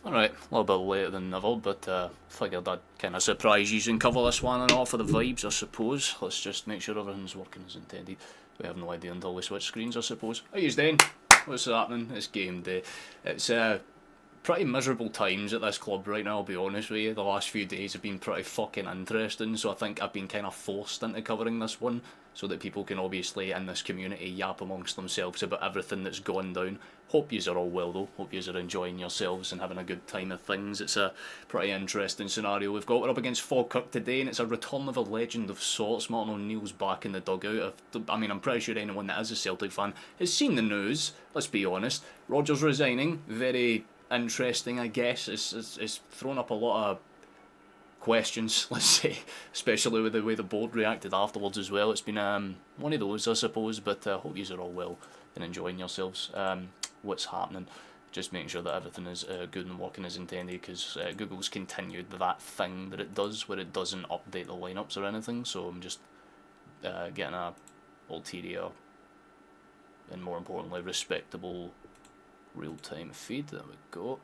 Alright, a little bit later than ever, but figured I'd kind of surprise you and cover this one and all for the vibes, I suppose. Let's just make sure everything's working as intended. We have no idea until we switch screens, I suppose. How you doing? What's happening? It's game day. It's pretty miserable times at this club right now, I'll be honest with you. The last few days have been pretty fucking interesting, so I think I've been kind of forced into covering this one so that people can obviously in this community yap amongst themselves about everything that's gone down. Hope yous are all well though, hope yous are enjoying yourselves and having a good time of things. It's a pretty interesting scenario we've got. We're up against Falkirk today and it's a return of a legend of sorts. Martin O'Neill's back in the dugout. I'm pretty sure anyone that is a Celtic fan has seen the news, let's be honest. Rodgers resigning, very interesting I guess. It's thrown up a lot of questions, let's say, especially with the way the board reacted afterwards as well. It's been one of those I suppose, but hope yous are all well and enjoying yourselves. What's happening? Just making sure that everything is good and working as intended, because Google's continued that thing that it does where it doesn't update the lineups or anything, so I'm just getting a ulterior and more importantly respectable real-time feed. There we go.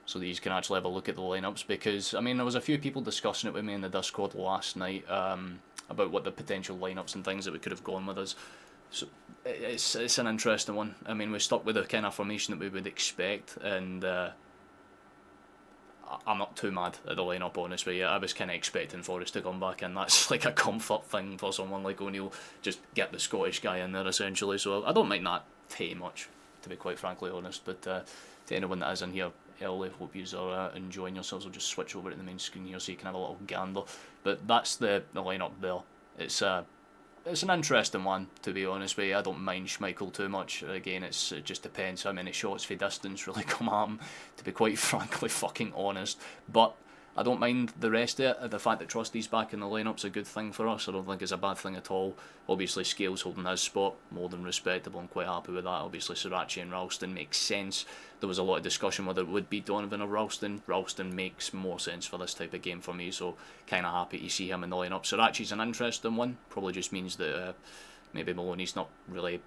So these can actually have a look at the lineups, because I mean there was a few people discussing it with me in the Discord last night about what the potential lineups and things that we could have gone with us. So it's an interesting one. I mean, we stuck with the kind of formation that we would expect, and I'm not too mad at the lineup, honest with you. I was kind of expecting Forrest to come back, and that's like a comfort thing for someone like O'Neill. Just get the Scottish guy in there essentially. So I don't mind that too much, to be quite frankly honest. But to anyone that is in here early, hope you are enjoying yourselves. I'll just switch over to the main screen here so you can have a little gander. But that's the lineup there. It's an interesting one, to be honest with you. I don't mind Schmeichel too much. Again, it just depends how many shots for distance really come at him, to be quite frankly fucking honest. But I don't mind the rest of it. The fact that Trusty's back in the lineup's a good thing for us. I don't think it's a bad thing at all. Obviously, Scales holding his spot, more than respectable. I'm quite happy with that. Obviously, Sriracha and Ralston makes sense. There was a lot of discussion whether it would be Donovan or Ralston. Ralston makes more sense for this type of game for me, so kind of happy to see him in the lineup. Sriracha's an interesting one. Probably just means that maybe Maloney's not really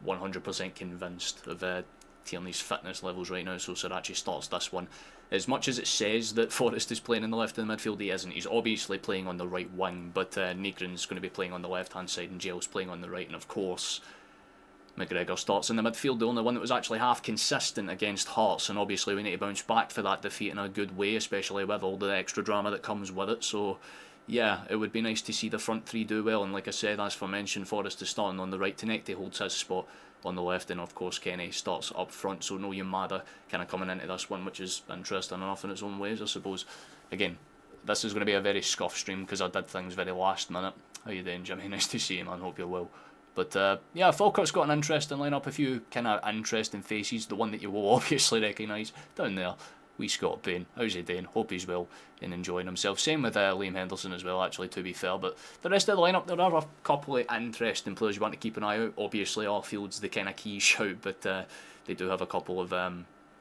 100% convinced of Tierney's fitness levels right now, so Sriracha starts this one. As much as it says that Forrest is playing in the left of the midfield, he isn't. He's obviously playing on the right wing, but Negrin's going to be playing on the left hand side and Gel's playing on the right, and of course McGregor starts in the midfield, the only one that was actually half consistent against Hearts, and obviously we need to bounce back for that defeat in a good way, especially with all the extra drama that comes with it. So yeah, it would be nice to see the front three do well, and like I said, as for mentioned, Forrest is starting on the right, Tenecti holds his spot on the left, and of course Kenny starts up front, so no Yamada kind of coming into this one, which is interesting enough in its own ways, I suppose. Again, this is going to be a very scuff stream because I did things very last minute. How you doing, Jimmy? Nice to see you, man. Hope you're well. But yeah, Falkirk's got an interesting lineup, a few kind of interesting faces. The one that you will obviously recognise down there, wee Scott Payne. How's he doing? Hope he's well and enjoying himself. Same with Liam Henderson as well, actually, to be fair. But the rest of the lineup, there are a couple of interesting players you want to keep an eye out. Obviously, Arfield's the kind of key shout, but they do have a couple of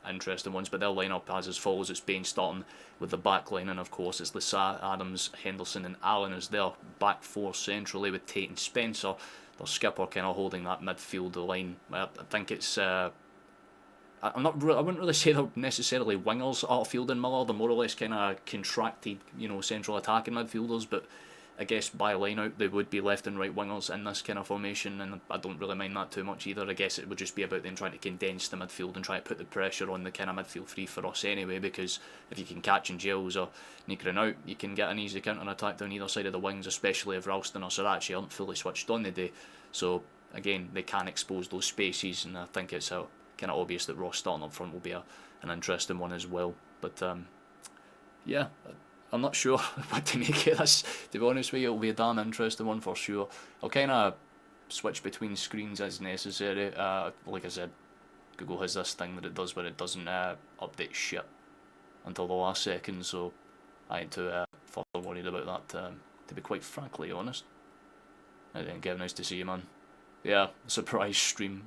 interesting ones. But their lineup as follows: it's Bain starting with the back line, and of course it's Lissat, Adams, Henderson and Allen as their back four centrally, with Tate and Spencer, their skipper, kind of holding that midfield line. I think it's I wouldn't really say they're necessarily wingers, Arfield and Miller. They're more or less kind of contracted, central attacking midfielders, but I guess by line out they would be left and right wingers in this kind of formation, and I don't really mind that too much either. I guess it would just be about them trying to condense the midfield and try to put the pressure on the kind of midfield three for us anyway, because if you can catch and Gels or Negrin out, you can get an easy counter attack down either side of the wings, especially if Ralston or Sriracha aren't fully switched on the day. So again, they can expose those spaces, and I think it's kind of obvious that Ross starting up front will be an interesting one as well. But yeah, I'm not sure what to make of this, to be honest with you. It'll be a damn interesting one for sure. I'll kind of switch between screens as necessary. Like I said, Google has this thing that it does where it doesn't update shit until the last second, so I ain't too further worried about that, to be quite frankly honest. I didn't get nice to see you, man. Yeah, surprise stream.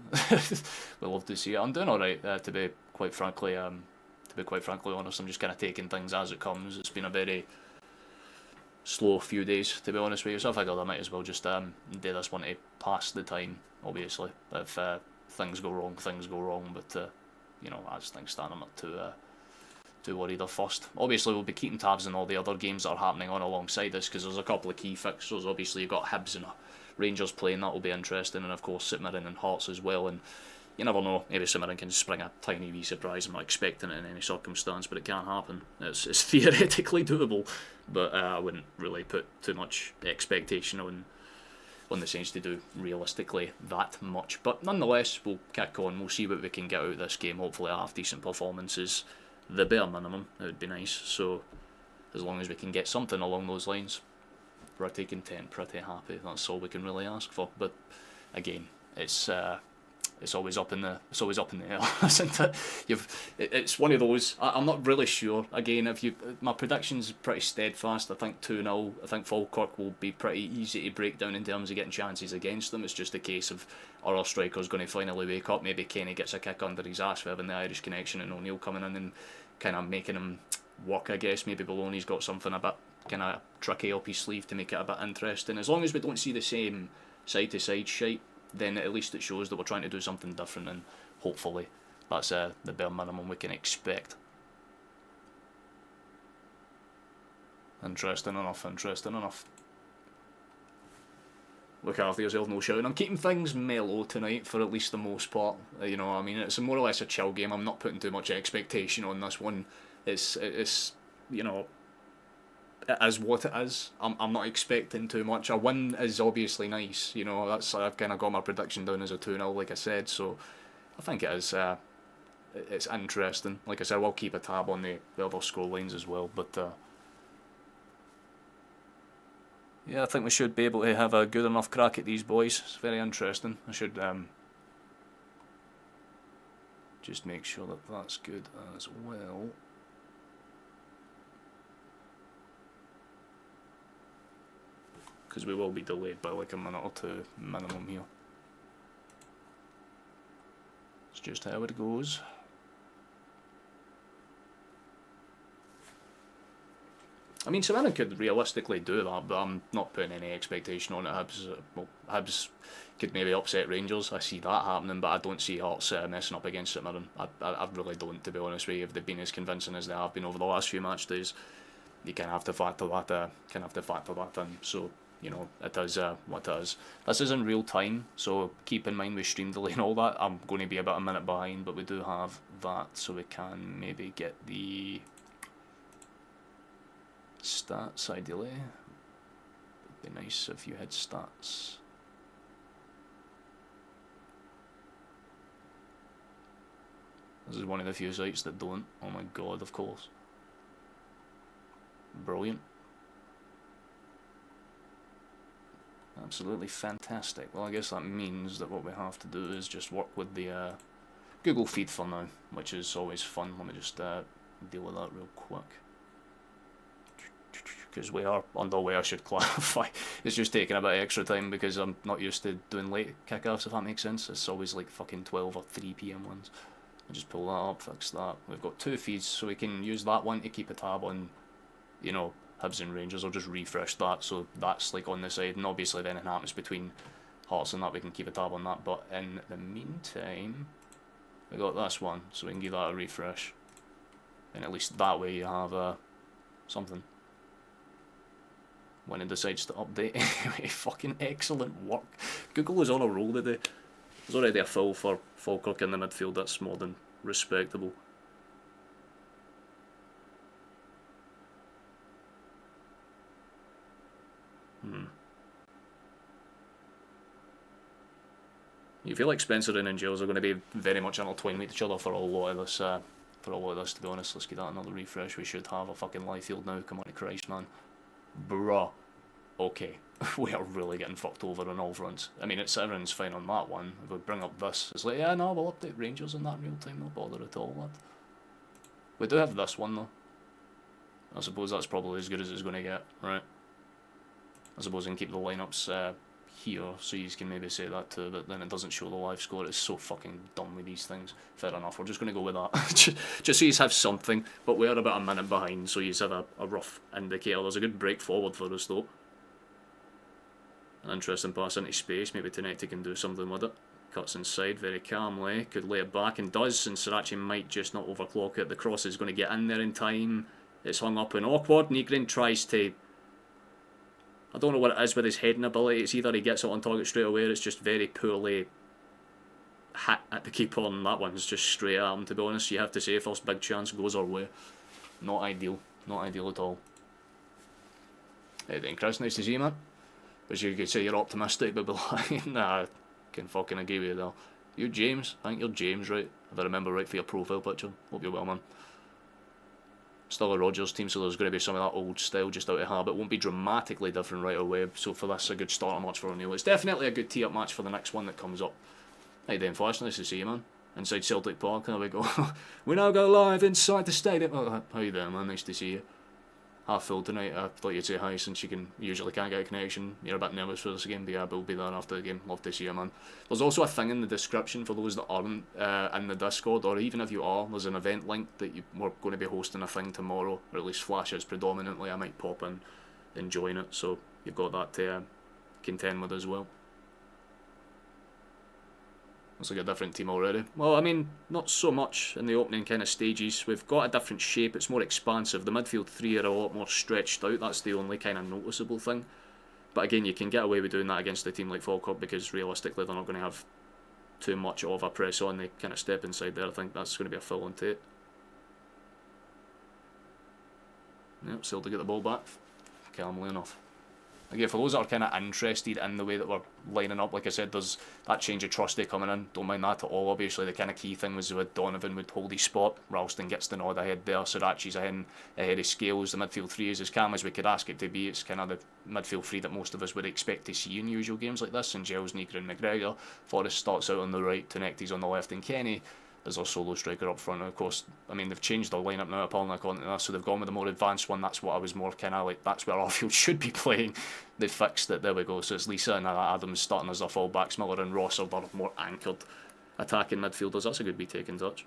We'll love to see it. I'm doing alright, to be quite frankly honest. I'm just kind of taking things as it comes. It's been a very slow few days, to be honest with you, so I figured I might as well just do this one to pass the time, obviously. If things go wrong, but as things stand, I'm not too too worried or fussed. Obviously, we'll be keeping tabs on all the other games that are happening on alongside this, because there's a couple of key fixtures. Obviously, you've got Hibs and Rangers playing, that will be interesting, and of course St Mirren and Hearts as well. And you never know, maybe St Mirren can spring a tiny wee surprise. I'm not expecting it in any circumstance, but it can happen. It's theoretically doable, but I wouldn't really put too much expectation on the Saints to do realistically that much. But nonetheless, we'll kick on, we'll see what we can get out of this game. Hopefully a half decent performance is the bare minimum. It would be nice, so as long as we can get something along those lines, pretty content, pretty happy. That's all we can really ask for. But again, it's always up in the air, isn't it? It's one of those. I'm not really sure. Again, my prediction's pretty steadfast. I think 2-0. I think Falkirk will be pretty easy to break down in terms of getting chances against them. It's just a case of our strikers going to finally wake up. Maybe Kenny gets a kick under his ass for having the Irish connection, and O'Neill coming in and kind of making him work, I guess. Maybe Baloney's got something a bit kind of tricky up his sleeve to make it a bit interesting. As long as we don't see the same side-to-side shite, then at least it shows that we're trying to do something different, and hopefully that's the bare minimum we can expect. Interesting enough. Look after yourself, no shouting. I'm keeping things mellow tonight for at least the most part. You know what I mean? It's more or less a chill game. I'm not putting too much expectation on this one. It's you know, it is what it is. I'm not expecting too much. A win is obviously nice, you know. I've kind of got my prediction down as a 2-0, like I said. So I think it is. It's interesting. Like I said, we'll keep a tab on the other score lines as well. But yeah, I think we should be able to have a good enough crack at these boys. It's very interesting. I should just make sure that that's good as well. Because we will be delayed by like a minute or two minimum here. It's just how it goes. I mean, Savannah could realistically do that, but I'm not putting any expectation on it. Hibs could maybe upset Rangers. I see that happening, but I don't see Hearts messing up against St Mirren. I really don't, to be honest with you. If they've been as convincing as they have been over the last few match days, you kind of have to factor that in. So, you know, it is what it is. This is in real time, so keep in mind we stream delay and all that. I'm going to be about a minute behind, but we do have that, so we can maybe get the stats ideally. It'd be nice if you had stats. This is one of the few sites that don't. Oh my god, of course. Brilliant. Absolutely fantastic. Well, I guess that means that what we have to do is just work with the Google feed for now, which is always fun. Let me just deal with that real quick. Because we are underway, I should clarify. It's just taking a bit of extra time because I'm not used to doing late kickoffs, if that makes sense. It's always like fucking 12 or 3 PM ones. I just pull that up, fix that. We've got 2 feeds, so we can use that one to keep a tab on, you know, Hibs and Rangers. I'll just refresh that, so that's like on the side, and obviously if anything happens between Hearts and that, we can keep a tab on that. But in the meantime, we got this one, so we can give that a refresh, and at least that way you have something when it decides to update. Anyway, fucking excellent work. Google is on a roll today. There's already a foul for Falkirk in the midfield. That's more than respectable. You feel like Spencer and Giles are going to be very much intertwined with each other for a lot of this. To be honest, let's get that another refresh. We should have a fucking live field now. Come on to Christ, man. Bruh. Okay, we are really getting fucked over on all fronts. I mean, everyone's fine on that one. If we bring up this, it's like, yeah, no, we'll update Rangers in that in real time. No bother at all, lad. We do have this one though. I suppose that's probably as good as it's going to get, right? I suppose we can keep the lineups here, so you can maybe say that too, but then it doesn't show the live score. It's so fucking dumb with these things. Fair enough, we're just going to go with that. Just so you have something, but we are about a minute behind, so you have a rough indicator. There's a good break forward for us though. An interesting pass into space, maybe Tanetti can do something with it. cuts inside very calmly, could lay it back and does, and Sriracha might just not overclock it. The cross is going to get in there in time. It's hung up and awkward. Nygren tries to, I don't know what it is with his heading ability. It's either he gets it on target straight away or it's just very poorly hit at the keeper, and that one's just straight at him, to be honest. You have to say first big chance goes our way. Not ideal. Not ideal at all. Hey then Chris, nice to see you, man. But you could say you're optimistic, but like, nah, I can fucking agree with you there. You're James? I think you're James, right? If I remember right for your profile picture. Hope you're well, man. Still a Rodgers team, so there's going to be some of that old style just out of habit. Won't be dramatically different right away, so for this, a good starter match for O'Neill. It's definitely a good tee-up match for the next one that comes up. Hey then Flash, nice to see you, man. Inside Celtic Park, there we go. We now go live inside the stadium. Oh, how you doing, man? Nice to see you. Half full tonight. I thought you'd say hi since you usually can't get a connection. You're a bit nervous for this game, but yeah, we'll be there after the game. Love to see you, man. There's also a thing in the description for those that aren't in the Discord, or even if you are, there's an event link that we're going to be hosting a thing tomorrow, or at least Flash is predominantly. I might pop in and join it, so you've got that to contend with as well. Looks like a different team already. Well, I mean, not so much in the opening kind of stages. We've got a different shape, it's more expansive. The midfield three are a lot more stretched out, that's the only kind of noticeable thing. But again, you can get away with doing that against a team like Falkirk because realistically they're not going to have too much of a press on. They kind of step inside there. I think that's going to be a full on tape. Yep, still to get the ball back. Calmly enough. Again, for those that are kind of interested in the way that we're lining up, like I said, there's that change of trustee coming in. Don't mind that at all. Obviously, the kind of key thing was with Donovan would hold his spot. Ralston gets the nod ahead there. Sriracha's ahead of Scales. The midfield three is as calm as we could ask it to be. It's kind of the midfield three that most of us would expect to see in usual games like this. And Giles, Nygren, McGregor. Forrest starts out on the right. Tenecti's on the left, and Kenny as our solo striker up front. And of course, I mean, they've changed their lineup now, apparently, according to that, so they've gone with a more advanced one. That's what I was more kind of like, that's where Arfield should be playing. They fixed it, there we go. So it's Lisa and Adams starting as their full-backs. Miller and Ross are their more anchored attacking midfielders. That's a good B-take in touch.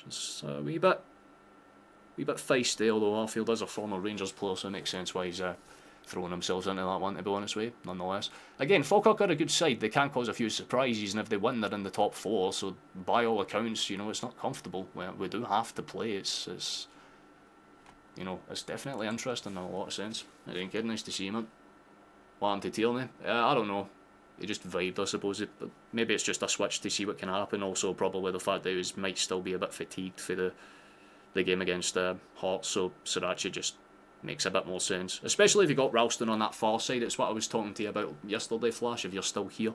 Just a wee bit feisty, although Arfield is a former Rangers player, so it makes sense why he's throwing themselves into that one, to be honest with you, nonetheless. Again, Falkirk are a good side. They can cause a few surprises, and if they win, they're in the top four, so by all accounts, you know, it's not comfortable. We do have to play. It's you know, it's definitely interesting in a lot of sense. I didn't kid, nice to see him, man. What happened to Tierney? I don't know. He just vibed, I suppose. Maybe it's just a switch to see what can happen. Also, probably the fact that he might still be a bit fatigued for the game against Hearts, so Sriracha just makes a bit more sense, especially if you got Ralston on that far side. It's what I was talking to you about yesterday, Flash, if you're still here.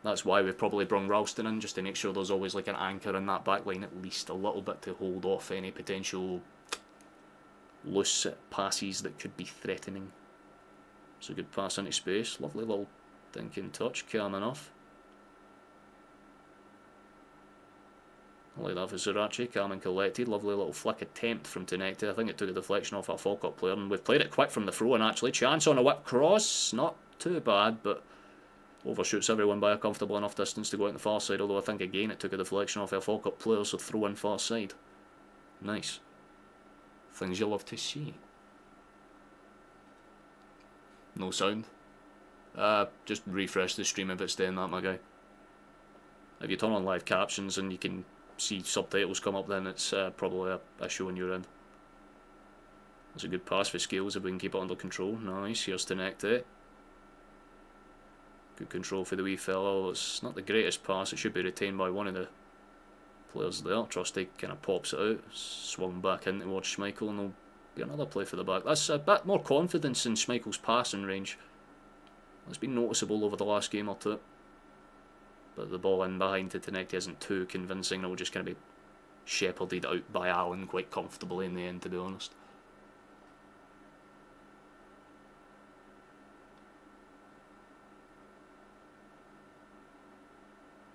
That's why we've probably brought Ralston in, just to make sure there's always like an anchor in that back line at least a little bit to hold off any potential loose passes that could be threatening. It's a good pass into space, lovely little thinking touch, calm enough. I like that for Sriracha, calm and collected. Lovely little flick attempt from Tenecti. I think it took a deflection off our Falkirk player, and we've played it quick from the throw in actually. Chance on a whip cross, not too bad, but overshoots everyone by a comfortable enough distance to go out on the far side, although I think again it took a deflection off our Falkirk player, so throw in far side. Nice. Things you love to see. No sound. Just refresh the stream if it's doing that, my guy. If you turn on live captions and you can see subtitles come up, then it's probably a show on your end. That's a good pass for Scales if we can keep it under control. Nice, here's Tenecti. Good control for the wee fellow. It's not the greatest pass, it should be retained by one of the players there. Trusty kind of pops it out, swung back in towards Schmeichel, and there'll be another play for the back. That's a bit more confidence in Schmeichel's passing range. That's been noticeable over the last game or two. But the ball in behind to Tenecti isn't too convincing. It'll just kind of be shepherded out by Allen quite comfortably in the end, to be honest.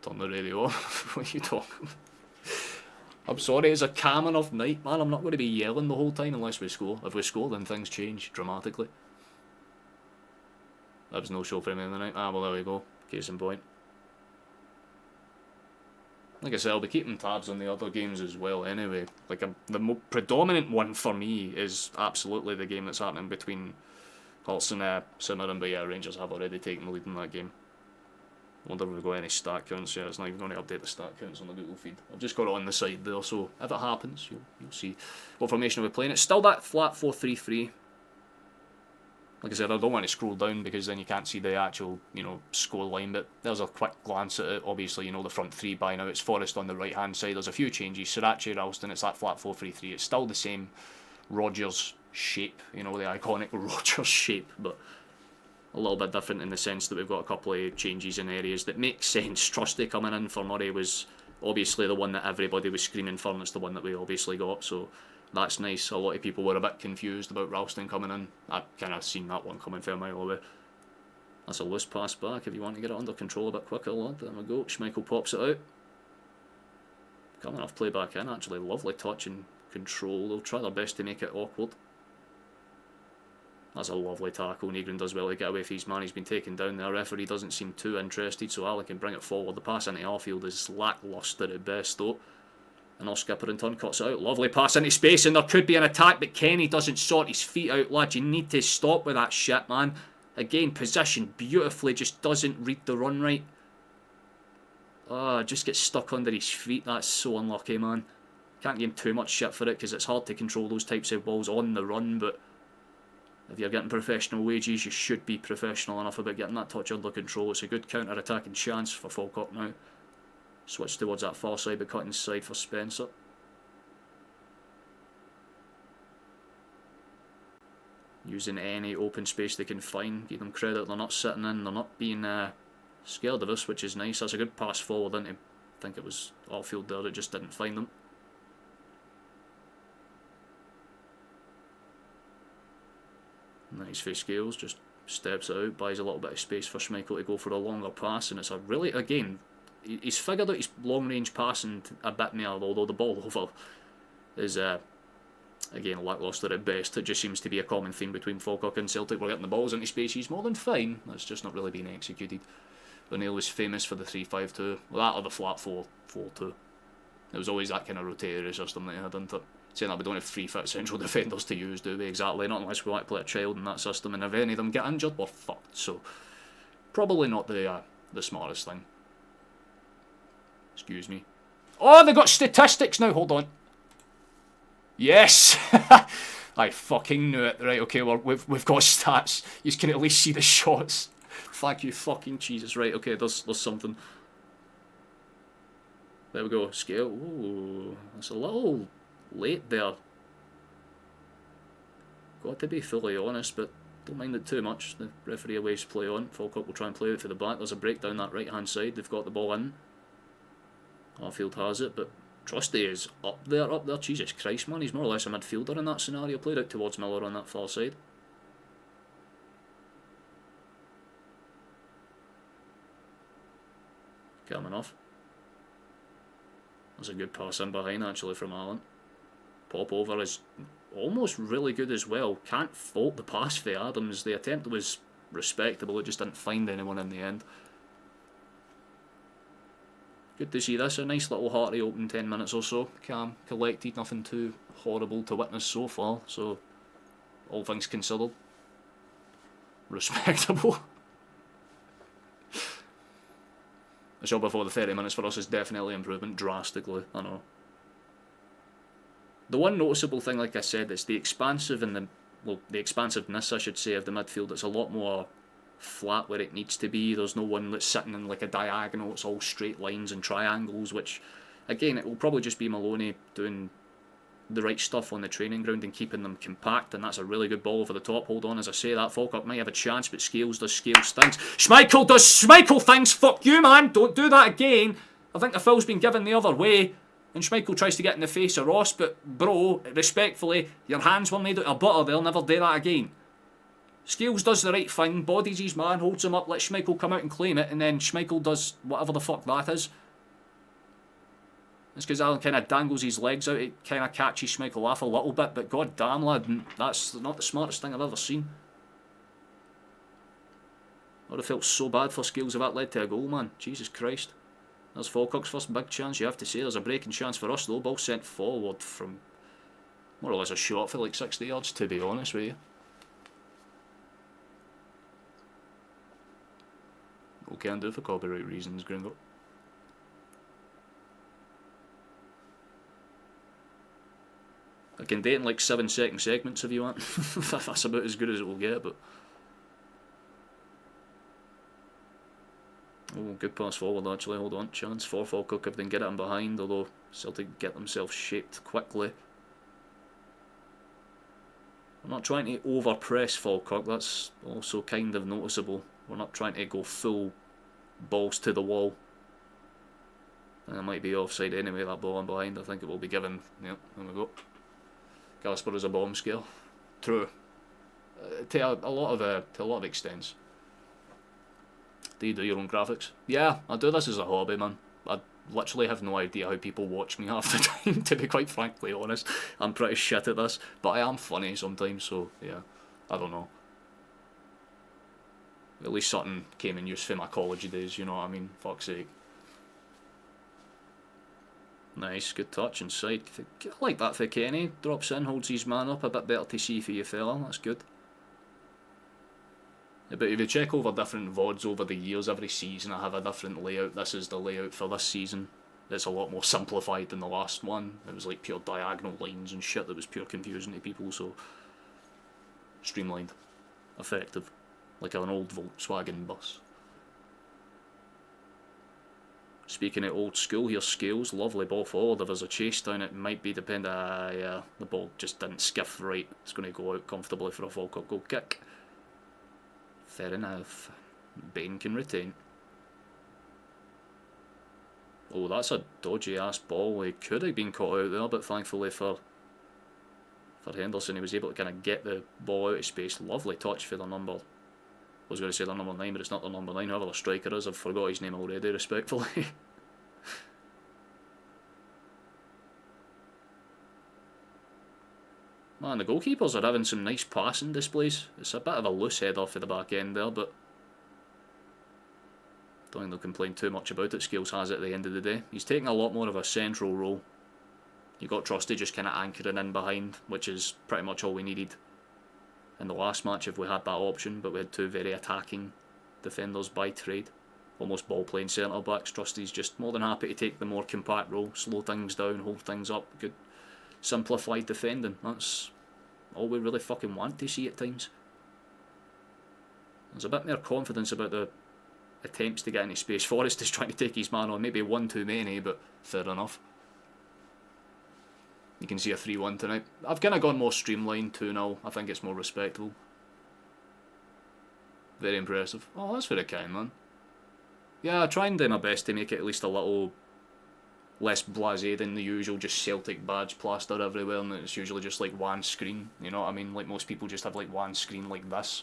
Turn the radio off. What are you talking about? I'm sorry, it's a calm enough night, man. I'm not going to be yelling the whole time unless we score. If we score, then things change dramatically. That was no show for me in the night. Ah, well, there we go. Case in point. Like I said, I'll be keeping tabs on the other games as well anyway. Like the predominant one for me is absolutely the game that's happening between Hearts and simmering, but yeah, Rangers have already taken the lead in that game. I wonder if we've got any stat counts. Yeah, it's not even going to update the stat counts on the Google feed. I've just got it on the side there, so if it happens, you'll see what formation we're playing. It's still that flat 4-3-3. Like I said, I don't want to scroll down because then you can't see the actual, score line, but there's a quick glance at it. Obviously, the front three by now. It's Forrest on the right-hand side. There's a few changes. Sriracha, Ralston, it's that flat 4-3-3. It's still the same Rodgers shape, the iconic Rodgers shape, but a little bit different in the sense that we've got a couple of changes in areas that make sense. Trusty coming in for Murray was obviously the one that everybody was screaming for, and it's the one that we obviously got, so that's nice. A lot of people were a bit confused about Ralston coming in. I kind of seen that one coming from a mile away. That's a loose pass back if you want to get it under control a bit quicker, lad. There we go. Schmeichel pops it out. Coming off play back in, actually. Lovely touch and control. They'll try their best to make it awkward. That's a lovely tackle. Negrin does well to get away from his man. He's been taken down there. Referee doesn't seem too interested, so Ali can bring it forward. The pass into our field is lacklustre at best, though. And our skipper in turn cuts it out. Lovely pass into space, and there could be an attack, but Kenny doesn't sort his feet out, lad. You need to stop with that shit, man. Again, positioned beautifully, just doesn't read the run right. Just gets stuck under his feet. That's so unlucky, man. Can't give him too much shit for it because it's hard to control those types of balls on the run, but if you're getting professional wages, you should be professional enough about getting that touch under control. It's a good counter-attacking chance for Falkirk now. Switch towards that far side, but cut inside for Spencer. Using any open space they can find. Give them credit, they're not sitting in, they're not being scared of us, which is nice. That's a good pass forward into, I think it was outfield there that just didn't find them. Nice for Scales, just steps it out, buys a little bit of space for Schmeichel to go for a longer pass, and it's a really, again, he's figured out his long range passing a bit more, although the ball over is, again, lacklustre at best. It just seems to be a common theme between Falkirk and Celtic. We're getting the balls into space, he's more than fine, that's just not really being executed. O'Neill was famous for the 3-5-2, well, that or the flat 4-4-2. It was always that kind of rotatory system that he had, didn't it? Saying that we don't have 3 fit central defenders to use, do we? Exactly, not unless we want to play a child in that system, and if any of them get injured, we're fucked. So, probably not the smartest thing. Excuse me. Oh, they got statistics now, hold on. Yes! I fucking knew it. Right, okay, we've got stats. You can at least see the shots. Thank you, fucking Jesus. Right, okay, there's something. There we go, scale. Ooh, that's a little late there. Got to be fully honest, but don't mind it too much. The referee aways play on. Falkirk will try and play it for the back. There's a break down that right hand side. They've got the ball in. Harfield has it, but Trusty is up there. Jesus Christ, man. He's more or less a midfielder in that scenario. Played out towards Miller on that far side. Coming off. There's a good pass in behind actually from Allen. Pop over is almost really good as well. Can't fault the pass for Adams. The attempt was respectable, it just didn't find anyone in the end. Good to see this. A nice little hearty open 10 minutes or so. Calm, collected, nothing too horrible to witness so far. So, all things considered, respectable. The shot before the 30 minutes for us is definitely improvement, drastically, I know. The one noticeable thing, like I said, is the expansive and the expansiveness, I should say, of the midfield. It's a lot more flat where it needs to be. There's no one that's sitting in like a diagonal. It's all straight lines and triangles, which, again, it will probably just be Maloney doing the right stuff on the training ground and keeping them compact, and that's a really good ball over the top. Hold on, as I say that, Falkirk might have a chance, but Scales does Scales things. Schmeichel does Schmeichel things! Fuck you, man! Don't do that again! I think the foul's been given the other way, and Schmeichel tries to get in the face of Ross, but bro, respectfully, your hands were made out of butter, they'll never do that again. Scales does the right thing, bodies his man, holds him up, lets Schmeichel come out and claim it, and then Schmeichel does whatever the fuck that is. It's because Alan kind of dangles his legs out, it kind of catches Schmeichel off a little bit, but god damn lad, that's not the smartest thing I've ever seen. I would have felt so bad for Scales if that led to a goal, man. Jesus Christ. There's Falkirk's first big chance, you have to say. There's a breaking chance for us though, ball sent forward from more or less a shot for like 60 yards, to be honest with you. We can't do it for copyright reasons, Gringo. I can date in like 7-second segments if you want. That's about as good as it will get, but... Oh, good pass forward actually, hold on, chance for Falkirk if they can get it in behind, although Celtic get themselves shaped quickly. We're not trying to over-press Falkirk, that's also kind of noticeable. We're not trying to go full balls to the wall. And it might be offside anyway, that ball in behind. I think it will be given. Yep, there we go. Gasper is a bomb scale. True. To a lot of extents. Do you do your own graphics? Yeah, I do this as a hobby, man. I literally have no idea how people watch me half the time, to be quite frankly honest. I'm pretty shit at this, but I am funny sometimes, so yeah, I don't know. At least something came in use for my college days, you know what I mean? Fuck's sake. Nice, good touch inside. I like that for Kenny. Drops in, holds his man up, a bit better to see for you fella, that's good. But if you check over different VODs over the years, every season I have a different layout. This is the layout for this season. It's a lot more simplified than the last one. It was like pure diagonal lines and shit that was pure confusion to people, so... streamlined. Effective. Like an old Volkswagen bus. Speaking of old school, here's Scales, lovely ball forward. If there's a chase down, it might be dependent. Yeah, the ball just didn't skiff right. It's going to go out comfortably for a Falkirk goal kick. Fair enough. Bain can retain. Oh, that's a dodgy ass ball. He could have been caught out there, but thankfully for Henderson, he was able to kind of get the ball out of space. Lovely touch for the number. I was going to say the number 9, but it's not the number 9. Whoever the striker is, I've forgot his name already, respectfully. Man, the goalkeepers are having some nice passing displays. It's a bit of a loose header for the back end there, but don't think they'll complain too much about it. Scales has it at the end of the day. He's taking a lot more of a central role. You got Trusty just kind of anchoring in behind, which is pretty much all we needed in the last match if we had that option, but we had two very attacking defenders by trade. Almost ball playing centre backs. Trusty's just more than happy to take the more compact role, slow things down, hold things up. Good simplified defending. That's all we really fucking want to see at times. There's a bit more confidence about the attempts to get into space. Forrest is trying to take his man on, maybe one too many, but fair enough. You can see a 3-1 tonight. I've kind of gone more streamlined 2-0. I think it's more respectable. Very impressive. Oh, that's very kind, man. Yeah, I try and do my best to make it at least a little less blasé than the usual just Celtic badge plastered everywhere, and it's usually just like one screen, you know what I mean? Like most people just have like one screen like this,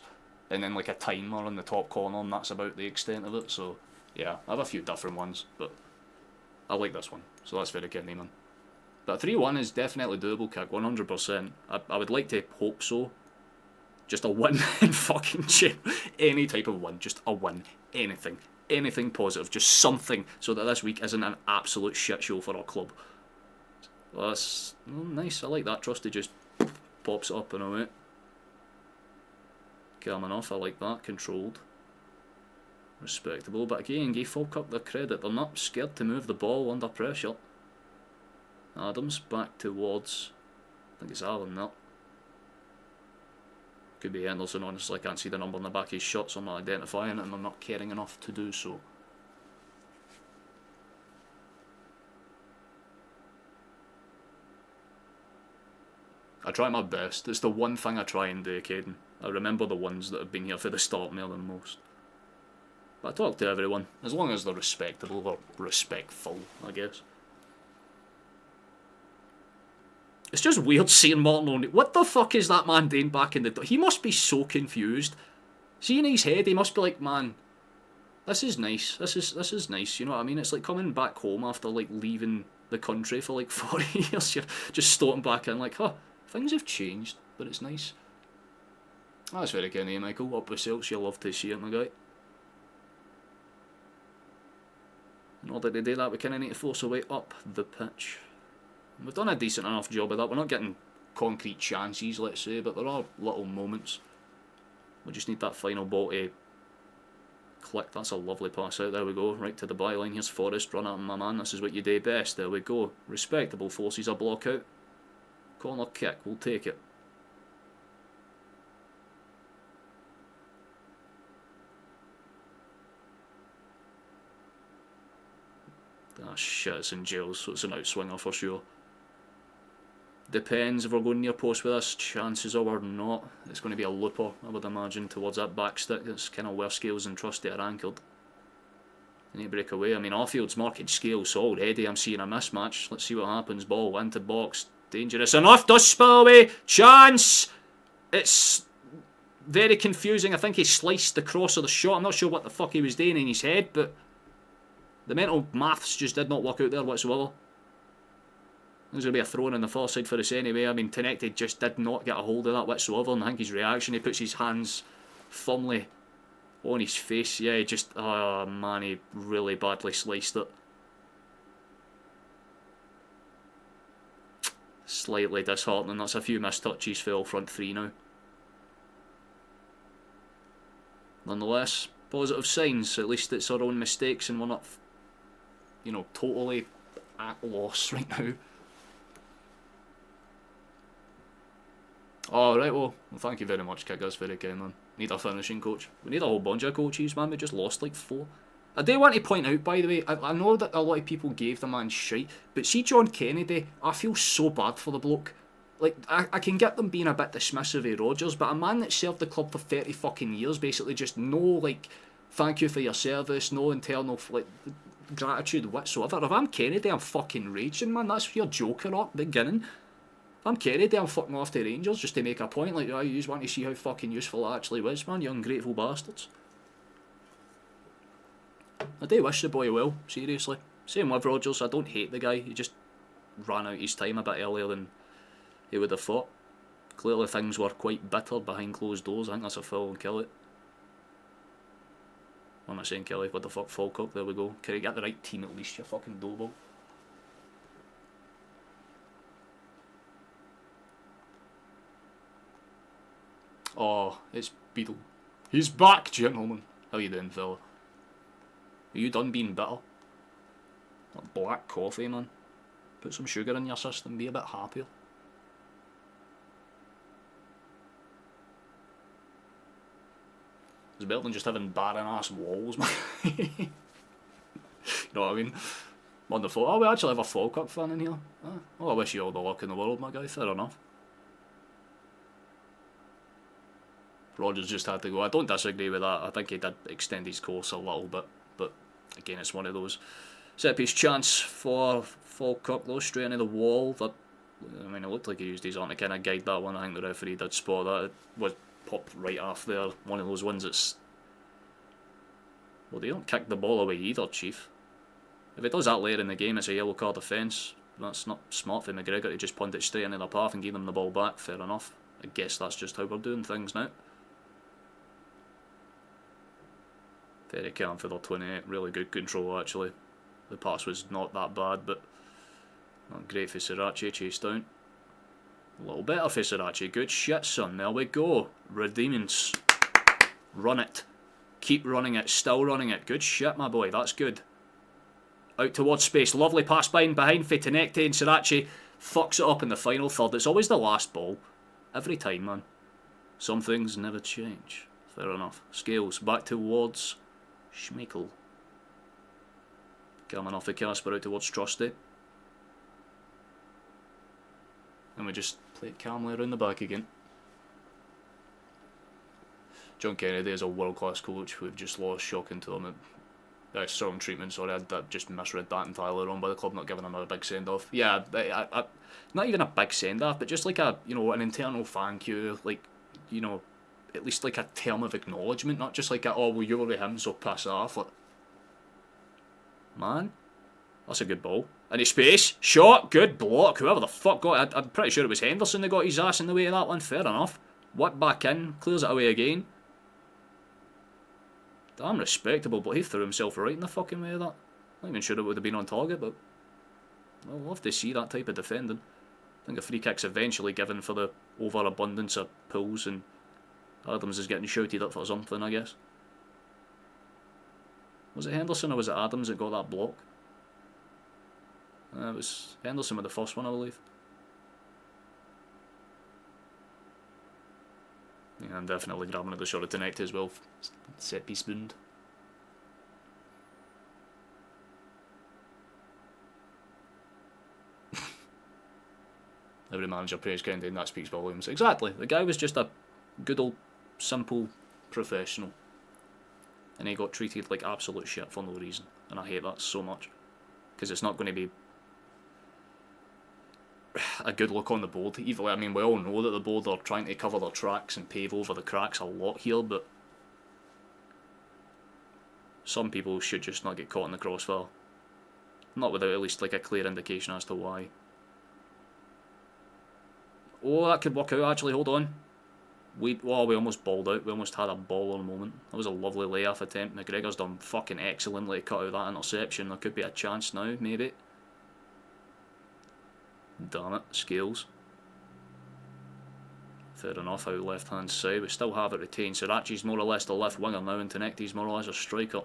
and then like a timer in the top corner, and that's about the extent of it. So yeah, I have a few different ones, but I like this one, so that's very kind, man. But 3-1 is definitely doable kick, 100%. I would like to hope so. Just a win in fucking gym. Any type of win, just a win. Anything. Anything positive, just something, so that this week isn't an absolute shit show for our club. Well, that's nice, I like that. Trusty just pops it up and away. Calm enough, I like that. Controlled. Respectable, but again, give Falkirk the credit. They're not scared to move the ball under pressure. Adams back towards, I think it's Alan now. Could be Henderson, honestly. I can't see the number on the back of his shot, so I'm not identifying it, and I'm not caring enough to do so. I try my best. It's the one thing I try and do, Caden. I remember the ones that have been here for the start more than most. But I talk to everyone, as long as they're respectable or respectful, I guess. It's just weird seeing Martin O'Neill. What the fuck is that man doing back in the... He must be so confused. See, in his head, he must be like, man, this is nice. This is nice, you know what I mean? It's like coming back home after, like, leaving the country for, like, 4 years. You're just starting back in, like, huh, things have changed, but it's nice. That's very kind of you, Michael. Up with Celts, you'll love to see it, my guy. In order to do that, we kind of need to force our way up the pitch. We've done a decent enough job of that. We're not getting concrete chances, let's say, but there are little moments. We just need that final ball to Click, that's a lovely pass out, there we go, right to the byline. Here's Forrest, run at him, my man, this is what you do best, there we go. Respectable, forces a block out. Corner kick, we'll take it. Ah shit, it's in jail, so it's an outswinger for sure. Depends if we're going near post with this, chances are we're not. It's going to be a looper, I would imagine, towards that back stick. It's kind of where Scales and Trusty are anchored. They need to break away. I mean, Arfield's marking Scales solid. Eddie, I'm seeing a mismatch. Let's see what happens. Ball into box. Dangerous enough. Does spill away. Chance! It's very confusing. I think he sliced the cross of the shot. I'm not sure what the fuck he was doing in his head, but the mental maths just did not work out there whatsoever. There's going to be a throw in the far side for us anyway. I mean, Tenected just did not get a hold of that whatsoever, and I think his reaction, he puts his hands firmly on his face. Yeah, he just, oh man, he really badly sliced it. Slightly disheartening. That's a few missed touches for front three now. Nonetheless, positive signs. At least it's our own mistakes and we're not, you know, totally at loss right now. Alright, well, thank you very much, Kickers, very kind, man. Need a finishing coach. We need a whole bunch of coaches, man. We just lost like 4. I do want to point out, by the way, I know that a lot of people gave the man shite, but see John Kennedy, I feel so bad for the bloke. Like, I can get them being a bit dismissive of Rodgers, but a man that served the club for 30 fucking years, basically just no, like, thank you for your service, no internal, like, gratitude whatsoever. If I'm Kennedy, I'm fucking raging, man. That's your Joker arc beginning. If I'm Kennedy, I'm fucking off to Rangers just to make a point, like, oh, you just want to see how fucking useful it actually was, man, you ungrateful bastards. I do wish the boy well, seriously. Same with Rodgers, I don't hate the guy, he just ran out his time a bit earlier than he would have thought. Clearly things were quite bitter behind closed doors. I think that's a foul on Kelly. What am I saying, Kelly? What the fuck, Falkirk? There we go. Can you get the right team at least, you fucking doughball? Oh, it's Beetle. He's back, gentlemen. How you doing, fella? Are you done being bitter? That black coffee, man. Put some sugar in your system, be a bit happier. It's better than just having barren ass walls, man. You know what I mean? Wonderful. Oh, we actually have a Falkirk fan in here. Oh, I wish you all the luck in the world, my guy. Fair enough. Rodgers just had to go. I don't disagree with that. I think he did extend his course a little bit, but again, it's one of those set piece chance for Falkirk though, straight into the wall. That, I mean, it looked like he used his arm to kind of guide that one. I think the referee did spot that. It was popped right off there. One of those ones that's, well, they don't kick the ball away either, Chief. If he does that later in the game, it's a yellow card offence. That's not smart for McGregor to just punt it straight into the path and give them the ball back. Fair enough. I guess that's just how we're doing things now. Very calm for their 28, really good control actually. The pass was not that bad, but not great for Sriracha, chased down. A little better for Sriracha, good shit son, there we go. Redeemance. Run it. Keep running it, still running it, good shit my boy, that's good. Out towards space, lovely pass behind for Tenecte, and Sriracha fucks it up in the final third. It's always the last ball, every time man. Some things never change, fair enough. Scales, back towards Schmeichel. Coming off the Casper out towards Trusty. And we just play it calmly around the back again. John Kennedy is a world class coach. We've just lost, shocking to him. Strong treatment, sorry, I just misread that entirely wrong by the club not giving him a big send off. Yeah, not even a big send off, but just like a, you know, an internal thank you, like, you know, at least like a term of acknowledgement, not just like a, oh well you were with him so piss off. Like, man, that's a good ball. Any space, shot, good block, whoever the fuck got it. I'm pretty sure it was Henderson that got his ass in the way of that one, fair enough. Whip back in, clears it away again. Damn respectable, but he threw himself right in the fucking way of that. Not even sure it would have been on target, but I'll love to see that type of defending. I think a free kick's eventually given for the overabundance of pulls, and Adams is getting shouted at for something, I guess. Was it Henderson or was it Adams that got that block? It was Henderson with the first one, I believe. Yeah, I'm definitely grabbing at the shot of Tenecti as well. Set piece boond. Every manager praise Kennedy, and that speaks volumes. Exactly. The guy was just a good old, simple professional. And he got treated like absolute shit for no reason. And I hate that so much. Because it's not going to be a good look on the board. Either way, I mean, we all know that the board are trying to cover their tracks and pave over the cracks a lot here, but some people should just not get caught in the crossfire. Not without at least like a clear indication as to why. Oh, that could work out actually, hold on. We almost balled out. We almost had a baller moment. That was a lovely layoff attempt. McGregor's done fucking excellently to cut out that interception. There could be a chance now, maybe. Damn it, Scales. Fair enough, out left hand side. We still have it retained. Sirachi's more or less the left winger now, and Tenecti's more or less a striker.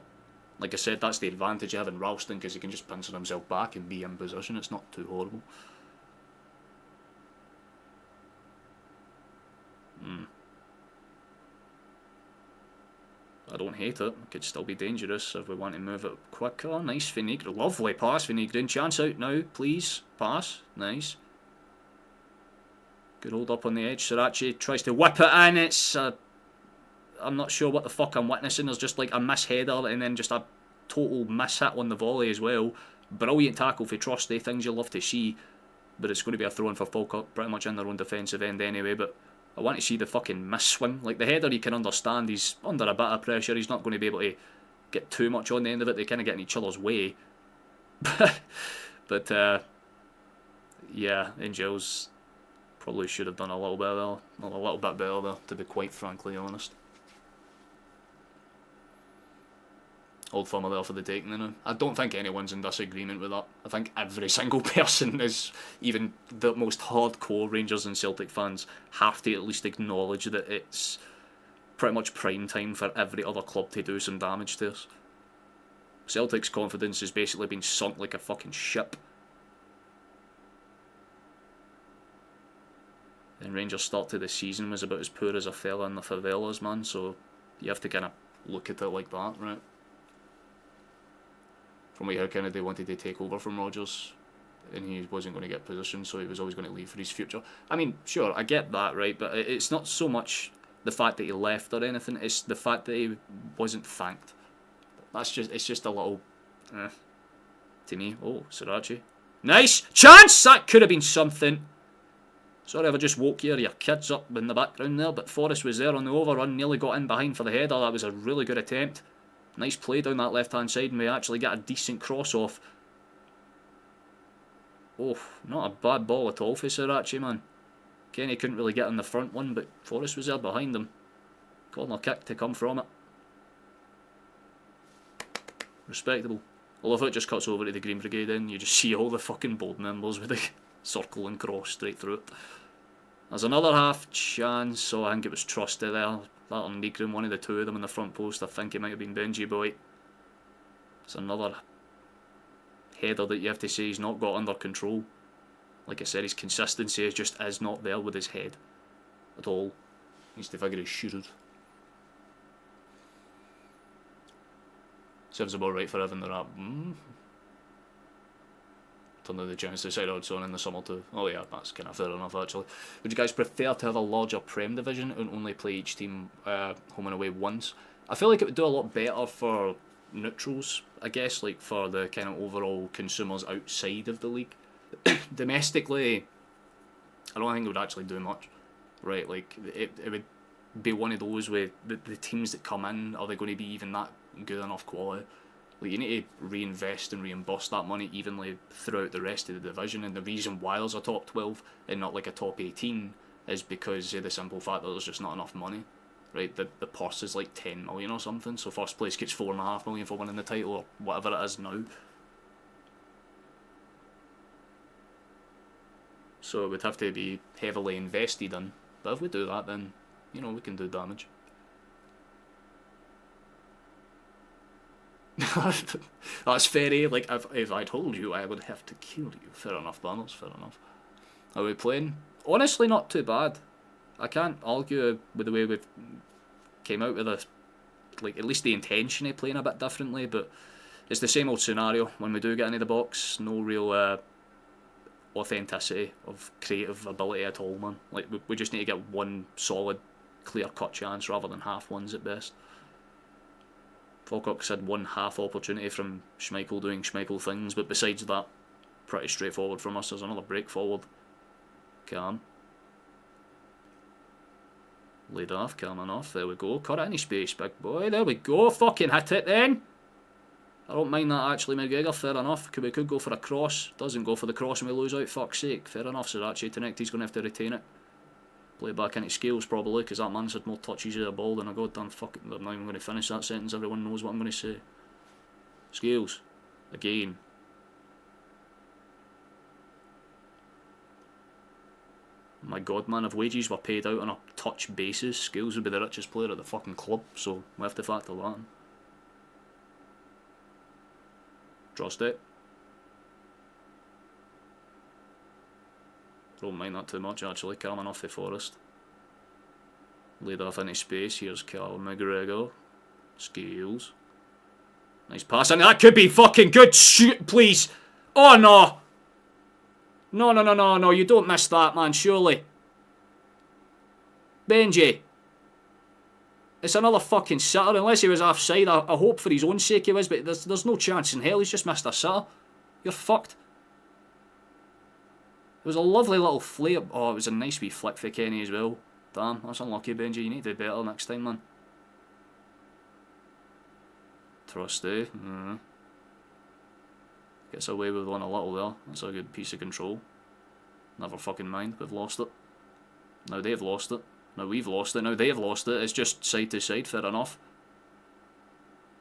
Like I said, that's the advantage of having Ralston, because he can just pincer himself back and be in position. It's not too horrible. I don't hate it. It could still be dangerous if we want to move it quicker. Nice Vinegrin. Lovely pass, Vinegrin. Chance out now, please. Pass. Nice. Good hold up on the edge. Sirachi tries to whip it in. It's I'm not sure what the fuck I'm witnessing. There's just like a misheader and then just a total miss hit on the volley as well. Brilliant tackle for Trusty. Things you love to see. But it's going to be a throw-in for Falkirk, pretty much in their own defensive end anyway. But I want to see the fucking miss swing. Like the header, you can understand he's under a bit of pressure. He's not going to be able to get too much on the end of it. They kind of get in each other's way. But yeah, Angels probably should have done a little bit better there, to be quite frankly honest. Old firmer there for the taking now. I don't think anyone's in disagreement with that. I think every single person is, even the most hardcore Rangers and Celtic fans, have to at least acknowledge that it's pretty much prime time for every other club to do some damage to us. Celtic's confidence has basically been sunk like a fucking ship. And Rangers' start to the season was about as poor as a fella in the favelas, man, so you have to kind of look at it like that, right? From what you heard, Kennedy wanted to take over from Rodgers, and he wasn't going to get positioned, so he was always going to leave for his future. I mean, sure, I get that, right? But it's not so much the fact that he left or anything; it's the fact that he wasn't thanked. It's just a little, to me. Oh, Sirachi, nice chance. That could have been something. Sorry if I just woke you. Your kids up in the background there, but Forrest was there on the overrun, nearly got in behind for the header. That was a really good attempt. Nice play down that left-hand side, and we actually get a decent cross-off. Oh, not a bad ball at all for Sirachi, man. Kenny couldn't really get on the front one, but Forrest was there behind him. Corner kick to come from it. Respectable. I love how it just cuts over to the Green Brigade then. You just see all the fucking board members with the circle and cross straight through it. There's another half chance, so I think it was Trusty there. That or Negrin, one of the two of them in the front post. I think it might have been Benji Boy. It's another header that you have to say he's not got under control. Like I said, his consistency is not there with his head at all. He needs to figure his shoot out. Serves the ball right for Evan the Rap. Turned out the chance to side odds on in the summer too. Oh yeah, that's kind of fair enough actually. Would you guys prefer to have a larger Prem division and only play each team home and away once? I feel like it would do a lot better for neutrals, I guess, like for the kind of overall consumers outside of the league. Domestically, I don't think it would actually do much, right? Like it would be one of those where the teams that come in, are they going to be even that good enough quality? Like you need to reinvest and reimburse that money evenly throughout the rest of the division, and the reason why there's a top 12 and not like a top 18 is because of the simple fact that there's just not enough money, right? The purse is like 10 million or something, so first place gets 4.5 million for winning the title or whatever it is now. So it would have to be heavily invested in, but if we do that, then we can do damage. That's fair, eh? Like, if I told you, I would have to kill you. Fair enough, Barnels, fair enough. Are we playing? Honestly, not too bad. I can't argue with the way we've came out with it. Like, at least the intention of playing a bit differently, but it's the same old scenario when we do get into the box. No real authenticity of creative ability at all, man. Like, we just need to get one solid, clear-cut chance rather than half ones at best. Falkirk's had one half opportunity from Schmeichel doing Schmeichel things, but besides that, pretty straightforward from us. There's another break forward. Calm. Laid off, calm enough. There we go. Cut any space, big boy. There we go. Fucking hit it then. I don't mind that actually, McGregor. Fair enough. We could go for a cross. Doesn't go for the cross and we lose out. Fuck's sake. Fair enough. So actually, tonight he's going to have to retain it. Play it back into Scales probably, because that man's had more touches of the ball than a goddamn fucking. I'm not even going to finish that sentence. Everyone knows what I'm going to say. Scales. Again. My god, man, if wages were paid out on a touch basis, Scales would be the richest player at the fucking club, so we have to factor that in. Trust it. Don't mind that too much actually, calm enough for Forest. Laid off into space, here's Cal McGregor. Scales. Nice pass, and that could be fucking good, shoot please! Oh no! No, you don't miss that, man, surely. Benji. It's another fucking sitter, unless he was offside. I hope for his own sake he was, but there's no chance in hell he's just missed a sitter. You're fucked. It was a lovely little flare. Oh, it was a nice wee flick for Kenny as well. Damn, that's unlucky, Benji. You need to do better next time, man. Trusty. Gets away with one a little there. That's a good piece of control. Never fucking mind. We've lost it. Now they've lost it. Now we've lost it. Now they've lost it. It's just side to side. Fair enough.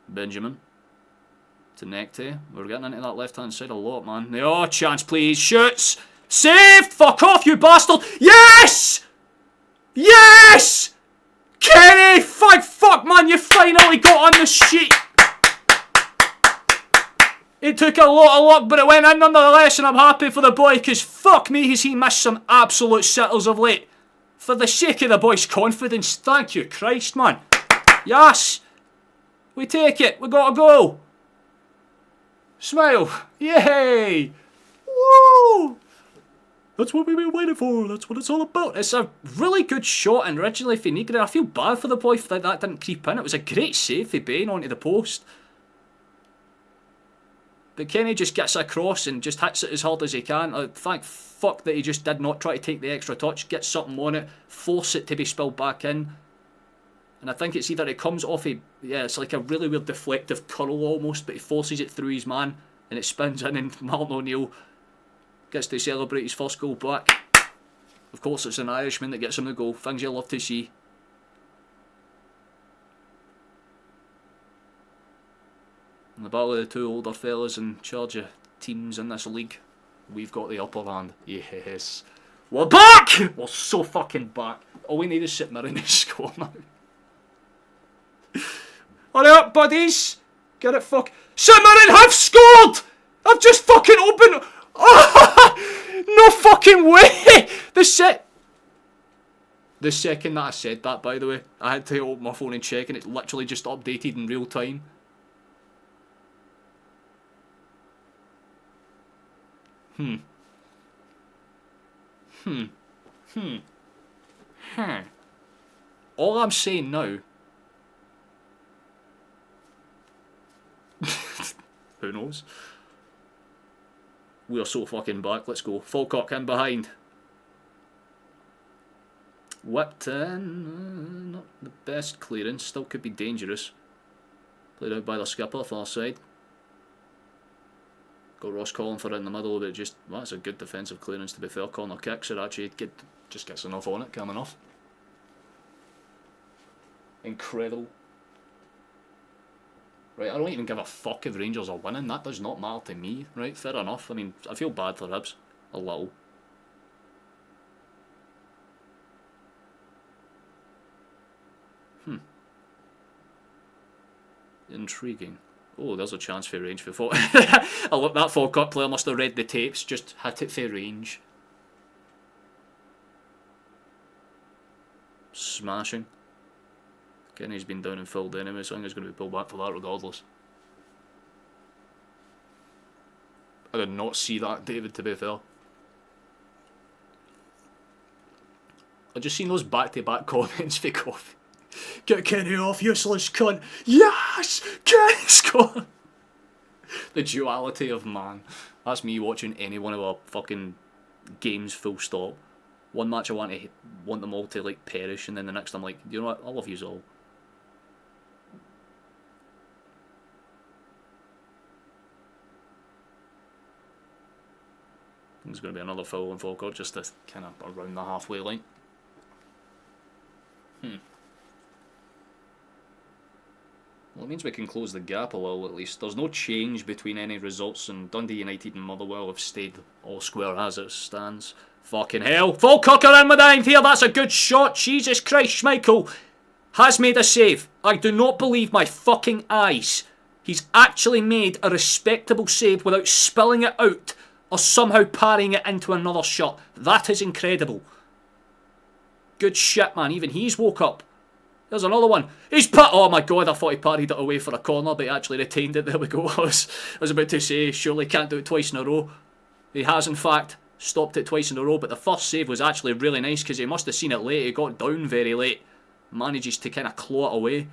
Benjamin. To Necte. We're getting into that left hand side a lot, man. Oh, chance please. Shoots. Saved. Fuck off, you bastard. Yes! Yes! Kenny! Fuck, man. You finally got on the sheet. It took a lot of luck, but it went in nonetheless, and I'm happy for the boy, because fuck me, has he missed some absolute sitters of late. For the sake of the boy's confidence, thank you, Christ, man. Yes! We take it, we got a goal. Smile. Yay! Woo! That's what we've been waiting for, that's what it's all about. It's a really good shot, and originally for Negri, I feel bad for the boy that didn't creep in. It was a great save for Bain onto the post. But Kenny just gets across and just hits it as hard as he can. Thank fuck that he just did not try to take the extra touch, get something on it, force it to be spilled back in. And I think it's either it comes off it's like a really weird deflective curl almost, but he forces it through his man and it spins in, and Martin O'Neill gets to celebrate his first goal back. Of course it's an Irishman that gets him the goal, things you love to see. In the battle of the two older fellas in charge of teams in this league, we've got the upper hand. Yes. We're back! We're so fucking back. All we need is St Mirren to score now. Hurry up, buddies! Get it, fuck. St Mirren have scored! I've just fucking opened. Oh, no fucking way! The second that I said that, by the way, I had to open my phone and check, and it literally just updated in real time. All I'm saying now. Who knows? We are so fucking back. Let's go. Falkirk in behind. Whipped in. Not the best clearance. Still could be dangerous. Played out by the skipper, far side. Got Ross calling for it in the middle, but just, well, that's a good defensive clearance to be fair. Corner kick, so actually just gets enough on it, calm enough. Incredible. Right, I don't even give a fuck if Rangers are winning, that does not matter to me, right, fair enough. I mean, I feel bad for Hibs, a little. Intriguing. Oh, there's a chance for range before. I look, that Falkirk player must have read the tapes, just hit it for range. Smashing. Kenny's been down and filled anyway, so I think he's going to be pulled back for that regardless. I did not see that, David, to be fair. I just seen those back-to-back comments for Coffee. Get Kenny off, useless cunt. Yes! Kenny's gone! The duality of man. That's me watching any one of our fucking games full stop. One match I want them all to like perish, and then the next I'm like, you know what, I love yous all. There's going to be another foul on Falkirk just to kind of around the halfway line. Well, it means we can close the gap a little at least. There's no change between any results, and Dundee United and Motherwell have stayed all square as it stands. Fucking hell. Falkirk are in with the here. That's a good shot. Jesus Christ, Schmeichel has made a save. I do not believe my fucking eyes. He's actually made a respectable save without spilling it out or somehow parrying it into another shot. That is incredible. Good shit, man. Even he's woke up. There's another one. He's oh my god, I thought he parried it away for a corner, but he actually retained it. There we go. I was about to say, surely can't do it twice in a row. He has, in fact, stopped it twice in a row, but the first save was actually really nice because he must have seen it late. He got down very late. Manages to kind of claw it away.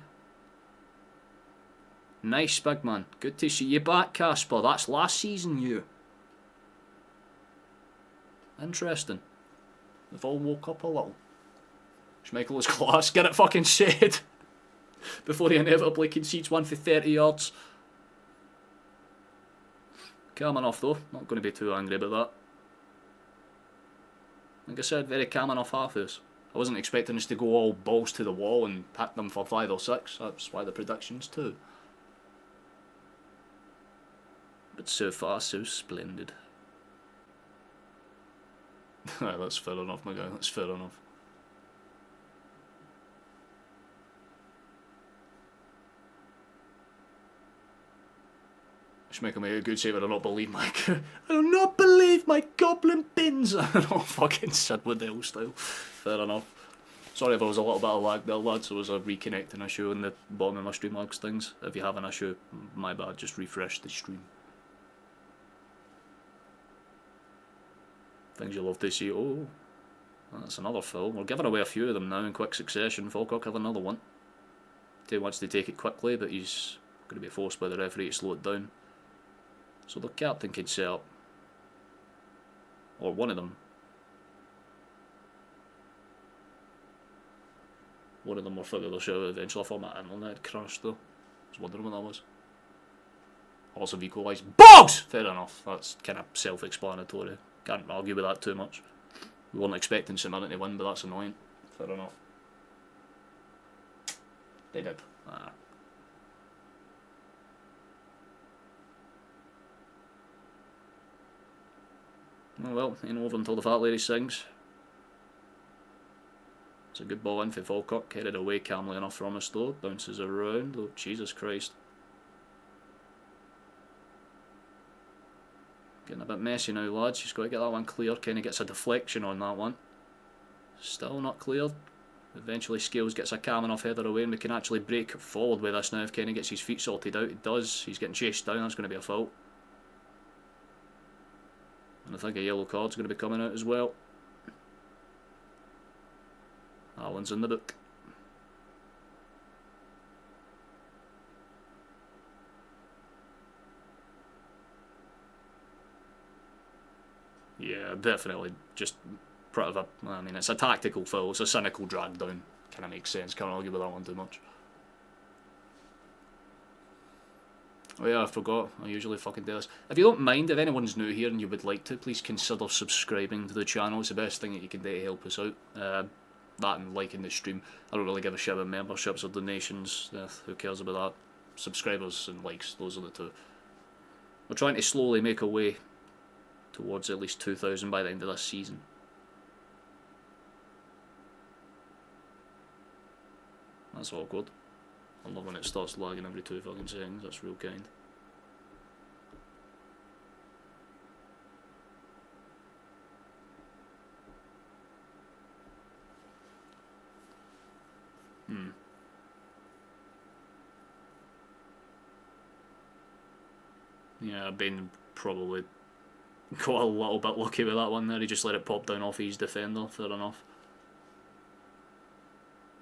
Nice, big man. Good to see you back, Casper. That's last season, you. Interesting. They've all woke up a little. Schmeichel is class. Get it fucking said. Before he inevitably concedes one for 30 yards. Calm enough though. Not going to be too angry about that. Like I said, very calm enough half is. I wasn't expecting us to go all balls to the wall and pick them for 5 or 6. That's why the prediction's 2. But so far, so splendid. That's fair enough, my guy. That's fair enough. Schmeichel made a good save. I do not believe my goblin pins. I don't know, fucking Sid Waddell style. Fair enough. Sorry if there was a little bit of lag there, lads. There was a reconnecting issue in the bottom of my Streamlabs things. If you have an issue, my bad. Just refresh the stream. Things you love to see. Oh, that's another foul. We're giving away a few of them now in quick succession. Falkirk have another one. He wants to take it quickly, but he's going to be forced by the referee to slow it down. So the captain can set up, or one of them. One of them will figure the show eventually. I thought my internet crashed though. I was wondering what that was. Also equalised. Bogs! Fair enough. That's kind of self-explanatory. Can't argue with that too much. We weren't expecting St Mirren to win, but that's annoying. Fair enough. They did. Ah. Oh well, ain't over until the fat lady sings. It's a good ball in for Falkirk, headed away calmly enough from us though, bounces around, oh Jesus Christ. Getting a bit messy now lads, he's got to get that one clear. Kenny gets a deflection on that one. Still not cleared. Eventually Scales gets a calm enough header away and we can actually break forward with this now if Kenny gets his feet sorted out. He does, he's getting chased down, that's going to be a foul. And I think a yellow card's going to be coming out as well. That one's in the book. Yeah, definitely just I mean, it's a tactical foul, it's a cynical drag down. Kind of makes sense, can't argue with that one too much. Oh yeah, I forgot, I usually fucking do this. If you don't mind, if anyone's new here and you would like to, please consider subscribing to the channel. It's the best thing that you can do to help us out. That and liking the stream. I don't really give a shit about memberships or donations, who cares about that. Subscribers and likes, those are the two. We're trying to slowly make our way towards at least 2,000 by the end of this season. That's awkward. I love when it starts lagging every 2 fucking seconds, that's real kind. Yeah, I've been probably got a little bit lucky with that one there. He just let it pop down off his defender, fair enough.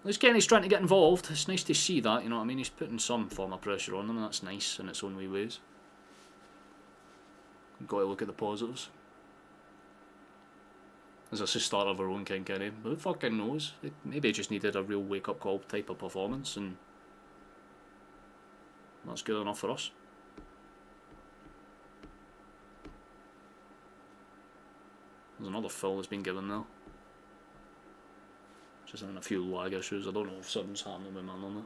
At least Kenny's trying to get involved. It's nice to see that, you know what I mean? He's putting some form of pressure on them, and that's nice in its own wee ways. Got to look at the positives. As this is the start of our own King Kenny. Who fucking knows? Maybe he just needed a real wake-up call type of performance, and that's good enough for us. There's another foul that's been given there. Just having a few lag issues. I don't know if something's happening with man on that.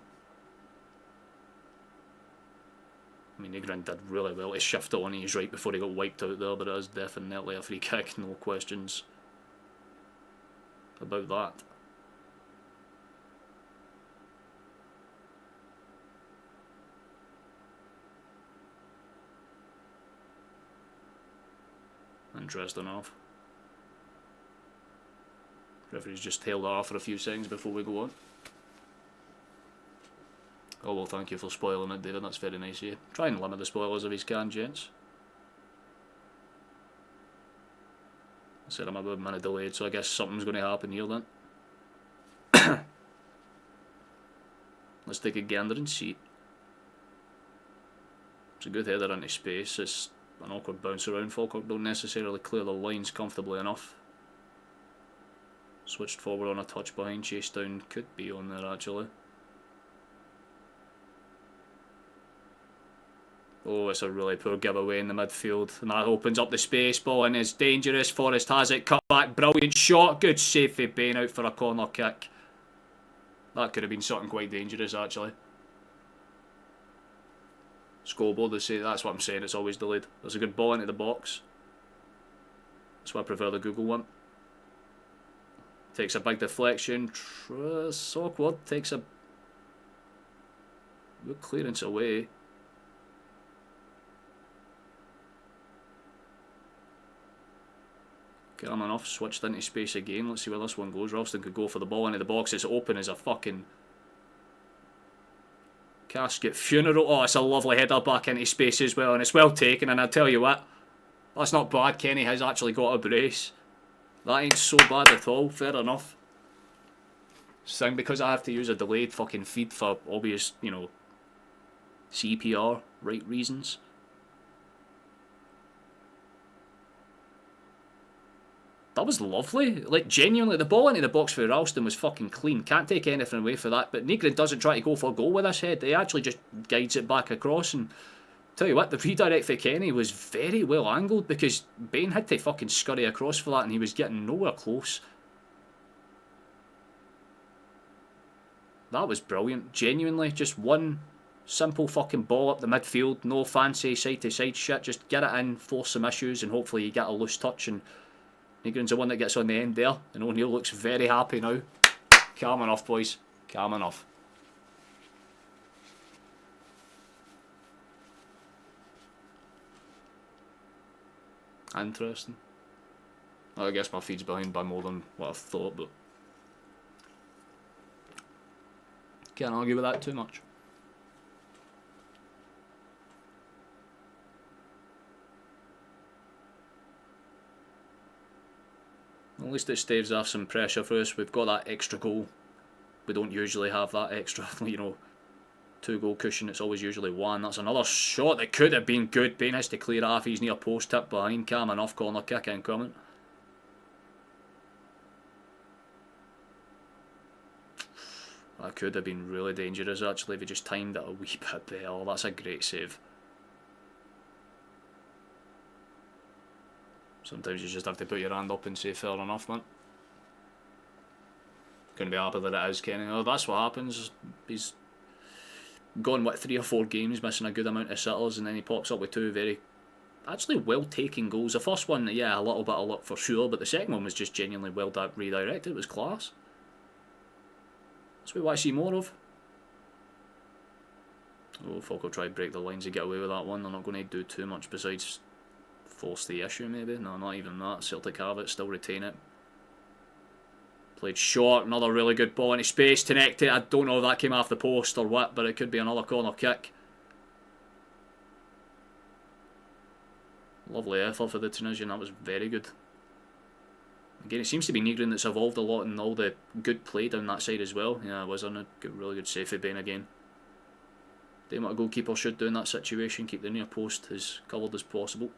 I mean, Negrin did really well to shift it on his right before he got wiped out there, but it is definitely a free kick, no questions about that. Interesting enough. Referee's just tailed off for a few seconds before we go on. Oh well, thank you for spoiling it, David, that's very nice of you. Try and limit the spoilers if you can, gents. I said I'm about a minute delayed, so I guess something's going to happen here then. Let's take a gander and see. It's a good header into space. It's an awkward bounce around. Falkirk don't necessarily clear the lines comfortably enough. Switched forward on a touch behind, chase down could be on there actually. Oh, it's a really poor giveaway in the midfield, and that opens up the space. Ball and is dangerous. Forrest has it, cut back, brilliant shot, good save for Bain out for a corner kick. That could have been something quite dangerous actually. Scoreboard, they say, that's what I'm saying, it's always delayed. There's a good ball into the box. That's why I prefer the Google one. Takes a big deflection. It's awkward. Takes a good clearance away. Calm enough. Switched into space again. Let's see where this one goes. Ralston could go for the ball into the box. It's open as a fucking casket funeral. Oh, it's a lovely header back into space as well, and it's well taken. And I tell you what, that's not bad. Kenny has actually got a brace. That ain't so bad at all, fair enough. Saying because I have to use a delayed fucking feed for obvious, you know, CPR right reasons. That was lovely. Like, genuinely, the ball into the box for Ralston was fucking clean. Can't take anything away for that. But Negrin doesn't try to go for a goal with this head. He actually just guides it back across, and tell you what, the redirect for Kenny was very well angled because Bain had to fucking scurry across for that and he was getting nowhere close. That was brilliant. Genuinely, just one simple fucking ball up the midfield. No fancy side to side shit. Just get it in, force some issues, and hopefully you get a loose touch. And Negrin's the one that gets on the end there. And O'Neill looks very happy now. Calm enough, boys. Calm enough. Interesting. I guess my feed's behind by more than what I thought, but can't argue with that too much. At least it staves off some pressure for us. We've got that extra goal. We don't usually have that extra, you know, 2-goal cushion. It's always usually 1. That's another shot that could have been good. Bain has to clear it off. He's near post tip behind. Calm enough. Corner kick incoming. That could have been really dangerous actually if he just timed it a wee bit better. That's a great save. Sometimes you just have to put your hand up and say fair enough, man. Couldn't be happy that it is, Kenny. Oh, that's what happens. He's gone, what, 3 or 4 games, missing a good amount of sitters, and then he pops up with 2 very, actually well-taken goals. The first one, yeah, a little bit of luck for sure, but the second one was just genuinely well redirected. It was class. That's what we want to see more of. Oh, Falkirk try to break the lines and get away with that one. They're not going to do too much besides force the issue, maybe. No, not even that. Celtic have it, still retain it. Played short, another really good ball into space, connected. I don't know if that came off the post or what, but it could be another corner kick. Lovely effort for the Tunisian, that was very good. Again, it seems to be Nygren that's evolved a lot in all the good play down that side as well. Yeah, it was on a really good save for Bain again. Doing what a goalkeeper should do in that situation, keep the near post as covered as possible.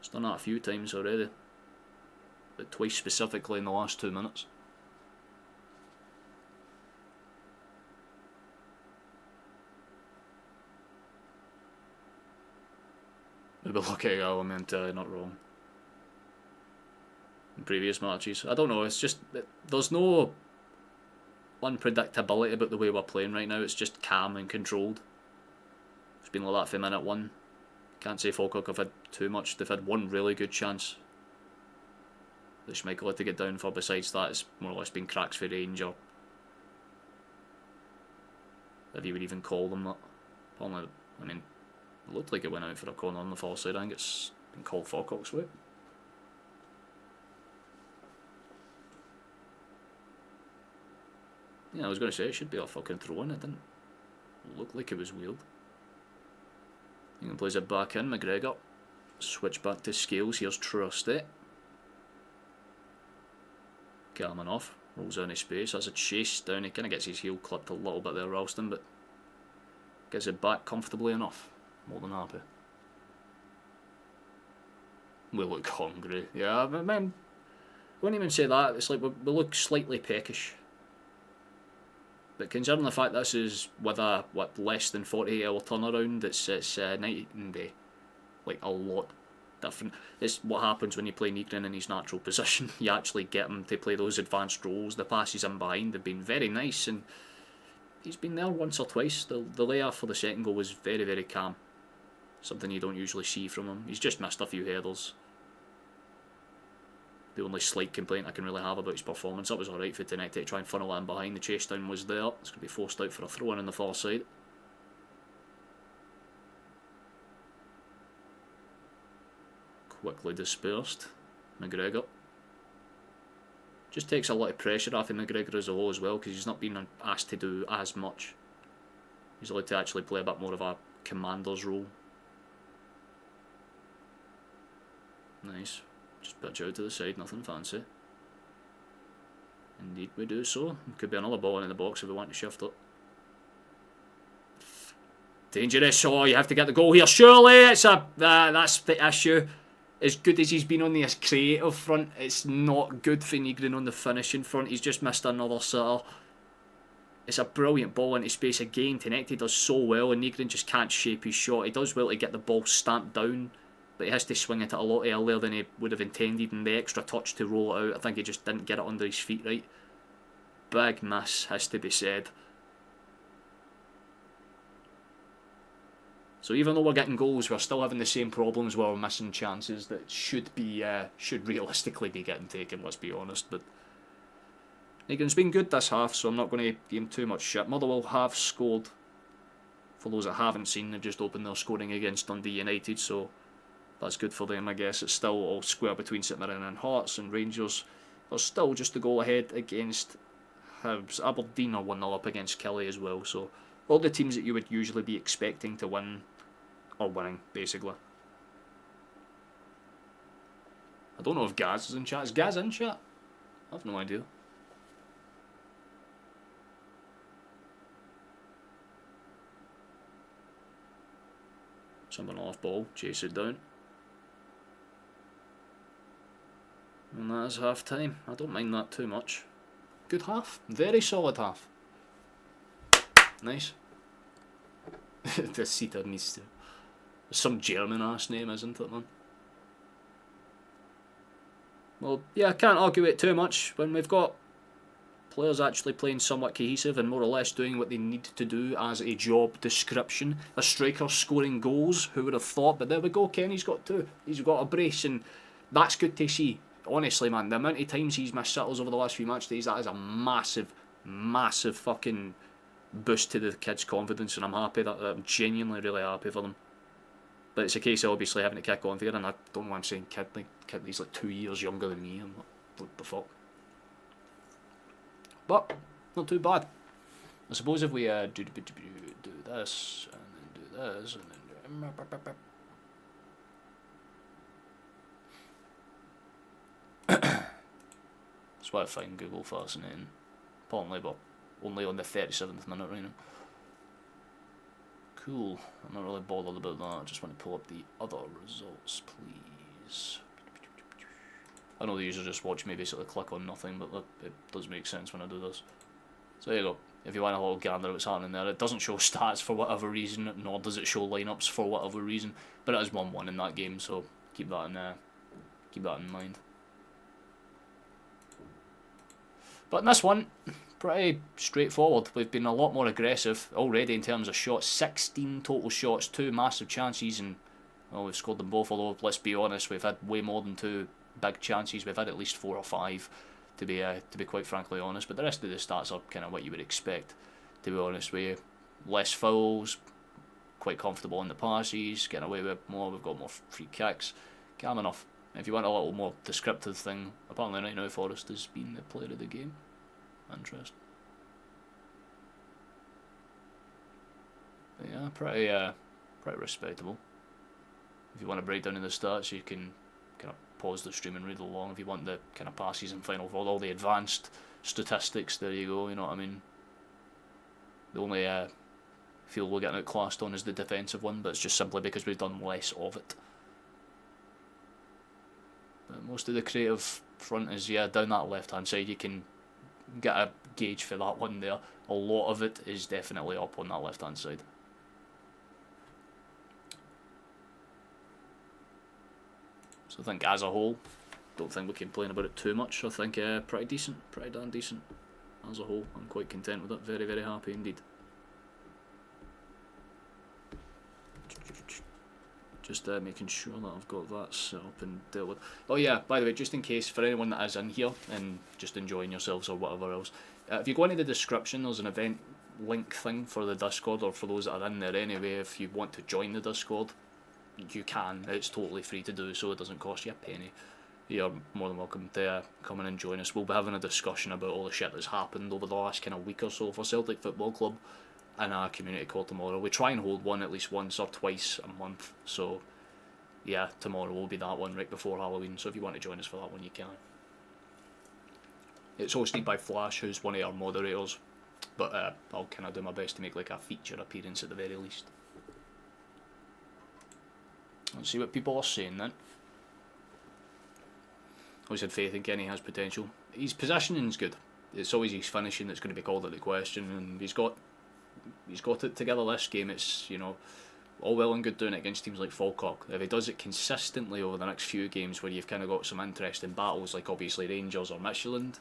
He's done that a few times already, but twice specifically in the last 2 minutes. Maybe lucky element, not wrong. In previous matches, I don't know. It's just there's no unpredictability about the way we're playing right now. It's just calm and controlled. It's been like that for minute one. Can't say Falkirk have had too much. They've had one really good chance that Schmeichel had to get down for. Besides that, it's more or less been cracks for range, or if you would even call them that. Probably, I mean, it looked like it went out for a corner on the far side. I think it's been called Falkirk's way. Yeah, I was going to say it should be a fucking throw in. It didn't look like it was wheeled. He plays it back in. McGregor. Switch back to Scales. Here's Trusty. Calming off. Rolls down his space. That's a chase down. He kind of gets his heel clipped a little bit there, Ralston, but gets it back comfortably enough. More than happy. We look hungry. Yeah, I mean, I wouldn't even say that. It's like we look slightly peckish. But considering the fact this is with a less than 48-hour turnaround, it's night and day, like a lot different. It's what happens when you play Nygren in his natural position. You actually get him to play those advanced roles. The passes in behind have been very nice, and he's been there once or twice. The layoff for the second goal was very, very calm. Something you don't usually see from him. He's just missed a few headers. The only slight complaint I can really have about his performance, that was alright for Tenecte to try and funnel in behind. The chase down was there. It's going to be forced out for a throw in on the far side. Quickly dispersed. McGregor. Just takes a lot of pressure off of McGregor as a whole as well, because he's not been asked to do as much. He's allowed to actually play a bit more of a commander's role. Nice. Just pitch out to the side, nothing fancy. Indeed we do so. Could be another ball in the box if we want to shift it. Dangerous. Oh, you have to get the goal here. Surely it's that's the issue. As good as he's been on the creative front, it's not good for Nygren on the finishing front. He's just missed another sitter. It's a brilliant ball into space again. Tenecte does so well, and Nygren just can't shape his shot. He does well to get the ball stamped down, but he has to swing it a lot earlier than he would have intended, and the extra touch to roll it out, I think he just didn't get it under his feet right. Big miss, has to be said. So even though we're getting goals, we're still having the same problems where we're missing chances that should realistically be getting taken, let's be honest. But Nygren's been good this half, so I'm not going to give him too much shit. Motherwell have scored. For those that haven't seen, they've just opened their scoring against Dundee United, so that's good for them, I guess. It's still all square between St Mirren and Hearts, and Rangers are still just a goal ahead against Hibs. Aberdeen are 1-0 up against Kelly as well, so all the teams that you would usually be expecting to win are winning, basically. I don't know if Gaz is in chat. Is Gaz in chat? I have no idea. Someone off ball, chase it down. And that is half time. I don't mind that too much. Good half. Very solid half. Nice. The Sita needs to. Some German ass name, isn't it, man? Well, yeah, I can't argue it too much when we've got players actually playing somewhat cohesive and more or less doing what they need to do as a job description. A striker scoring goals, who would have thought? But there we go, Kenny's got two. He's got a brace, and that's good to see. Honestly, man, the amount of times he's missed sittles over the last few match days, that is a massive, massive fucking boost to the kids' confidence, and I'm happy that I'm genuinely really happy for them. But it's a case of obviously having to kick on for it, and I don't know why I'm saying kid. Like kid, he's like 2 years younger than me. I'm like, what the fuck? But not too bad. I suppose if we do this and then do this and then that's why I find Google fascinating. Apparently, but only on the 37th minute right now. Cool. I'm not really bothered about that. I just want to pull up the other results, please. I know the user just watch me basically click on nothing, but it does make sense when I do this. So there you go. If you want a little gander at what's happening there, it doesn't show stats for whatever reason, nor does it show lineups for whatever reason. But it is 1-1 in that game, so keep that in mind. But in this one, pretty straightforward. We've been a lot more aggressive already in terms of shots. 16 total shots, 2 massive chances, and well, we've scored them both. Although let's be honest, we've had way more than 2 big chances. We've had at least 4 or 5, to be quite frankly honest. But the rest of the stats are kind of what you would expect, to be honest with you. Less fouls, quite comfortable in the passes, getting away with more. We've got more free kicks. Calm enough. If you want a little more descriptive thing, apparently right now Forrest has been the player of the game. Interesting. But yeah, pretty respectable. If you want to break down in the stats, you can kind of pause the stream and read along. If you want the kind of passes and final forward, all the advanced statistics, there you go. You know what I mean. The only field we're getting outclassed on is the defensive one, but it's just simply because we've done less of it. But most of the creative front is down that left hand side. You can get a gauge for that one there. A lot of it is definitely up on that left hand side. So I think as a whole, don't think we can complain about it too much. I think pretty decent, pretty darn decent as a whole. I'm quite content with it. Very, very happy indeed. Just making sure that I've got that set up and dealt with. Oh yeah, by the way, just in case, for anyone that is in here and just enjoying yourselves or whatever else, if you go into the description, there's an event link thing for the Discord, or for those that are in there anyway. If you want to join the Discord, you can. It's totally free to do so. It doesn't cost you a penny. You're more than welcome to come in and join us. We'll be having a discussion about all the shit that's happened over the last kind of week or so for Celtic Football Club in our community call tomorrow. We try and hold one at least once or twice a month, so yeah, tomorrow will be that one right before Halloween, so if you want to join us for that one, you can. It's hosted by Flash, who's one of our moderators, but I'll kind of do my best to make like a feature appearance at the very least. Let's see what people are saying then. Always had faith in Kenny, has potential. His positioning's good. It's always his finishing that's going to be called into question, and he's got it together this game. It's, you know, all well and good doing it against teams like Falkirk. If he does it consistently over the next few games where you've kind of got some interesting battles like obviously Rangers or Midtjylland,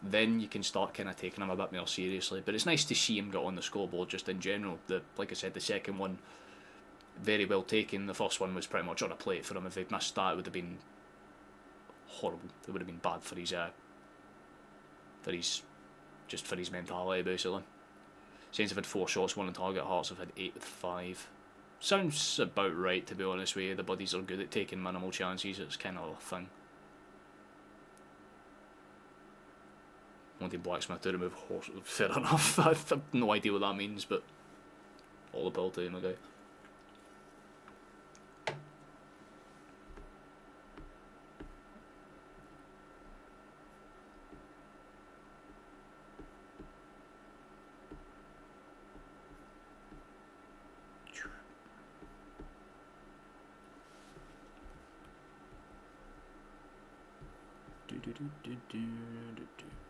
then you can start kind of taking him a bit more seriously. But it's nice to see him get on the scoreboard just in general. Like I said, the second one, very well taken. The first one was pretty much on a plate for him. If he'd missed that, it would have been horrible. It would have been bad for his mentality basically. Saints have had 4 shots, 1 on target. Hearts have had 8 with 5. Sounds about right, to be honest with you. The buddies are good at taking minimal chances. It's kind of a thing. Wanted Blacksmith to remove horse. Fair enough. I have no idea what that means, but all the power to you, my guy.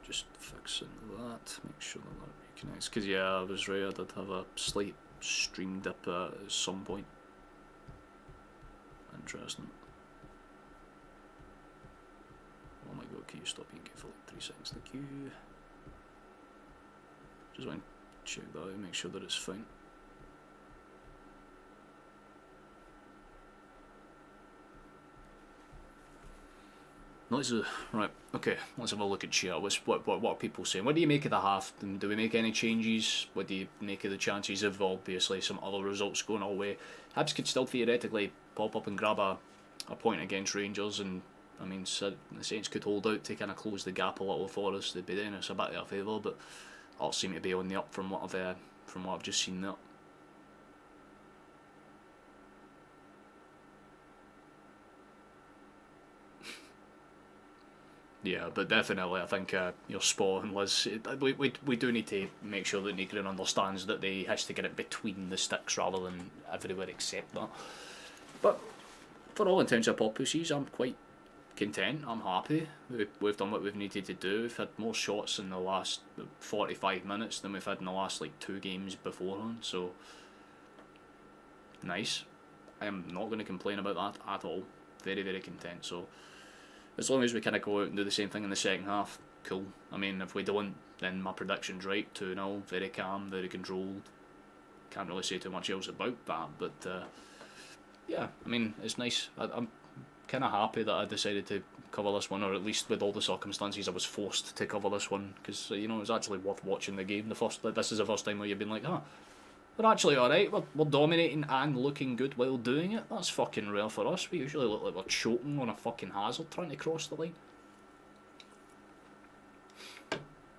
Just fixing that, make sure that reconnects, because yeah, I was right, I did have a slight stream dip at some point. Interesting. Oh my god, can you stop being for like 3 seconds? Thank you. Just want to check that out, make sure that it's fine. Right. Okay. Let's have a look at chat. What are people saying? What do you make of the half? Do we make any changes? What do you make of the chances of obviously some other results going our way? Hibs could still theoretically pop up and grab a point against Rangers, and I mean the Saints could hold out to kind of close the gap a little for us. They'd be doing us a bit of a favour, but all seem to be on the up from what I've just seen there. Yeah, but definitely, I think you're spot on, Liz. We do need to make sure that Negrin understands that he has to get it between the sticks rather than everywhere except that. But for all intents and purposes, I'm quite content. I'm happy. We've done what we've needed to do. We've had more shots in the last 45 minutes than we've had in the last like 2 games beforehand. So nice. I am not going to complain about that at all. Very, very content. So as long as we kind of go out and do the same thing in the second half, cool. I mean, if we don't, then my prediction's right. 2-0, very calm, very controlled. Can't really say too much else about that, but yeah, I mean, it's nice. I'm kind of happy that I decided to cover this one, or at least with all the circumstances I was forced to cover this one, because you know, it was actually worth watching the game. This is the first time where you've been like, we're actually alright, we're dominating and looking good while doing it. That's fucking rare for us. We usually look like we're choking on a fucking hazard trying to cross the line.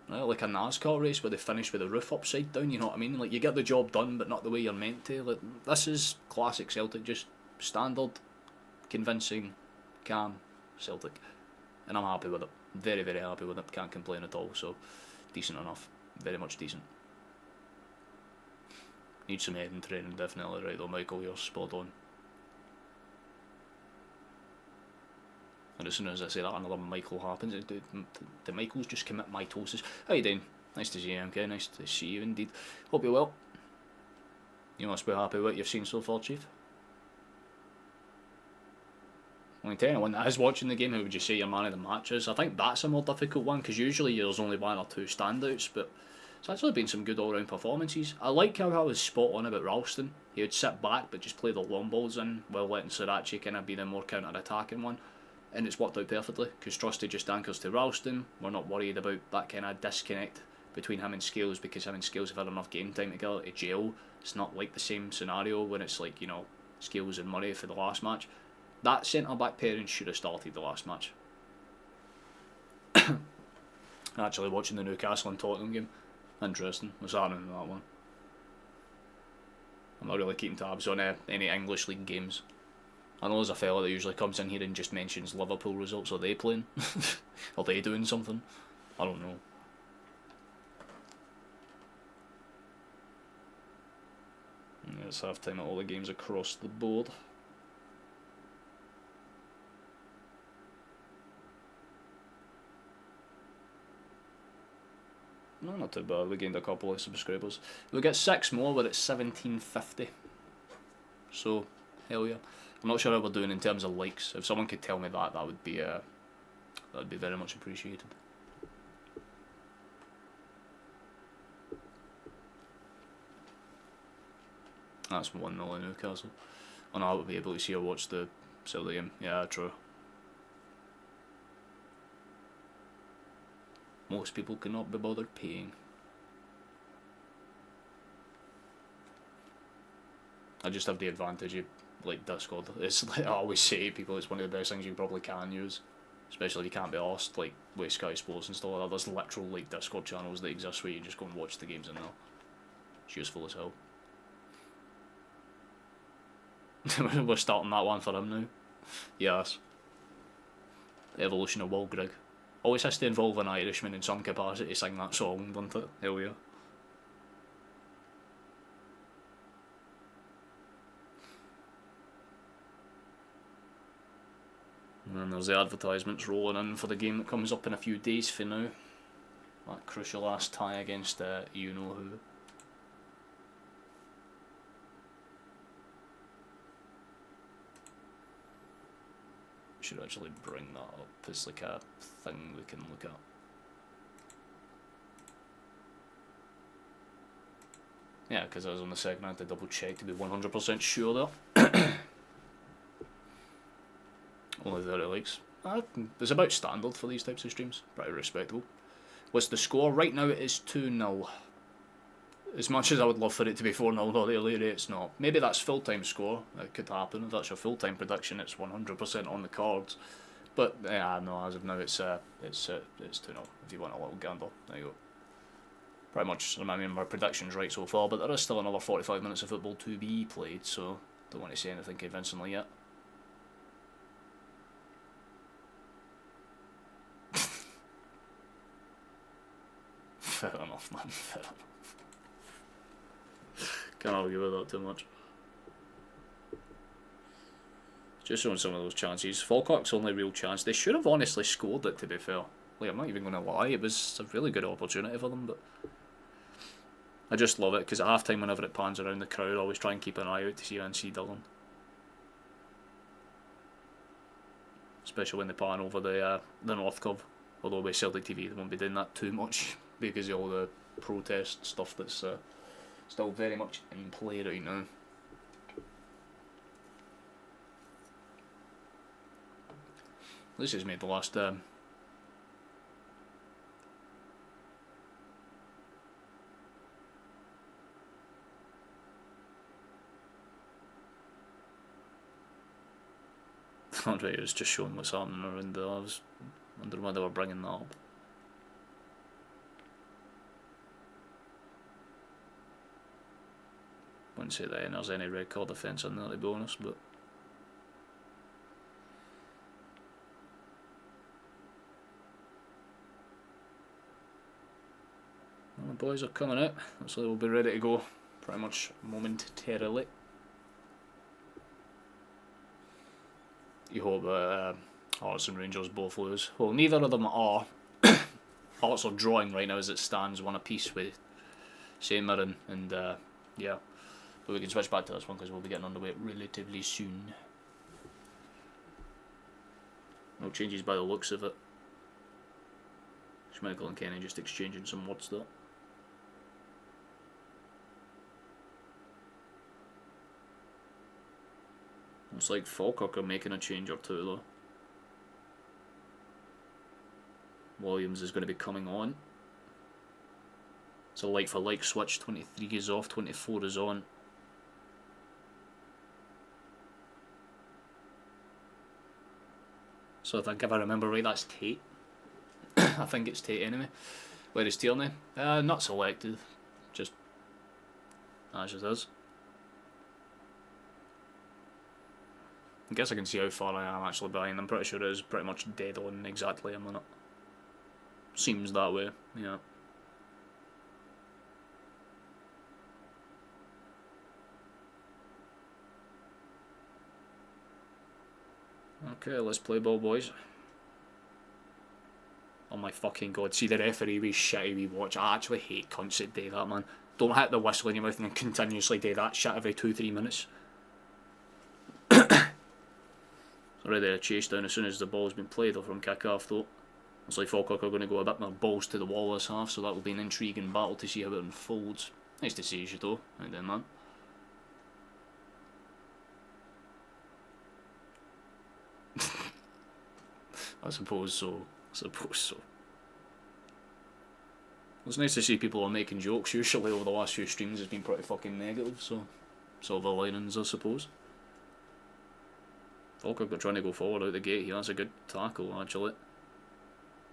Like a NASCAR race where they finish with the roof upside down, you know what I mean? Like, you get the job done, but not the way you're meant to. Like, this is classic Celtic, just standard, convincing, calm Celtic. And I'm happy with it. Very, very happy with it. Can't complain at all, so decent enough. Very much decent. Need some heading training, definitely, right though, Michael, you're spot on. And as soon as I say that, another Michael happens. The Michaels just commit mitosis. How you doing? Nice to see you, MK. Nice to see you indeed. Hope you're well. You must be happy with what you've seen so far, Chief. I mean, to anyone that is watching the game, who would you say your man of the match is? I think that's a more difficult one, because usually there's only 1 or 2 standouts, but it's actually been some good all-round performances. I like how I was spot on about Ralston. He would sit back but just play the long balls in, while letting Sriracha kind of be the more counter-attacking one. And it's worked out perfectly, because Trusty just anchors to Ralston. We're not worried about that kind of disconnect between him and Scales, because him and Scales have had enough game time together to gel. It's not like the same scenario when it's like, you know, Scales and Murray for the last match. That centre-back pairing should have started the last match. Actually watching the Newcastle and Tottenham game. Interesting. What's happening in that one? I'm not really keeping tabs on any English League games. I know there's a fella that usually comes in here and just mentions Liverpool results. Are they playing? Are they doing something? I don't know. It's half time at all the games across the board. No, not too bad. We gained a couple of subscribers. We'll get 6 more, but it's 1750. So, hell yeah. I'm not sure how we're doing in terms of likes. If someone could tell me that, that would be very much appreciated. That's 1-0 in Newcastle. Oh no, I would be able to see or watch the Celtic game. Yeah, true. Most people cannot be bothered paying. I just have the advantage of like Discord. It's like I always say to people, it's one of the best things you probably can use, especially if you can't be asked like with Sky Sports and stuff like that. There's literal like Discord channels that exist where you just go and watch the games in there. It's useful as hell. We're starting that one for him now. Yes. The evolution of Will Grigg. Always has to involve an Irishman in some capacity to sing that song, doesn't it? Hell yeah. And then there's the advertisements rolling in for the game that comes up in a few days for now. That crucial last tie against you know who. Should actually bring that up as like a thing we can look at. Yeah, because I was on the second, I had to double check to be 100% sure there. Only 30 likes. It's about standard for these types of streams. Pretty respectable. What's the score? Right now it is 2-0. As much as I would love for it to be 4-0 or earlier, it's not. Maybe that's full-time score. It could happen. If that's your full-time prediction, it's 100% on the cards. But yeah, no, as of now it's 2-0. If you want a little gamble, there you go. Pretty much, I mean, my prediction's right so far, but there is still another 45 minutes of football to be played, so don't want to say anything convincingly yet. Fair enough, man. Fair enough. Can't argue with that too much. Just showing some of those chances. Falkirk's only real chance. They should have honestly scored it, to be fair. Like, I'm not even going to lie. It was a really good opportunity for them, but I just love it because at half time, whenever it pans around the crowd, I always try and keep an eye out to see NC Dillon. Especially when they pan over the North Curve. Although with Celtic TV, they won't be doing that too much because of all the protest stuff that's still very much in play right now. This has made the last right, it's just showing what's happening around there. I was wondering why they were bringing that up. Wouldn't say that there's any red card offence in there, to be honest, but well, the boys are coming out, so they'll be ready to go pretty much momentarily. You hope that Hearts and Rangers both lose. Well, neither of them are. Hearts are drawing right now as it stands, one apiece with St Mirren, and yeah. But we can switch back to this one because we'll be getting underway relatively soon. No changes by the looks of it. Schmeichel and Kenny just exchanging some words there. Looks like Falkirk are making a change or two though. Williams is going to be coming on. It's a like for like switch. 23 is off, 24 is on. So I think if I remember right, that's Tate. I think it's Tate anyway. Where is Tierney? Not selected. Just as it is. I guess I can see how far I am actually behind. I'm pretty sure it is pretty much dead on exactly a minute. Seems that way, yeah. Okay, let's play ball, boys. Oh my fucking god, see the referee wee shitty wee watch. I actually hate cunts that do that, man. Don't hit the whistle in your mouth and continuously do that shit every 2-3 minutes. Already a chase down as soon as the ball's been played from kick-off though. Looks like Falkirk are going to go a bit more balls to the wall this half, so that will be an intriguing battle to see how it unfolds. Nice to see you though, right then, man. I suppose so. It's nice to see people are making jokes. Usually over the last few streams it's been pretty fucking negative, so silver linings I suppose. Falkirk are trying to go forward out the gate here. That's a good tackle actually.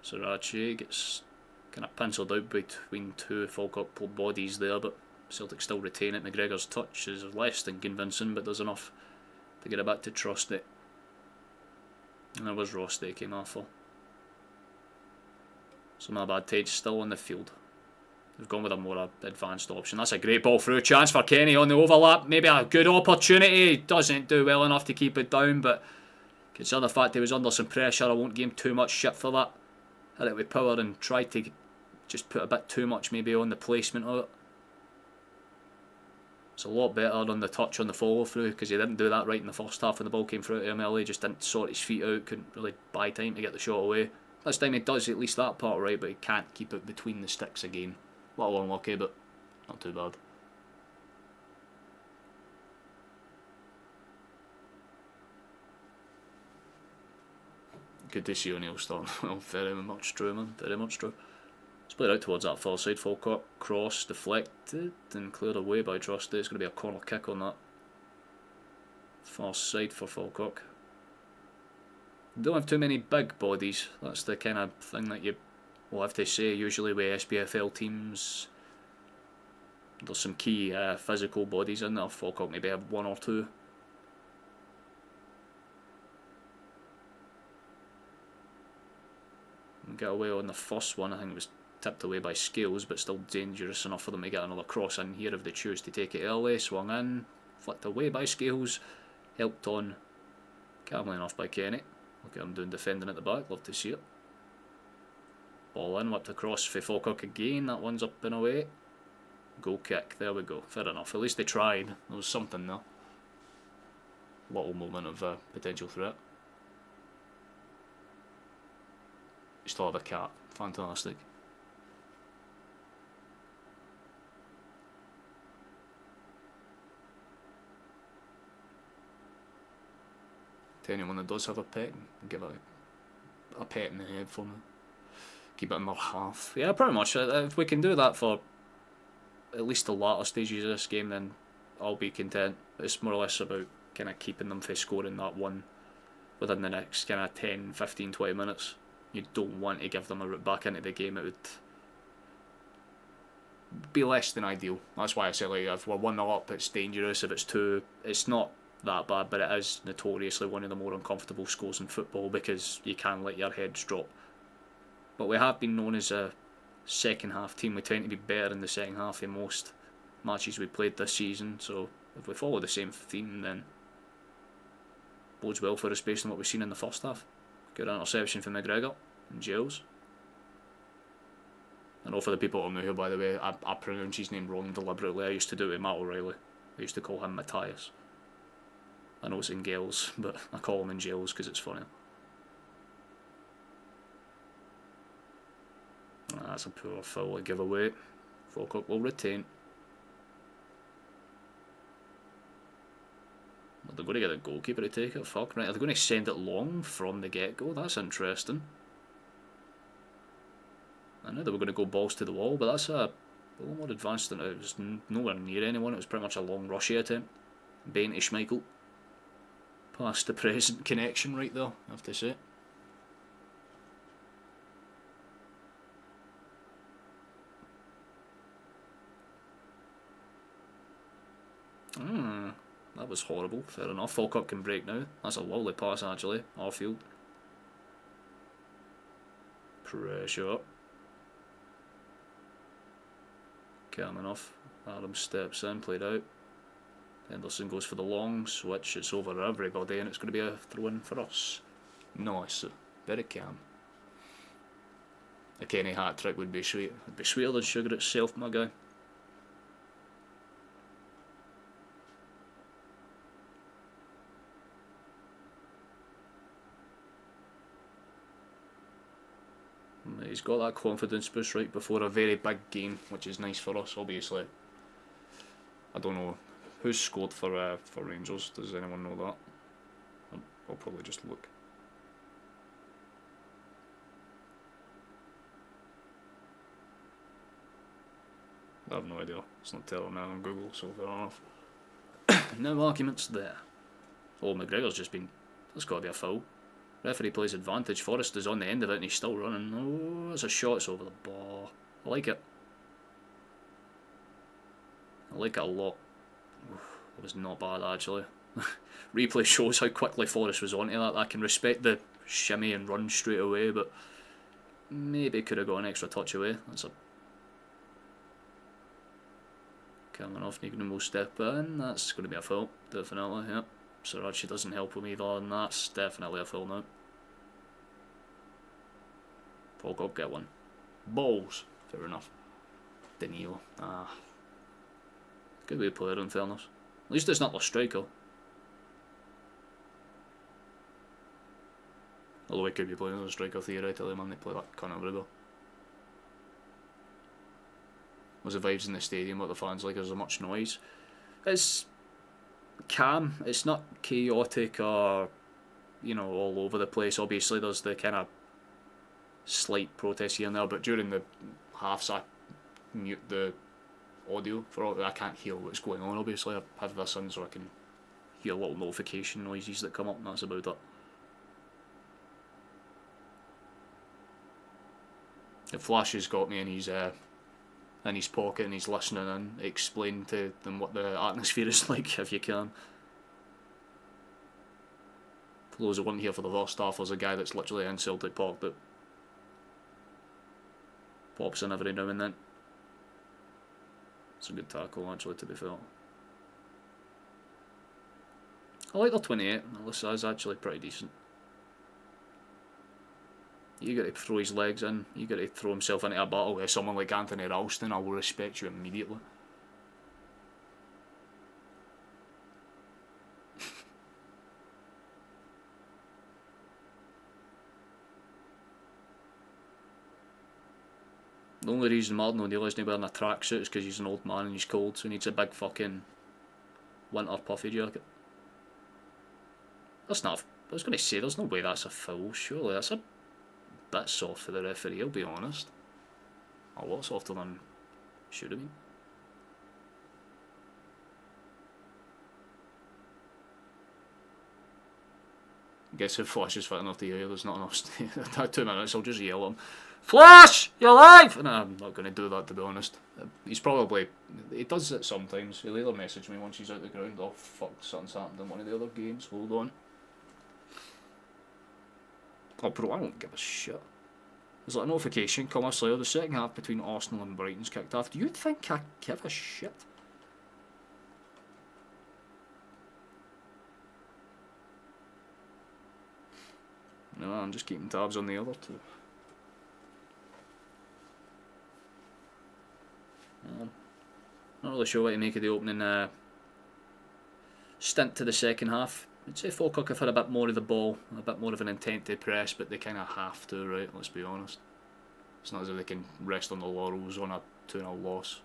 Sriracha gets kind of penciled out between two Falkirk bodies there, but Celtic still retain it. McGregor's touch is less than convincing, but there's enough to get it back to Trusty. And there was Rosty came off for. So my bad, Tate's still on the field. They've gone with a more advanced option. That's a great ball through. Chance for Kenny on the overlap. Maybe a good opportunity. Doesn't do well enough to keep it down, but consider the fact he was under some pressure. I won't give him too much shit for that. Hit it with power and tried to just put a bit too much maybe on the placement of it. It's a lot better on the touch on the follow through because he didn't do that right in the first half when the ball came through to him early. He just didn't sort his feet out, couldn't really buy time to get the shot away. This time he does at least that part right, but he can't keep it between the sticks again. A little unlucky, but not too bad. Good to see O'Neill starting. Well, very much true, man. Very much true. It's played out towards that far side. Falkirk cross deflected and cleared away by Trusty. It's going to be a corner kick on that far side for Falkirk. Don't have too many big bodies. That's the kind of thing that you will have to say usually with SPFL teams. There's some key physical bodies in there. Falkirk maybe have one or two. Get away on the first one. I think it was tipped away by Scales, but still dangerous enough for them to get another cross in here if they choose to take it early. Swung in, flicked away by Scales, helped on calmly enough by Kenny. Look at him doing defending at the back, love to see it. Ball in, whipped across for Falkirk again, that one's up and away. Goal kick, there we go, fair enough, at least they tried, there was something there. Little moment of potential threat. You still have a cat, fantastic. To anyone that does have a pet, give it a pet in the head for me. Keep it in their half. Yeah, pretty much. If we can do that for at least the latter stages of this game, then I'll be content. It's more or less about kind of keeping them from scoring that one within the next kind of 10, 15, 20 minutes. You don't want to give them a route back into the game. It would be less than ideal. That's why I say, like, if we're 1-0 up, it's dangerous. If it's 2, it's not that bad, but it is notoriously one of the more uncomfortable scores in football because you can let your heads drop. But we have been known as a second half team. We tend to be better in the second half in most matches we played this season, so if we follow the same theme, then bodes well for us based on what we've seen in the first half. Good interception from McGregor and Giles. I know for the people who know here, by the way, I pronounce his name wrong deliberately. I used to do it with Matt O'Reilly. I used to call him Matthias. I know it's in Gales, but I call him in Giles because it's funny. That's a poor foul to give away. Falkirk will retain. Are they going to get a goalkeeper to take it? Fuck, right. Are they going to send it long from the get-go? That's interesting. I know they were going to go balls to the wall, but that's a little more advanced than it was. Nowhere near anyone. It was pretty much a long rushy attempt. Bain to Schmeichel. Past the present connection right there, I have to say. That was horrible, fair enough. Falkirk can break now. That's a lovely pass actually, off-field. Pressure. Calm enough. Adam steps in, played out. Henderson goes for the long switch. It's over everybody and it's going to be a throw-in for us. Nice, very calm. A Kenny hat-trick would be sweet. It'd be sweeter than sugar itself, my guy. He's got that confidence boost right before a very big game, which is nice for us, obviously. I don't know who's scored for Rangers. Does anyone know that? I'll probably just look. I have no idea. It's not telling me on Google, so fair enough. No arguments there. Oh, McGregor's just been... That's got to be a foul. Referee plays advantage. Forrest is on the end of it and he's still running. Oh, it's a shot. It's over the bar. I like it. I like it a lot. It was not bad actually. Replay shows how quickly Forrest was onto that. I can respect the shimmy and run straight away, but maybe could have got an extra touch away. That's a... Coming off, Negan will step in. That's going to be a foul, definitely, yeah. Sriracha doesn't help him either, and that's definitely a foul now. Falkirk get one. Balls, fair enough. Danilo, good way player in fairness. At least it's not the striker. Although he could be playing as a striker theoretically, man, they play that kind of everywhere. Was the vibes in the stadium, what the fans like? Is there much noise? It's calm. It's not chaotic or you know, all over the place. Obviously, there's the kind of slight protest here and there, but during the halves, I mute the audio for all. I can't hear what's going on. Obviously, I have this on so I can hear little notification noises that come up, and that's about it. The Flash has got me in his pocket and he's listening and explain to them what the atmosphere is like if you can. For those who weren't here for the first half, there's a guy that's literally in Celtic Park that pops in every now and then. It's a good tackle actually, to be fair. I like the 28, Alyssa is actually pretty decent. You got to throw his legs in, you got to throw himself into a battle with someone like Anthony Ralston. I will respect you immediately. The only reason Martin O'Neill isn't wearing a tracksuit is because he's an old man and he's cold, so he needs a big fucking winter puffy jacket. That's not. I was going to say, there's no way that's a foul, surely. That's a bit soft for the referee, I'll be honest. A lot softer than should have been. Guess if Flash is fit enough to hear, there's not enough. 2 minutes, I'll just yell at him. Flash! You're live! No, I'm not going to do that, to be honest. He's probably. He does it sometimes. He'll either message me once he's out the ground, or fuck, something's happened in one of the other games. Hold on. Oh, bro, I don't give a shit. There's like a notification come us later. The second half between Arsenal and Brighton's kicked off. Do you think I give a shit? No, I'm just keeping tabs on the other two. Not really sure what to make of the opening stint to the second half. I'd say Falkirk have had a bit more of the ball, a bit more of an intent to press, but they kind of have to, right? Let's be honest. It's not as if they can rest on the laurels on a 2-0 loss.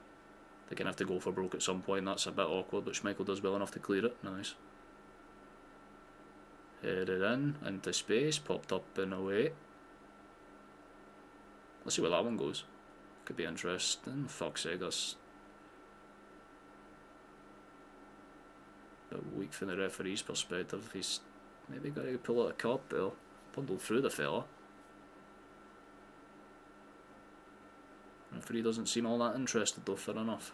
They're going to have to go for broke at some point. That's a bit awkward, but Schmeichel does well enough to clear it. Nice. Headed in, into space, popped up and away. Let's see where that one goes. Could be interesting. Fuck's sake, that's a bit weak from the referee's perspective. He's maybe got to pull out a card there. Bundled through the fella. Referee doesn't seem all that interested though, fair enough.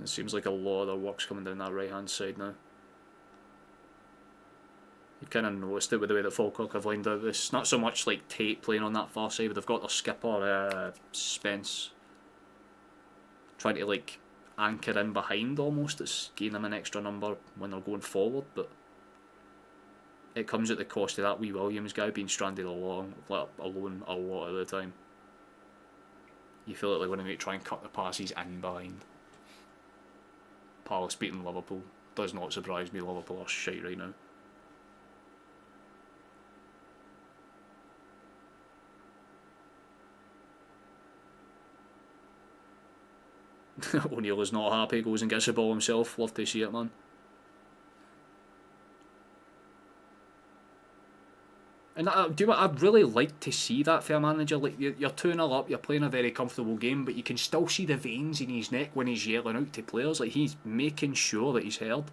It seems like a lot of their work's coming down that right hand side now. You've kind of noticed it with the way that Falkirk have lined out. It's not so much like Tate playing on that far side, but they've got their skipper, Spence, trying to like anchor in behind almost. It's giving them an extra number when they're going forward, but it comes at the cost of that wee Williams guy being stranded alone a lot of the time. You feel like when they try and cut the passes in behind. Palace beating Liverpool does not surprise me. Liverpool are shite right now. O'Neill is not happy, goes and gets the ball himself. Love to see it, man. And I'd really like to see that for a manager. Like you're 2-0 up, you're playing a very comfortable game, but you can still see the veins in his neck when he's yelling out to players. Like he's making sure that he's heard.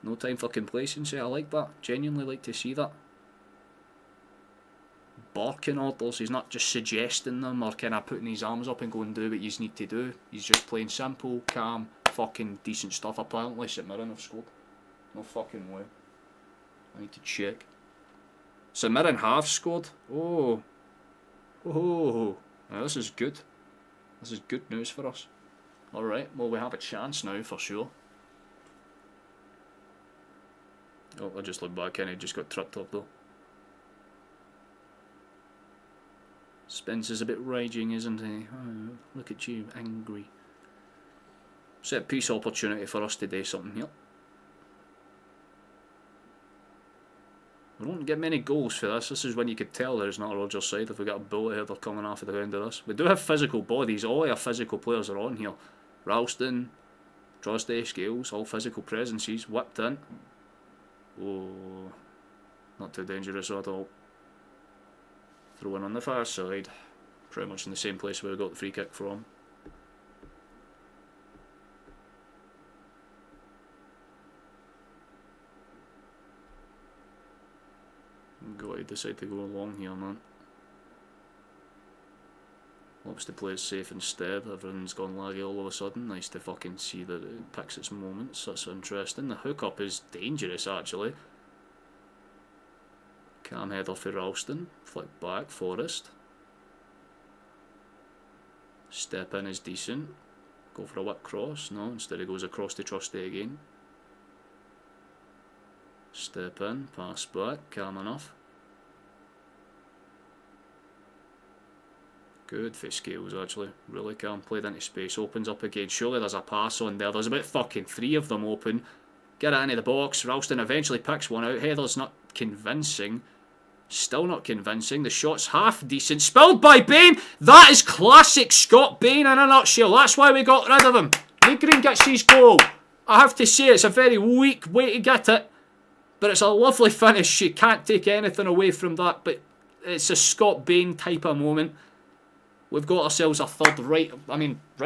No time for complacency. I like that. Genuinely like to see that. Barking orders. He's not just suggesting them or kind of putting his arms up and going do what you need to do. He's just playing simple, calm, fucking decent stuff. Apparently, St Mirren have scored. No fucking way. I need to check. St Mirren have scored. Oh. Oh. Now this is good. This is good news for us. Alright, well we have a chance now for sure. Oh, I just looked back and he just got tripped up though. Spence is a bit raging, isn't he? Oh, look at you, angry. Set piece opportunity for us to do something here. We don't get many goals for this. This is when you could tell there's not a Rodgers side if we got a bullet header coming off at the end of this. We do have physical bodies. All our physical players are on here. Ralston, Drozday, Scales, all physical presences. Whipped in. Oh, not too dangerous at all. Throwing on the far side. Pretty much in the same place where we got the free kick from. Got to decide to go along here, man. Looks to play it safe instead. Everything's gone laggy all of a sudden. Nice to fucking see that it picks its moments. That's interesting. The hook up is dangerous, actually. Calm header for Ralston. Flick back, Forrest. Step in is decent. Go for a whip cross. No, instead it goes across to Trusty again. Step in, pass back, calm enough. Good for Scales, actually. Really calm. Played into space. Opens up again. Surely there's a pass on there. There's about fucking 3 of them open. Get it into the box. Ralston eventually picks one out. Heather's not convincing. Still not convincing. The shot's half decent. Spilled by Bain. That is classic Scott Bain in a nutshell. That's why we got rid of him. Negrin gets his goal. I have to say, it's a very weak way to get it. But it's a lovely finish. You can't take anything away from that. But it's a Scott Bain type of moment. We've got ourselves a third right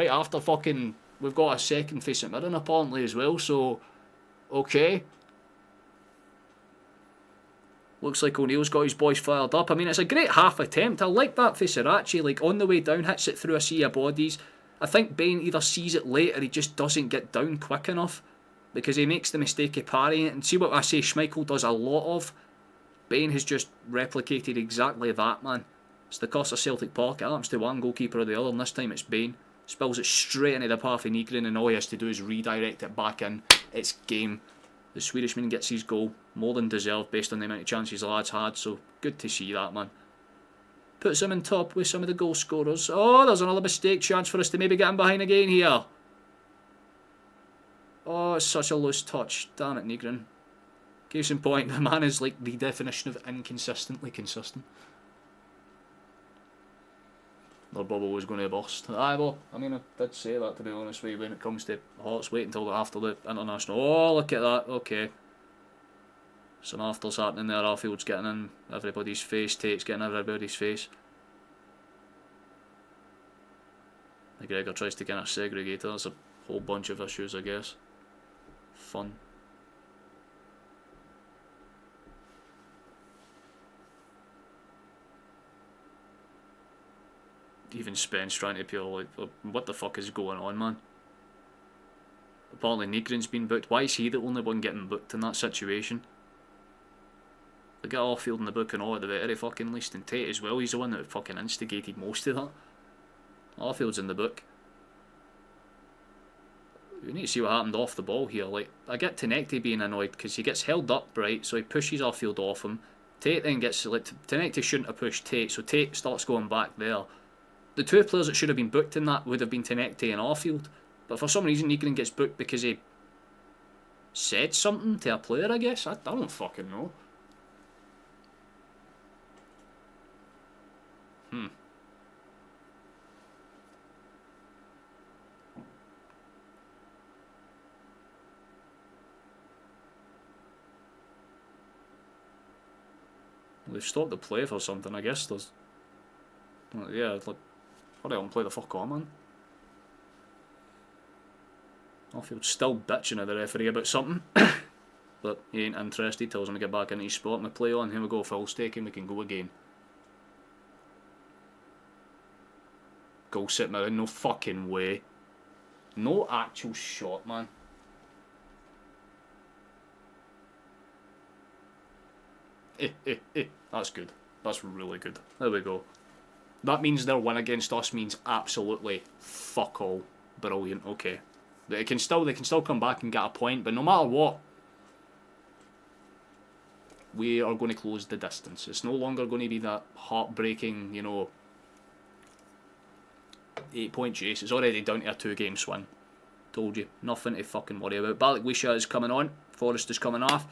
after fucking... We've got a second for St Mirren apparently as well, so... Okay. Looks like O'Neill's got his boys fired up. I mean, it's a great half attempt. I like that for Srirachi. Like, on the way down, hits it through a sea of bodies. I think Bain either sees it late or he just doesn't get down quick enough. Because he makes the mistake of parrying it. And see what I say Schmeichel does a lot of? Bain has just replicated exactly that, man. It's the cost of Celtic Park. It happens to one goalkeeper or the other, and this time it's Bain. Spills it straight into the path of Negrin, and all he has to do is redirect it back in. It's game. The Swedishman gets his goal. More than deserved based on the amount of chances the lads had, so good to see that, man. Puts him in top with some of the goal scorers. Oh, there's another mistake chance for us to maybe get him behind again here. Oh, it's such a loose touch. Damn it, Negrin. Case in point, the man is like the definition of inconsistently consistent. Their bubble was going to burst. Aye, well, I mean, I did say that, to be honest with you, when it comes to Hearts. Wait until after the international. Oh, look at that. Okay. Some afters happening there. Arfield's getting in everybody's face. Tate's getting in everybody's face. McGregor tries to kind of segregate. There's a whole bunch of issues, I guess. Fun. Even Spence trying to appeal like, what the fuck is going on, man? Apparently Negrin's been booked. Why is he the only one getting booked in that situation? They get Arfield in the book and all at the very fucking least, and Tate as well. He's the one that fucking instigated most of that. Arfield's in the book. We need to see what happened off the ball here. Like, I get Tenecti being annoyed because he gets held up, right? So he pushes Arfield off him. Tate then gets like Tenecti shouldn't have pushed Tate, so Tate starts going back there. The 2 players that should have been booked in that would have been Tenecti and Arfield. But for some reason, Negrin gets booked because he said something to a player, I guess. I don't fucking know. They've stopped the play for something, I guess. There's... Yeah, like... Hurry up and play the fuck on, man. Arfield's still bitching at the referee about something. But he ain't interested. Tells him to get back into his spot and we play on. Here we go, foul taking. We can go again. Goal St Mirren. No fucking way. No actual shot, man. That's good. That's really good. There we go. That means their win against us means absolutely fuck all. Brilliant. Okay. They can still come back and get a point, but no matter what, we are going to close the distance. It's no longer going to be that heartbreaking, you know, 8-point chase. It's already down to a 2-game swing. Told you. Nothing to fucking worry about. Balikwisha is coming on. Forrest is coming off.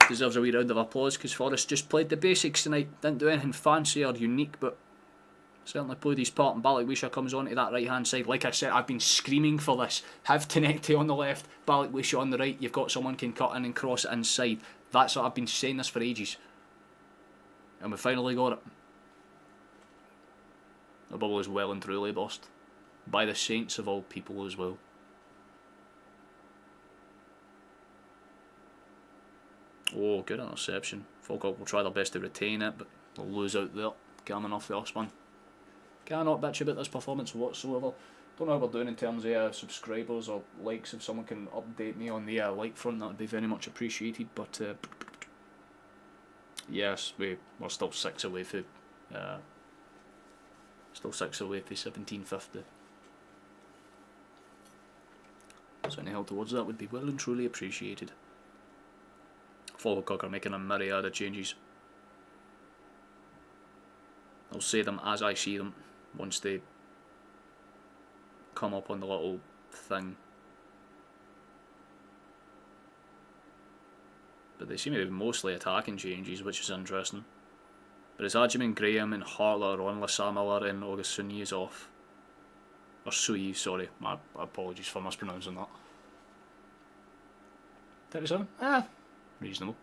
deserves a wee round of applause because Forrest just played the basics tonight. Didn't do anything fancy or unique, but certainly played his part. And Balikwisha comes onto that right hand side. Like I said, I've been screaming for this. Have Tenecti on the left, Balikwisha on the right. You've got someone can cut in and cross it inside. That's what I've been saying this for ages. And we finally got it. The bubble is well and truly burst. By the saints of all people as well. Oh, good interception. Falkirk will try their best to retain it, but they'll lose out there. Coming off the offspin. Cannot bitch about this performance whatsoever. Don't know how we're doing in terms of subscribers or likes. If someone can update me on the like front, that would be very much appreciated. But yes, we're still 6 away for 1750. So any help towards that would be well and truly appreciated. Falkirk are making a myriad of changes. I'll say them as I see them once they come up on the little thing. But they seem to be mostly attacking changes, which is interesting. But it's Adjaman, Graham and Hartler on, Lasamala and Augustini is off. Or Sui, sorry. My apologies for mispronouncing that. 37? Reasonable.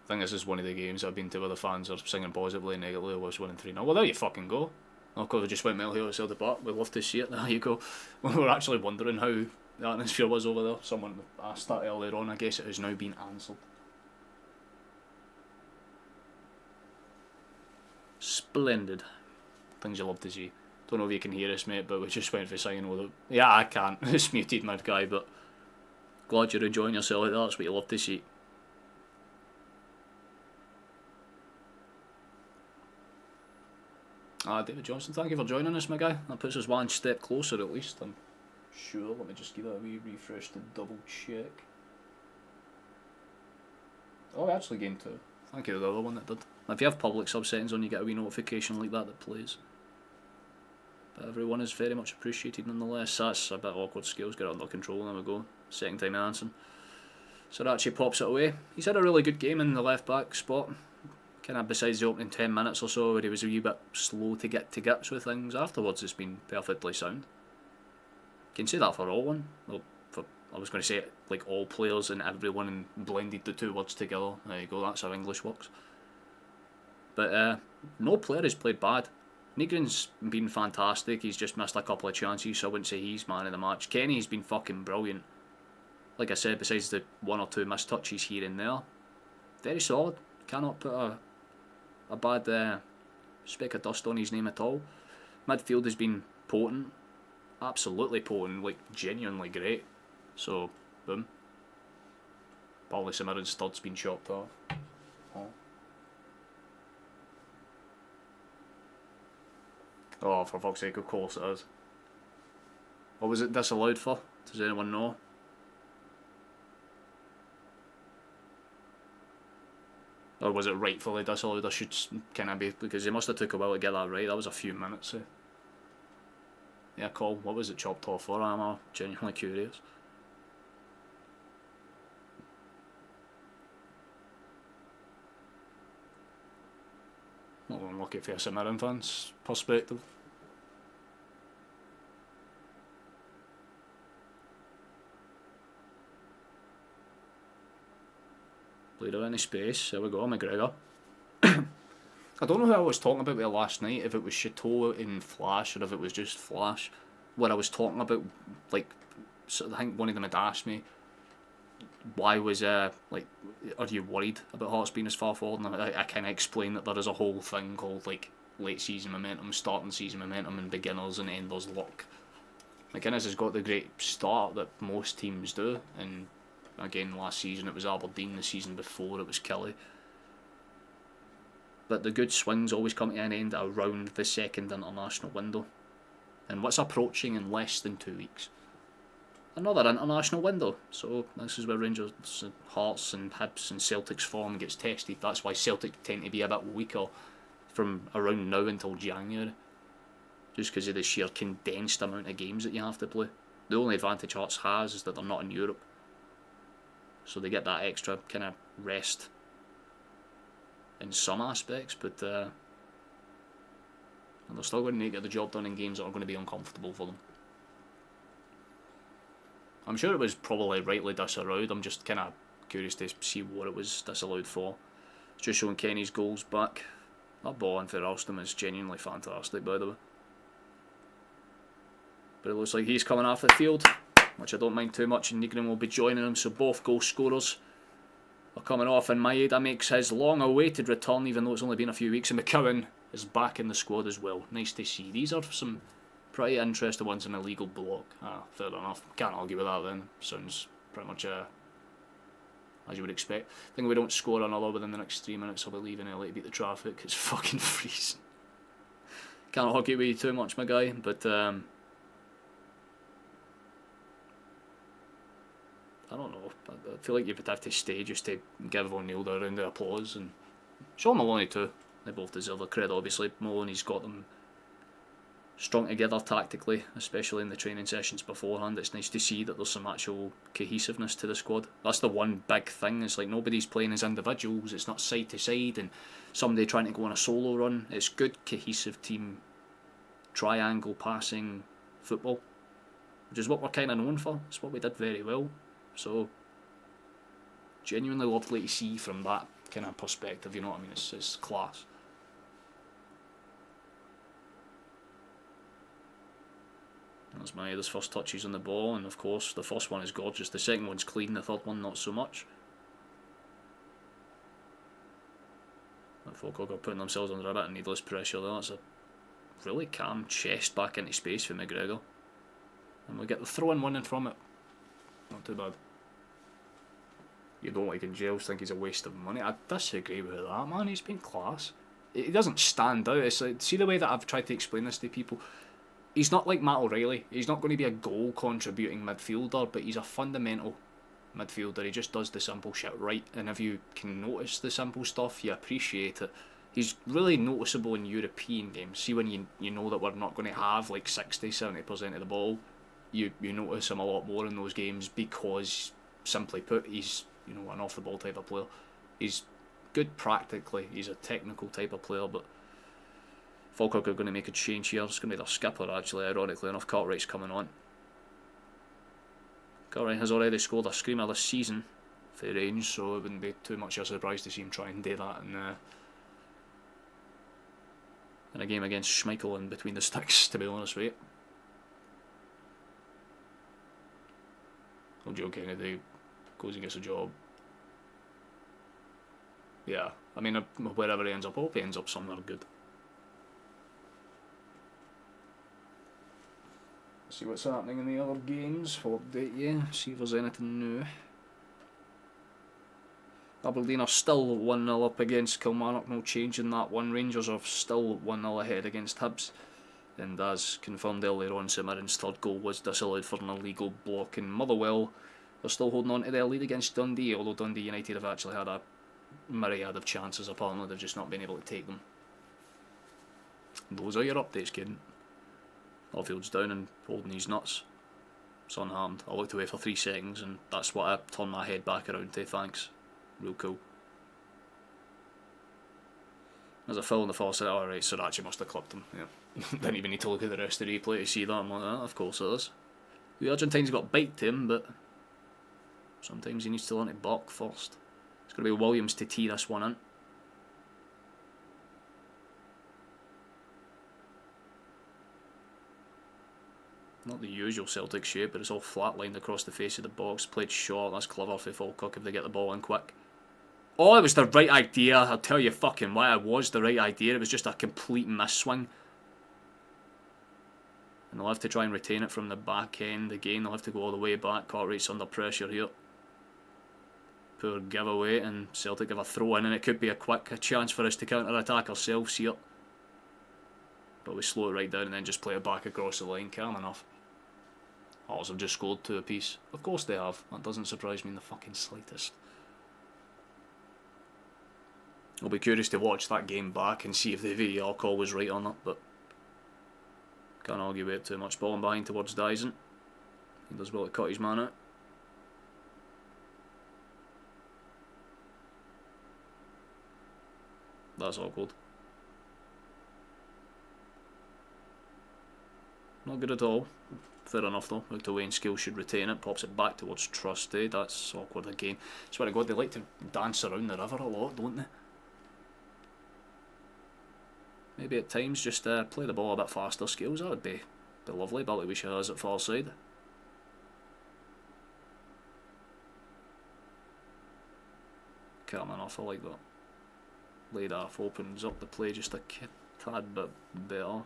I think this is one of the games I've been to where the fans are singing positively and negatively whilst winning 3-0. Well, there you fucking go. Of course, we just went Mel Hill at Celtic Park. We'd love to see it. There you go. We were actually wondering how the atmosphere was over there. Someone asked that earlier on. I guess it has now been answered. Splendid. Things you love to see. Don't know if you can hear us, mate, but we just went for singing with it. Yeah, I can't. It's muted, my guy, but glad you're enjoying yourself. That's what you love to see. David Johnson, thank you for joining us, my guy. That puts us one step closer at least, I'm sure. Let me just give that a wee refresh to double check. Oh, we actually gained 2. Thank you to the other one that did. If you have public sub settings on, you get a wee notification like that plays. But everyone is very much appreciated nonetheless. That's a bit awkward. Scales get under control. There we go. Second time answering. Sarachi pops it away. He's had a really good game in the left back spot. Kind of besides the opening 10 minutes or so where he was a wee bit slow to get to grips with things. Afterwards it's been perfectly sound. Can say that for all one. Well, I was going to say like all players and everyone and blended the two words together. There you go, that's how English works. But no player has played bad. Nygren's been fantastic. He's just missed a couple of chances, so I wouldn't say he's man of the match. Kenny's been fucking brilliant. Like I said, besides the 1 or 2 missed touches here and there, very solid. Cannot put a bad speck of dust on his name at all. Midfield has been potent, absolutely potent, like genuinely great. So, boom. Probably Simiran's stud's been chopped off. Oh, for fuck's sake, of course it is. What was it disallowed for? Does anyone know? Or was it rightfully disallowed? I should kind of be, because it must have took a while to get that right. That was a few minutes. Yeah, call. What was it chopped off for? I'm genuinely curious. Not going to look at it from a St fan's perspective. Played out any space. There we go, McGregor. I don't know who I was talking about with last night, if it was Chateau in Flash or if it was just Flash, where I was talking about, like, so I think one of them had asked me, why was, like, are you worried about Hearts being as far forward? And I kind of explained that there is a whole thing called, like, late season momentum, starting season momentum, and beginners and enders luck. McInnes has got the great start that most teams do, and again, last season it was Aberdeen, the season before it was Kelly. But the good swings always come to an end around the second international window. And what's approaching in less than 2 weeks? Another international window. So this is where Rangers, Hearts and Hibs and Celtic's form gets tested. That's why Celtic tend to be a bit weaker from around now until January. Just because of the sheer condensed amount of games that you have to play. The only advantage Hearts has is that they're not in Europe, so they get that extra kind of rest in some aspects, but they're still going to need to get the job done in games that are going to be uncomfortable for them. I'm sure it was probably rightly disallowed. I'm just kind of curious to see what it was disallowed for. It's just showing Kenny's goals back. That ball in for Alston is genuinely fantastic, by the way. But it looks like he's coming off the field, which I don't mind too much, and Nygren will be joining him, so both goal scorers are coming off, and Maeda makes his long-awaited return, even though it's only been a few weeks, and McCowan is back in the squad as well. Nice to see. These are some pretty interesting ones in a legal block. Fair enough. Can't argue with that then. Sounds pretty much as you would expect. I think if we don't score another within the next 3 minutes, I'll be leaving early to beat the traffic. It's fucking freezing. Can't argue with you too much, my guy, but I don't know. I feel like you would have to stay just to give O'Neill the round of applause, and Sean Maloney too. They both deserve the credit, obviously. Maloney's got them strung together tactically, especially in the training sessions beforehand. It's nice to see that there's some actual cohesiveness to the squad. That's the one big thing. It's like nobody's playing as individuals. It's not side to side and somebody trying to go on a solo run. It's good cohesive team triangle passing football, which is what we're kind of known for. It's what we did very well. So genuinely lovely to see from that kind of perspective. You know what I mean? It's class. That's Maeda's first touches on the ball, and of course the first one is gorgeous, the second one's clean, the third one not so much. Falkirk are putting themselves under a bit of needless pressure there. That's a really calm chest back into space for McGregor, and we get the throw-in winning from it. Not too bad. You don't like in jails, think he's a waste of money. I disagree with that, man. He's been class. He doesn't stand out. It's like, see the way that I've tried to explain this to people? He's not like Matt O'Reilly. He's not going to be a goal contributing midfielder, but he's a fundamental midfielder. He just does the simple shit right, and if you can notice the simple stuff, you appreciate it. He's really noticeable in European games. See, when you know that we're not going to have like 60-70% of the ball, you notice him a lot more in those games, because simply put, he's an off the ball type of player. He's good practically. He's a technical type of player, but Falkirk are going to make a change here. It's going to be their skipper, actually, ironically enough. Cartwright's coming on. Cartwright has already scored a screamer this season for range, so it wouldn't be too much of a surprise to see him try and do that in a game against Schmeichel and between the sticks, to be honest with you. Well, Joe Kennedy goes and gets a job. Yeah, I mean, wherever he ends up, I hope he ends up somewhere good. See what's happening in the other games. We'll update you, see if there's anything new. Aberdeen are still 1-0 up against Kilmarnock, no change in that one. Rangers are still 1-0 ahead against Hibs. And as confirmed earlier on, St Mirren's third goal was disallowed for an illegal block. And Motherwell are still holding on to their lead against Dundee, although Dundee United have actually had a myriad of chances. Apparently they've just not been able to take them. Those are your updates, kid. Arfield's down and holding his nuts. It's unharmed. I looked away for 3 seconds and that's what I turned my head back around to, thanks. Real cool. There's a foul in the far side. Alright, so that actually must have clipped him. Yeah. Didn't even need to look at the rest of the replay to see that. I'm like, of course it is. The Argentines got bite to him, but sometimes he needs to learn to balk first. It's going to be Williams to tee this one in. Not the usual Celtic shape, but it's all flatlined across the face of the box. Played short, that's clever for Falkirk if they get the ball in quick. Oh, it was the right idea. I'll tell you fucking why it was the right idea. It was just a complete miss swing. And they'll have to try and retain it from the back end again. They'll have to go all the way back. Cartwright's under pressure here. Poor giveaway, and Celtic have a throw in, and it could be a chance for us to counter-attack ourselves here. But we slow it right down and then just play it back across the line. Calm enough. Hearts have just scored 2 apiece. Of course they have. That doesn't surprise me in the fucking slightest. I'll be curious to watch that game back and see if the VAR call was right or not, but can't argue with it too much. Ball behind towards Dyson. He does well to cut his man out. That's awkward. Not good at all. Fair enough though. Out to Wayne Skill should retain it. Pops it back towards Trusty. That's awkward again. Swear to God, they like to dance around the river a lot, don't they? Maybe at times just play the ball a bit faster. Skills, that would be lovely. But we should has it far side. Coming off, I like that. Laid off opens up the play just a tad bit better.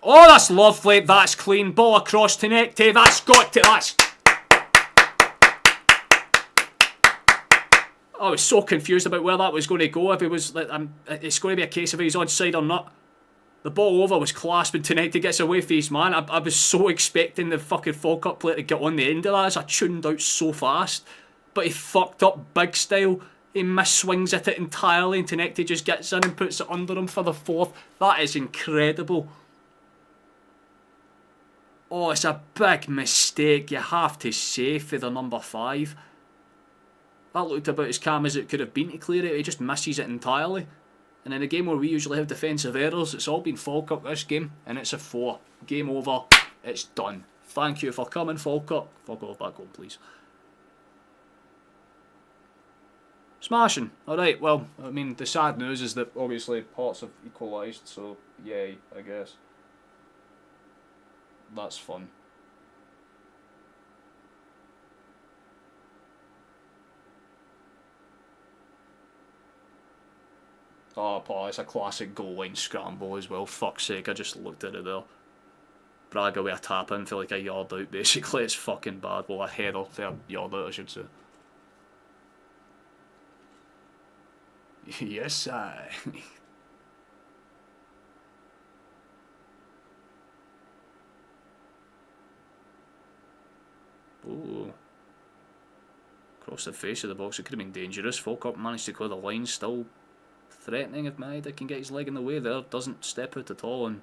Oh, that's lovely. That's clean. Ball across to Necti. That's got to. That's. I was so confused about where that was going to go. If it was, it's going to be a case of he's onside or not. The ball over was clasped and Necti gets away from his man. I was so expecting the fucking Falkirk player to get on the end of that as I tuned out so fast. But he fucked up big style. He misswings at it entirely and Necti just gets in and puts it under him for the fourth. That is incredible. Oh, it's a big mistake. You have to say for the number 5. That looked about as calm as it could have been to clear it. He just misses it entirely. And in a game where we usually have defensive errors, it's all been Falkirk this game, and it's a 4. Game over. It's done. Thank you for coming, Falkirk. Fuck off back home, please. Smashing. Alright, well, I mean, the sad news is that obviously Hearts have equalised, so yay, I guess. That's fun. Oh, Paul, it's a classic goal line scramble as well. Fuck's sake, I just looked at it there. Braga with a tap in for like a yard out, basically. It's fucking bad. Well, a header for a yard out, I should say. Yes, I. Ooh. Across the face of the box, it could have been dangerous. Falkirk managed to clear the line, still threatening if Maeda can get his leg in the way there. Doesn't step out at all, and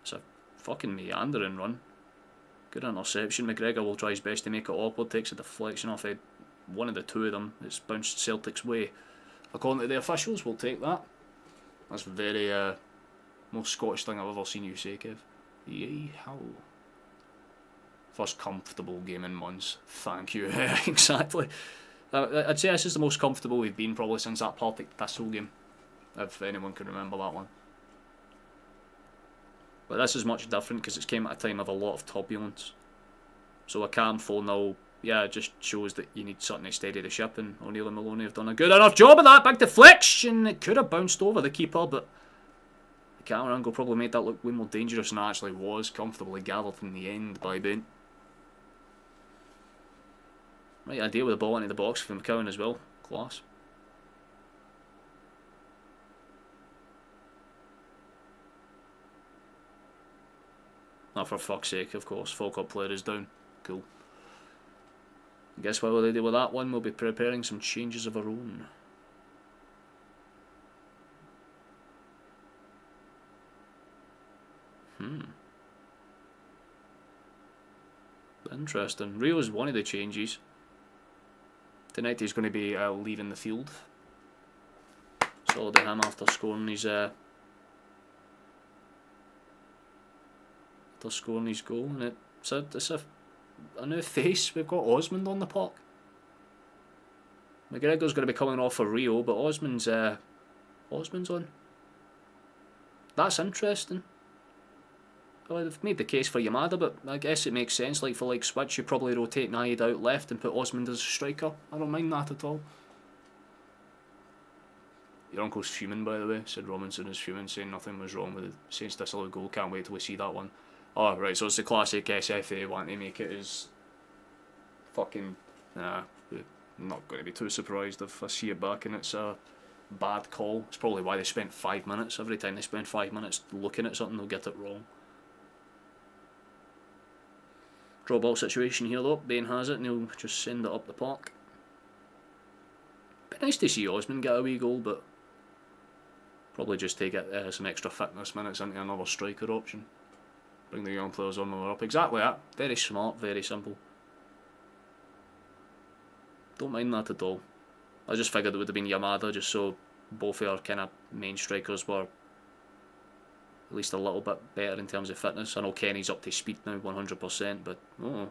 it's a fucking meandering run. Good interception. McGregor will try his best to make it awkward, takes a deflection off one of the two of them. It's bounced Celtic's way. According to the officials, we'll take that. That's very most Scottish thing I've ever seen you say, Kev. Yay, how? First comfortable game in months. Thank you. Exactly. I'd say this is the most comfortable we've been probably since that Partick Thistle game, if anyone can remember that one. But this is much different because it's came at a time of a lot of turbulence. So a calm 4-0, yeah, it just shows that you need something to steady the ship, and O'Neill and Maloney have done a good enough job of that. Big deflection. It could have bounced over the keeper, but the camera angle probably made that look way more dangerous than it actually was. Comfortably gathered in the end by Ben. Right idea with the ball into the box for McCowan as well. Class. Oh, for fuck's sake, of course. Falkirk player is down. Cool. I guess what will they do with that one? We'll be preparing some changes of our own. Interesting. Rio is one of the changes. Tonight he's going to be leaving the field. Solid to him after scoring his goal, and it's a new face. We've got Osmond on the park. McGregor's going to be coming off for Rio, but Osmond's on. That's interesting. Well, they've made the case for Yamada, but I guess it makes sense. Like for switch, you probably rotate Naid out left and put Osmond as a striker. I don't mind that at all. Your uncle's fuming, by the way. Said Robinson is fuming, saying nothing was wrong with the Saints Thistle goal. Can't wait till we see that one. Oh, right, so it's the classic SFA wanting to make it as fucking... Nah, I'm not going to be too surprised if I see it back and it's a bad call. It's probably why they spent 5 minutes. Every time they spend 5 minutes looking at something, they'll get it wrong. Draw ball situation here though. Bain has it and he'll just send it up the park. Bit nice to see Osmond get a wee goal, but Probably just take it, some extra fitness minutes into another striker option. Bring the young players on when we're up. Exactly that. Very smart, very simple. Don't mind that at all. I just figured it would have been Yamada, just so both of our kind of main strikers were at least a little bit better in terms of fitness. I know Kenny's up to speed now, 100%, but oh,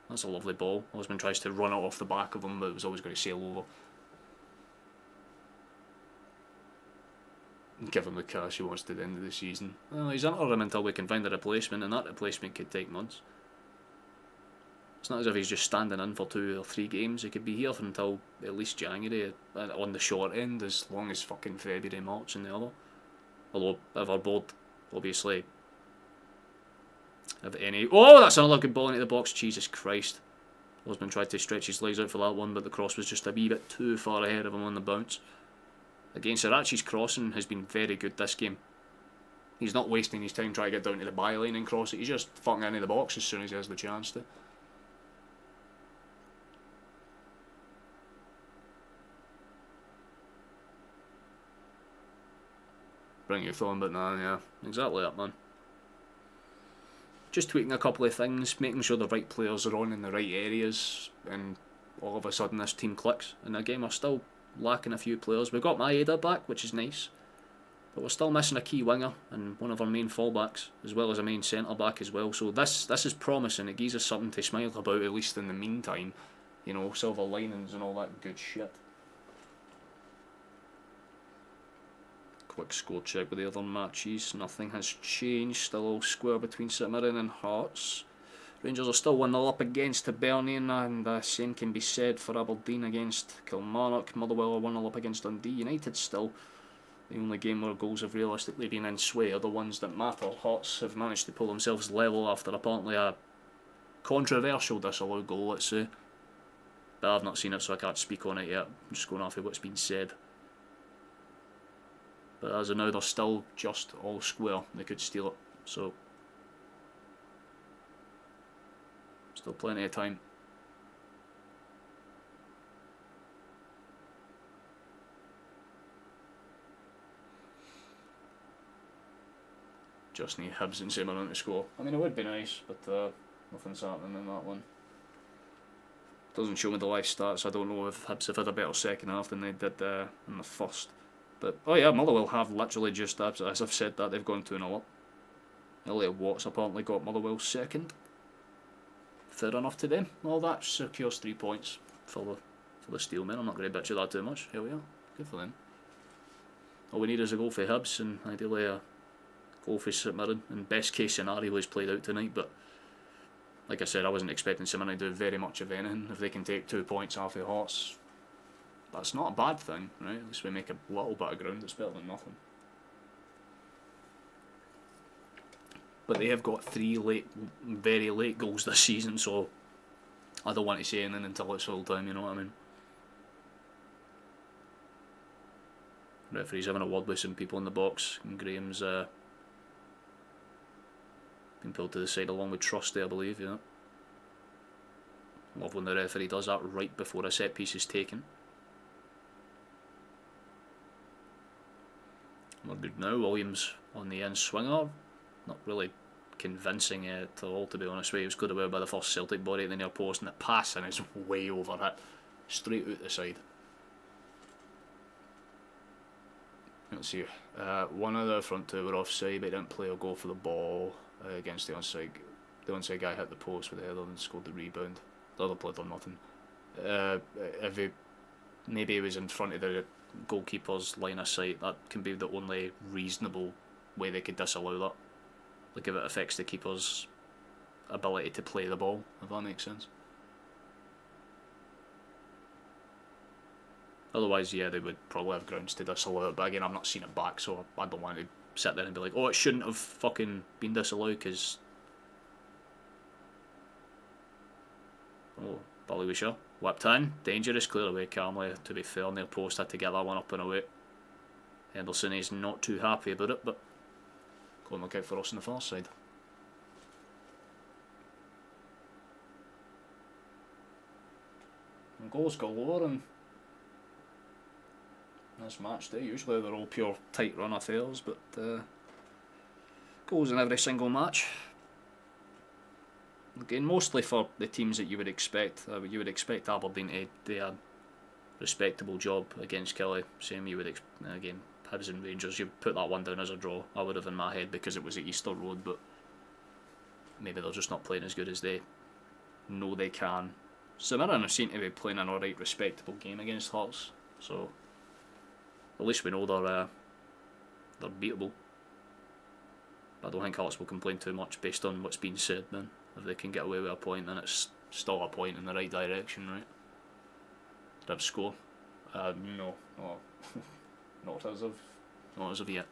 that's a lovely ball. Osman tries to run it off the back of him, but it was always going to sail over. Give him the cash he wants to the end of the season. Well, he's interim until we can find a replacement, and that replacement could take months. It's not as if he's just standing in for 2 or 3 games. He could be here for until at least January, on the short end, as long as fucking February, March and the other. Although, if our board, obviously, have any... Oh, that's another good ball into the box. Jesus Christ. Osman tried to stretch his legs out for that one, but the cross was just a wee bit too far ahead of him on the bounce. Again, Sirachi's crossing has been very good this game. He's not wasting his time trying to get down to the byline and cross it. He's just fucking into the box as soon as he has the chance to. Bring your phone, but nah, yeah, exactly that, man. Just tweaking a couple of things, making sure the right players are on in the right areas, and all of a sudden this team clicks. And again, we're still lacking a few players. We've got Maeda back, which is nice, but we're still missing a key winger and one of our main fullbacks, as well as a main centre back as well. So this is promising. It gives us something to smile about, at least in the meantime. You know, silver linings and all that good shit. Quick score check with the other matches. Nothing has changed. Still all square between St Mirren and Hearts. Rangers are still 1-0 up against Hibernian, and same can be said for Aberdeen against Kilmarnock. Motherwell are 1-0 up against Dundee United still. The only game where goals have realistically been in sway are the ones that matter. Hearts have managed to pull themselves level after apparently a controversial disallowed goal, let's say. But I've not seen it, so I can't speak on it yet. I'm just going off of what's been said. But as of now, they're still just all square. They could steal it, so still plenty of time. Just need Hibs and St Mirren to score. I mean, it would be nice, but nothing's happening in that one. Doesn't show me the live stats. I don't know if Hibs have had a better second half than they did in the first. But, oh yeah, Motherwell have literally just, as I've said that, they've gone 2-0 up. Elliot Watts apparently got Motherwell second. Fair enough to them. Well, that secures 3 points for the Steelmen. I'm not going to bitch at that too much. Here we are. Good for them. All we need is a goal for Hibs, and ideally a goal for St Mirren. And best case scenario is played out tonight, but like I said, I wasn't expecting St Mirren to do very much of anything. If they can take 2 points off the Hearts, that's not a bad thing, right? At least we make a little bit of ground. It's better than nothing. But they have got 3 very late goals this season, so I don't want to say anything until it's full time, you know what I mean? Referee's having a word with some people in the box, and Graham's been pulled to the side along with Trusty, I believe, yeah. Love when the referee does that right before a set piece is taken. We're good now. Williams on the in swinger. Not really convincing at all, to be honest with you. He was good away by the first Celtic body at the near post, and the passing is way over it. Straight out the side. Let's see. One of the front 2 were offside, but didn't play or go for the ball against the onside. The onside guy hit the post with the header and scored the rebound. The other played done nothing. Maybe he was in front of the goalkeeper's line of sight. That can be the only reasonable way they could disallow that. Like if it affects the keeper's ability to play the ball, if that makes sense. Otherwise, yeah, they would probably have grounds to disallow it, but again, I've not seen it back, so I don't want to sit there and be like, oh, it shouldn't have fucking been disallowed, because... Oh, Ballywisher. Whipped in. Dangerous, clear away calmly. To be fair, near post had to get that one up and away. Henderson is not too happy about it, but go and look out for us on the far side. And goals galore, and this match day. Usually they're all pure tight run affairs, but goals in every single match. Again, mostly for the teams that you would expect. You would expect Aberdeen to do a respectable job against Kelly. Same you would again, Hibs and Rangers. You put that one down as a draw. I would have in my head because it was at Easter Road, but maybe they're just not playing as good as they know they can. St Mirren seem to be playing an alright, respectable game against Hearts, so at least we know they're beatable. But I don't think Hearts will complain too much based on what's been said. Then, if they can get away with a point, then it's still a point in the right direction, right? Did I score? No, oh, not as of yet.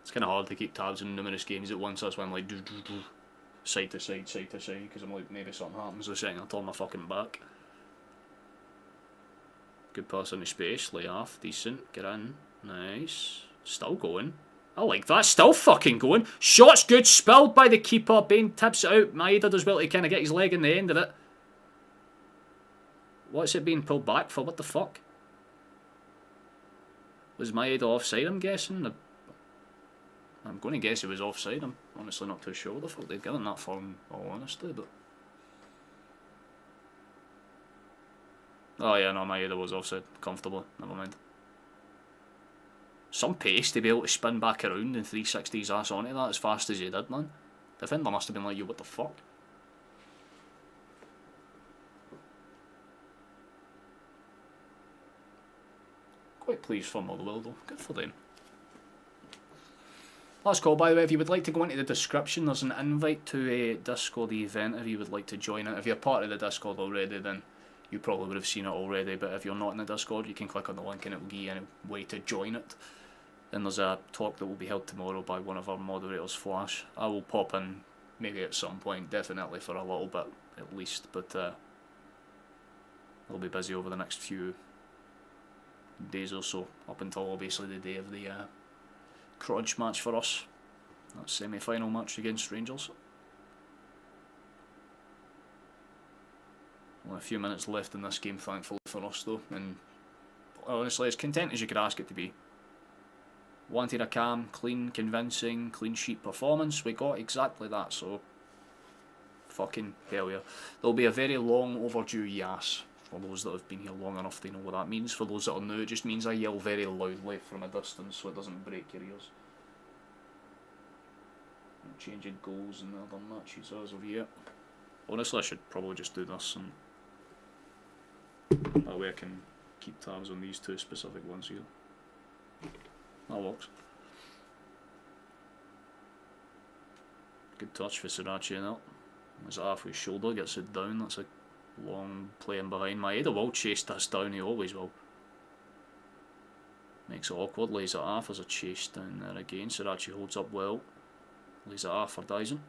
It's kind of hard to keep tabs on numerous games at once. That's why I'm like side to side, because I'm like, maybe something happens the second I turn my fucking back. Good pass into space, lay off, decent, get in, nice, still going. I like that, still fucking going. Shot's good, spilled by the keeper, Bain tips it out, Maeda does well to kind of get his leg in the end of it. What's it being pulled back for, what the fuck? Was Maeda offside, I'm guessing? I'm going to guess it was offside. I'm honestly not too sure what the fuck they've given that for, in all honesty, but... Oh yeah, no, Maeda was offside, comfortably, never mind. Some pace to be able to spin back around and 360 his ass onto that as fast as he did, man. The defender must have been like, you, what the fuck? Quite pleased for Motherwell though, good for them. Last call, by the way, if you would like to go into the description, there's an invite to a Discord event if you would like to join it. If you're part of the Discord already, then you probably would have seen it already, but if you're not in the Discord, you can click on the link and it will give you a way to join it. Then there's a talk that will be held tomorrow by one of our moderators, Flash. I will pop in maybe at some point, definitely for a little bit at least, but I'll be busy over the next few days or so, up until obviously the day of the Crunch match for us. That semi-final match against Rangers. Only a few minutes left in this game, thankfully for us though, and honestly as content as you could ask it to be. Wanted a calm, clean, convincing, clean sheet performance. We got exactly that, so fucking hell yeah. There'll be a very long overdue yas. For those that have been here long enough, they know what that means. For those that are new, it just means I yell very loudly from a distance so it doesn't break your ears. No changing goals in the other matches as of yet. Honestly, I should probably just do this, and that way I can keep tabs on these two specific ones here. That works. Good touch for Sriracha in that. As a halfway shoulder, gets it down. That's a long playing behind. Maeda will chase this down, he always will. Makes it awkward, lays it off as a chase down there again. Sriracha holds up well. Lays it off for Dyson.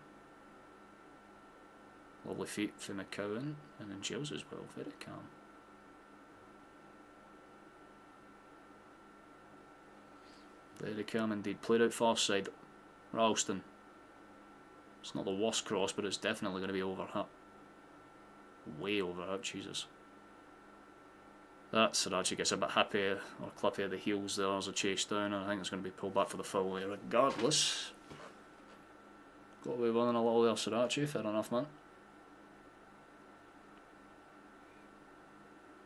Lovely feet for McCowan, and then Giles as well, very calm. Very calm indeed. Played out far side. Ralston. It's not the worst cross, but it's definitely going to be overhit. Way overhit, Jesus. That Sriracha gets a bit happy or clippy at the heels there as a chase down, and I think it's going to be pulled back for the foul there regardless. Got away running a little there, Sriracha, fair enough, man.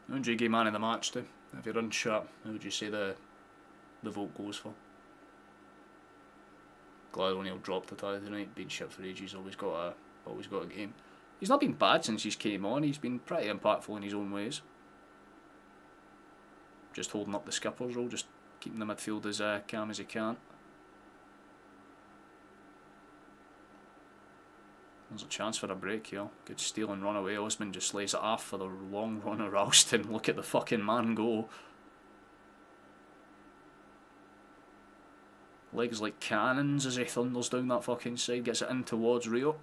Who would you give man of the match to? If you're unsure, who would you say the vote goes for? Glad O'Neill dropped a tie tonight, been shit for ages, always got a game. He's not been bad since he's came on, he's been pretty impactful in his own ways. Just holding up the skipper's role, just keeping the midfield as calm as he can. There's a chance for a break here. Good steal and run away. Osman just lays it off for the long run of Ralston. Look at the fucking man go. Legs like cannons as he thunders down that fucking side. Gets it in towards Rio.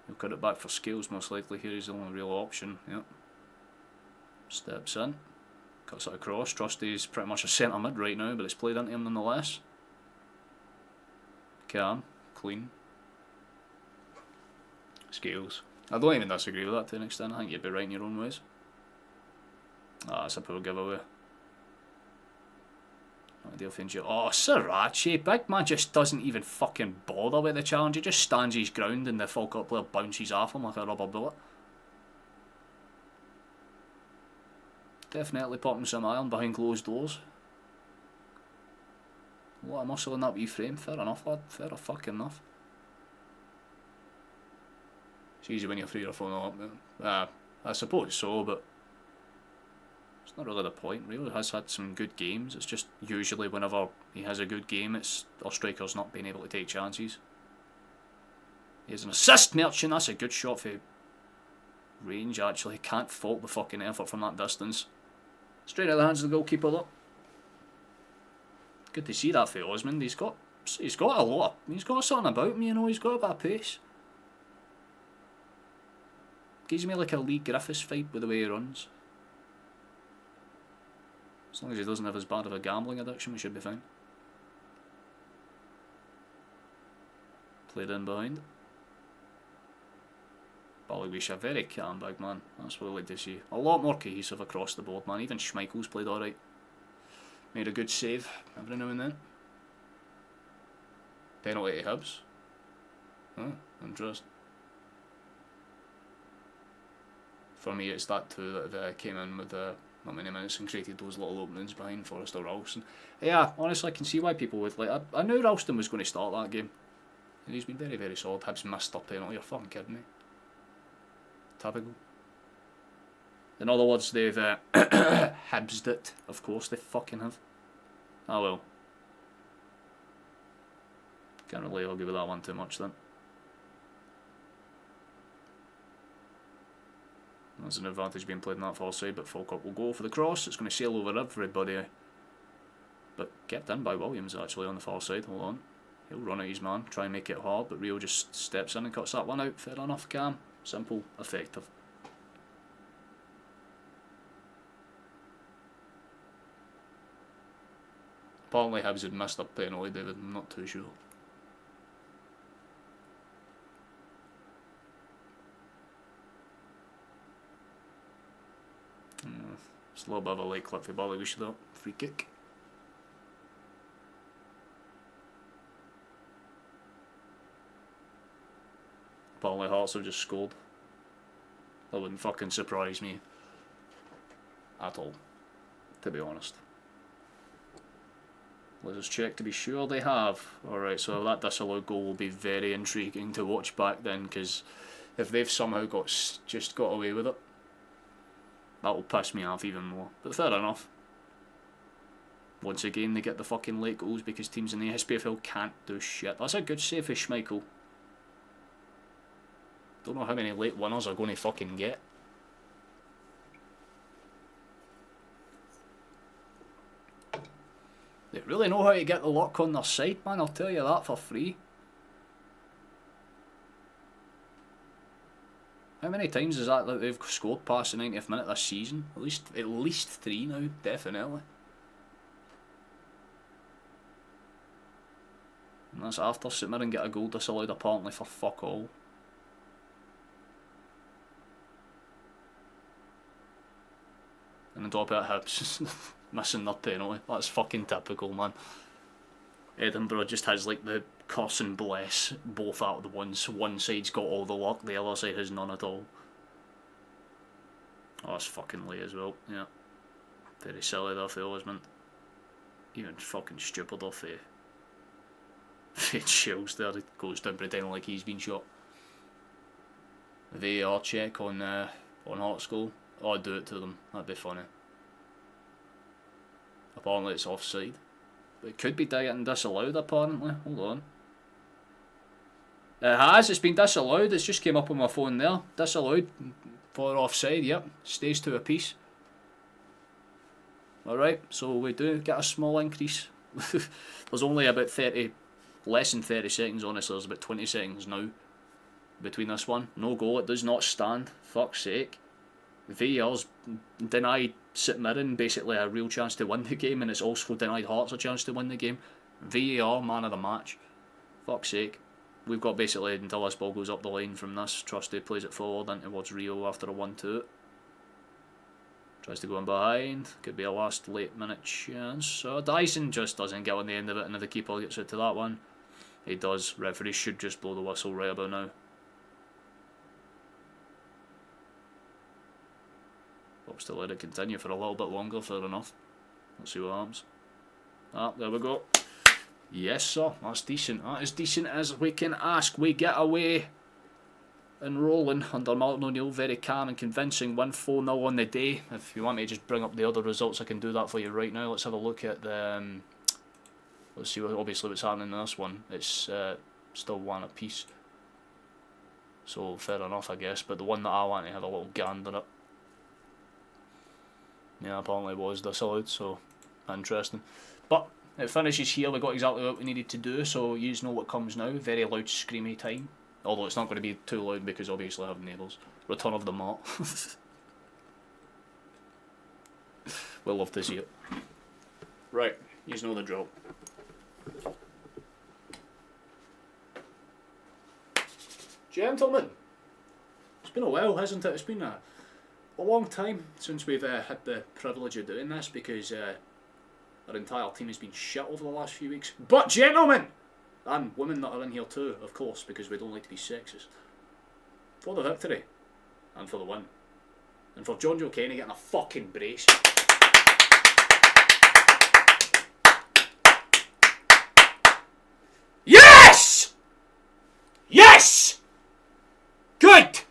He'll cut it back for Scales most likely here. He's the only real option. Yep. Steps in. Cuts it across. Trusty's pretty much a centre mid right now, but it's played into him nonetheless. Calm. Clean. Scales. I don't even disagree with that to an extent. I think you'd be right in your own ways. Ah, that's a poor giveaway. Not ideal for injury. Oh, Sriracha. Big man just doesn't even fucking bother with the challenge. He just stands his ground and the Falkirk player bounces off him like a rubber bullet. Definitely popping some iron behind closed doors. A lot of muscle in that wee frame. Fair enough, lad. Fair fucking enough. It's easy when you're 3 or 4 up. I suppose so, but it's not really the point. Rio has had some good games. It's just usually whenever he has a good game, it's our strikers not being able to take chances. He has an assist, Merchant. That's a good shot for range, actually. Can't fault the fucking effort from that distance. Straight out of the hands of the goalkeeper, though. Good to see that for Osmond. He's got a lot. He's got something about him, you know. He's got a bit of pace. Gives me like a Lee Griffiths vibe with the way he runs. As long as he doesn't have as bad of a gambling addiction, we should be fine. Played in behind. Ballywisha, very calm big man. That's what I like to see. A lot more cohesive across the board, man. Even Schmeichel's played alright. Made a good save every now and then. Penalty to Hibs. Oh, interest. For me, it's that two that have came in with not many minutes and created those little openings behind Forrester Ralston. Yeah, honestly, I can see why people would like. I knew Ralston was going to start that game, and he's been very, very solid. Hibs missed their penalty. You're fucking kidding me. Typical. In other words, they've Hibsed it. Of course, they fucking have. Oh well. Can't really argue with that one too much then. There's an advantage being played in that far side, but Falkirk will go for the cross. It's going to sail over everybody. But kept in by Williams actually on the far side. Hold on. He'll run at his man, try and make it hard, but Rio just steps in and cuts that one out. Fair enough, Cam. Simple, effective. Apparently Hibs had missed a penalty, David. I'm not too sure. It's a little bit of a light clip for Ballywisha though. Free kick. Apparently Hearts have just scored. That wouldn't fucking surprise me at all, to be honest. Let's just check to be sure they have. Alright, so that disallowed goal will be very intriguing to watch back then, because if they've somehow just got away with it, that will piss me off even more. But fair enough. Once again, they get the fucking late goals because teams in the SPFL can't do shit. That's a good save for Schmeichel. Don't know how many late winners are going to fucking get. They really know how to get the luck on their side, man. I'll tell you that for free. How many times is that they've scored past the 90th minute this season? At least 3 now, definitely. And that's after St Mirren get a goal disallowed apparently for fuck all. And on top of it, Hibs missing their penalty. That's fucking typical, man. Edinburgh just has like the curse and bless both out at once. One side's got all the luck, the other side has none at all. Oh, that's fucking late as well, yeah. Very silly there for Osmond. Even fucking stupider for Shields there. He goes down pretending like he's been shot. VAR check on Hearts goal. Oh, I'd do it to them, that'd be funny. Apparently it's offside. But it could be getting disallowed apparently. Hold on. It has, it's been disallowed. It's just came up on my phone there. Disallowed for offside, yep. Stays to a piece. Alright, so we do get a small increase. There's only about 30, less than 30 seconds honestly. There's about 20 seconds now between this one. No goal, it does not stand. Fuck's sake. VAR's denied St Mirren basically a real chance to win the game, and it's also denied Hearts a chance to win the game. VAR, man of the match. Fuck's sake. We've got basically until this ball goes up the line from this. Trusty plays it forward in towards Rio after a 1-2. Tries to go in behind. Could be a last late minute chance. So Dyson just doesn't get on the end of it, and if the keeper gets it to that one, he does. Referee should just blow the whistle right about now. Hopes to let it continue for a little bit longer, fair enough. Let's see what happens. Ah, there we go. Yes, sir. That's decent. That is decent as we can ask. We get away and rolling under Martin O'Neill. Very calm and convincing. Win 4-0 on the day. If you want me to just bring up the other results, I can do that for you right now. Let's have a look at the... let's see obviously what's happening in this one. It's still one apiece. So fair enough, I guess. But the one that I want to have a little gander at. Yeah, apparently was disallowed, so interesting. But it finishes here. We got exactly what we needed to do, so you know what comes now. Very loud, screamy time. Although it's not going to be too loud because obviously I have neighbours. Return of the Mart. We'll love to see it. Right, you know the drill. Gentlemen, it's been a while, hasn't it? It's been a long time since we've had the privilege of doing this because our entire team has been shit over the last few weeks. But gentlemen, and women that are in here too, of course, because we don't like to be sexist, for the victory and for the win, and for John Joe Kenny getting a fucking brace. Yes! Yes! Good!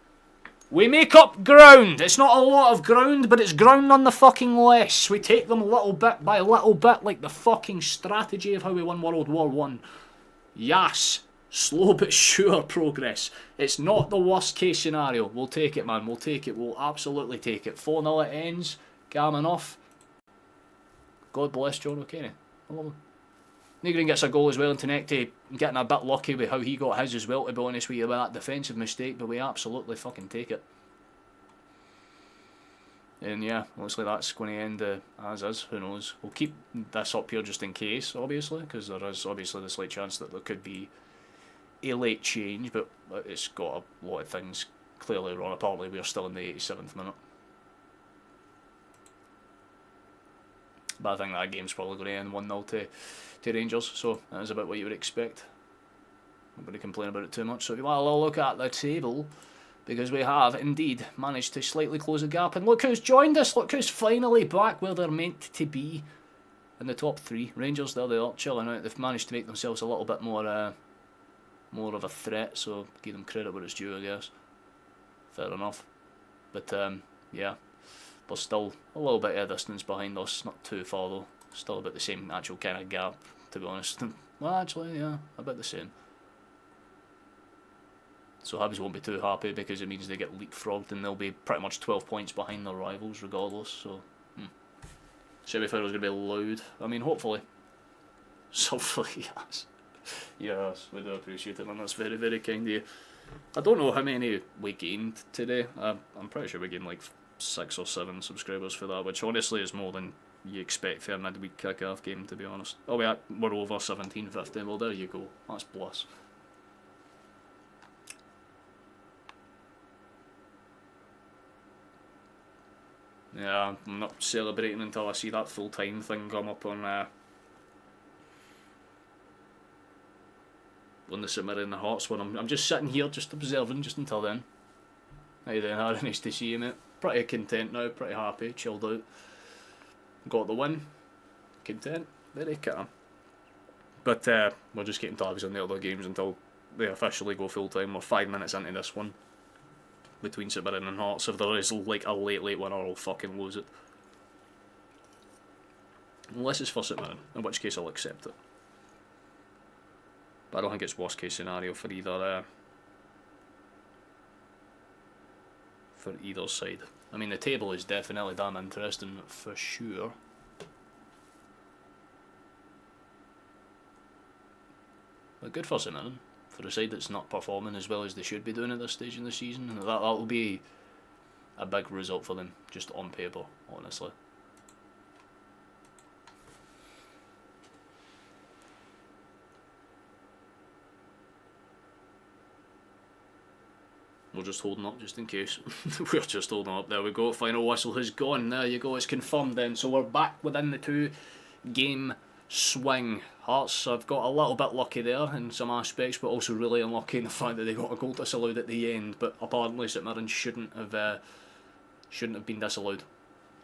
We make up ground. It's not a lot of ground, but it's ground none the fucking less. We take them little bit by little bit, like the fucking strategy of how we won World War One. Yes. Slow but sure progress. It's not the worst case scenario. We'll take it, man. We'll take it. We'll absolutely take it. 4-0 it ends. Calm enough. God bless John O'Kenny. I love him. Negrin gets a goal as well, and Tenecti getting a bit lucky with how he got his as well, to be honest with you, with that defensive mistake, but we absolutely fucking take it. And yeah, looks like that's going to end as is, who knows. We'll keep this up here just in case, obviously, because there is obviously the slight chance that there could be a late change, but it's got a lot of things clearly wrong. Apparently we're still in the 87th minute. But I think that game's probably going to end 1-0 to Rangers, so that is about what you would expect. I'm not going to complain about it too much. So if you want a little look at the table, because we have indeed managed to slightly close the gap, and look who's joined us, look who's finally back where they're meant to be in the top three. Rangers, there they are, chilling out. They've managed to make themselves a little bit more of a threat, so give them credit where it's due, I guess. Fair enough. But yeah, there's still a little bit of a distance behind us, not too far though. Still about the same actual kind of gap, to be honest. Well, actually, yeah, about the same. So Hibs won't be too happy because it means they get leapfrogged and they'll be pretty much 12 points behind their rivals regardless. So, semi-final's going to be loud. I mean, hopefully. So hopefully, yes. Yes, we do appreciate it, man. That's very, very kind of you. I don't know how many we gained today. I'm pretty sure we gained like 6 or 7 subscribers for that, which honestly is more than you expect for a midweek kick-off game, to be honest. Oh, we're over 1750. Well, there you go. That's bliss. Yeah, I'm not celebrating until I see that full-time thing come up on the Submarine and the Hearts one. I'm just sitting here, just observing, just until then. How you doing, Harry? Nice to see you, mate. Pretty content now, pretty happy, chilled out. Got the win. Content. Very calm. But we're just keeping tabs on the other games until they officially go full-time. We're 5 minutes into this one between St Mirren and Hearts. If there is like a late winner, I'll fucking lose it. Unless it's for St Mirren, in which case I'll accept it. But I don't think it's worst case scenario for either side. I mean, the table is definitely damn interesting for sure. But good for St Mirren, for a side that's not performing as well as they should be doing at this stage in the season. And that'll be a big result for them, just on paper, honestly. we're just holding up just in case. We're just holding up. There we go. Final whistle has gone. There you go. It's confirmed then. So we're back within the 2-game swing. Hearts have got a little bit lucky there in some aspects, but also really unlucky in the fact that they got a goal disallowed at the end. But apparently St Mirren shouldn't have been disallowed.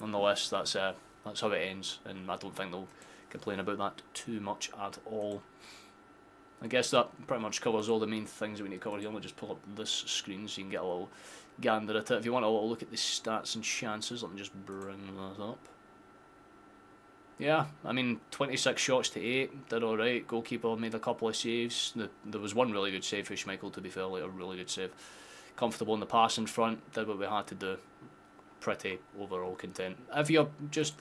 Nonetheless, that's how it ends, and I don't think they'll complain about that too much at all. I guess that pretty much covers all the main things that we need to cover here. I'll just pull up this screen so you can get a little gander at it. If you want a little look at the stats and chances, let me just bring that up. Yeah, I mean, 26 shots to 8, did alright. Goalkeeper made a couple of saves. There was one really good save for Schmeichel, to be fair, like a really good save. Comfortable in the pass in front, did what we had to do. Pretty overall content. If you're just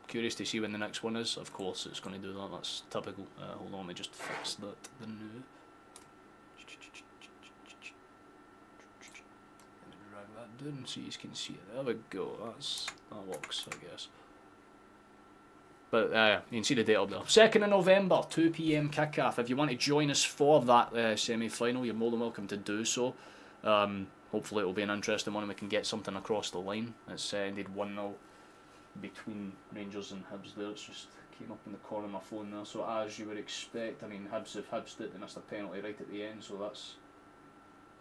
curious to see when the next one is, of course it's going to do that, that's typical. Hold on, let me just fix that. The new. Drag that down so you can see it. There we go, that works, I guess. But you can see the date up there. 2nd of November, 2 PM kick-off. If you want to join us for that semi-final, you're more than welcome to do so. Hopefully it'll be an interesting one and we can get something across the line. It's ended 1-0 between Rangers and Hibs there. It's just came up in the corner of my phone there. So as you would expect, I mean, Hibs have Hibsed it. They missed a penalty right at the end, so that's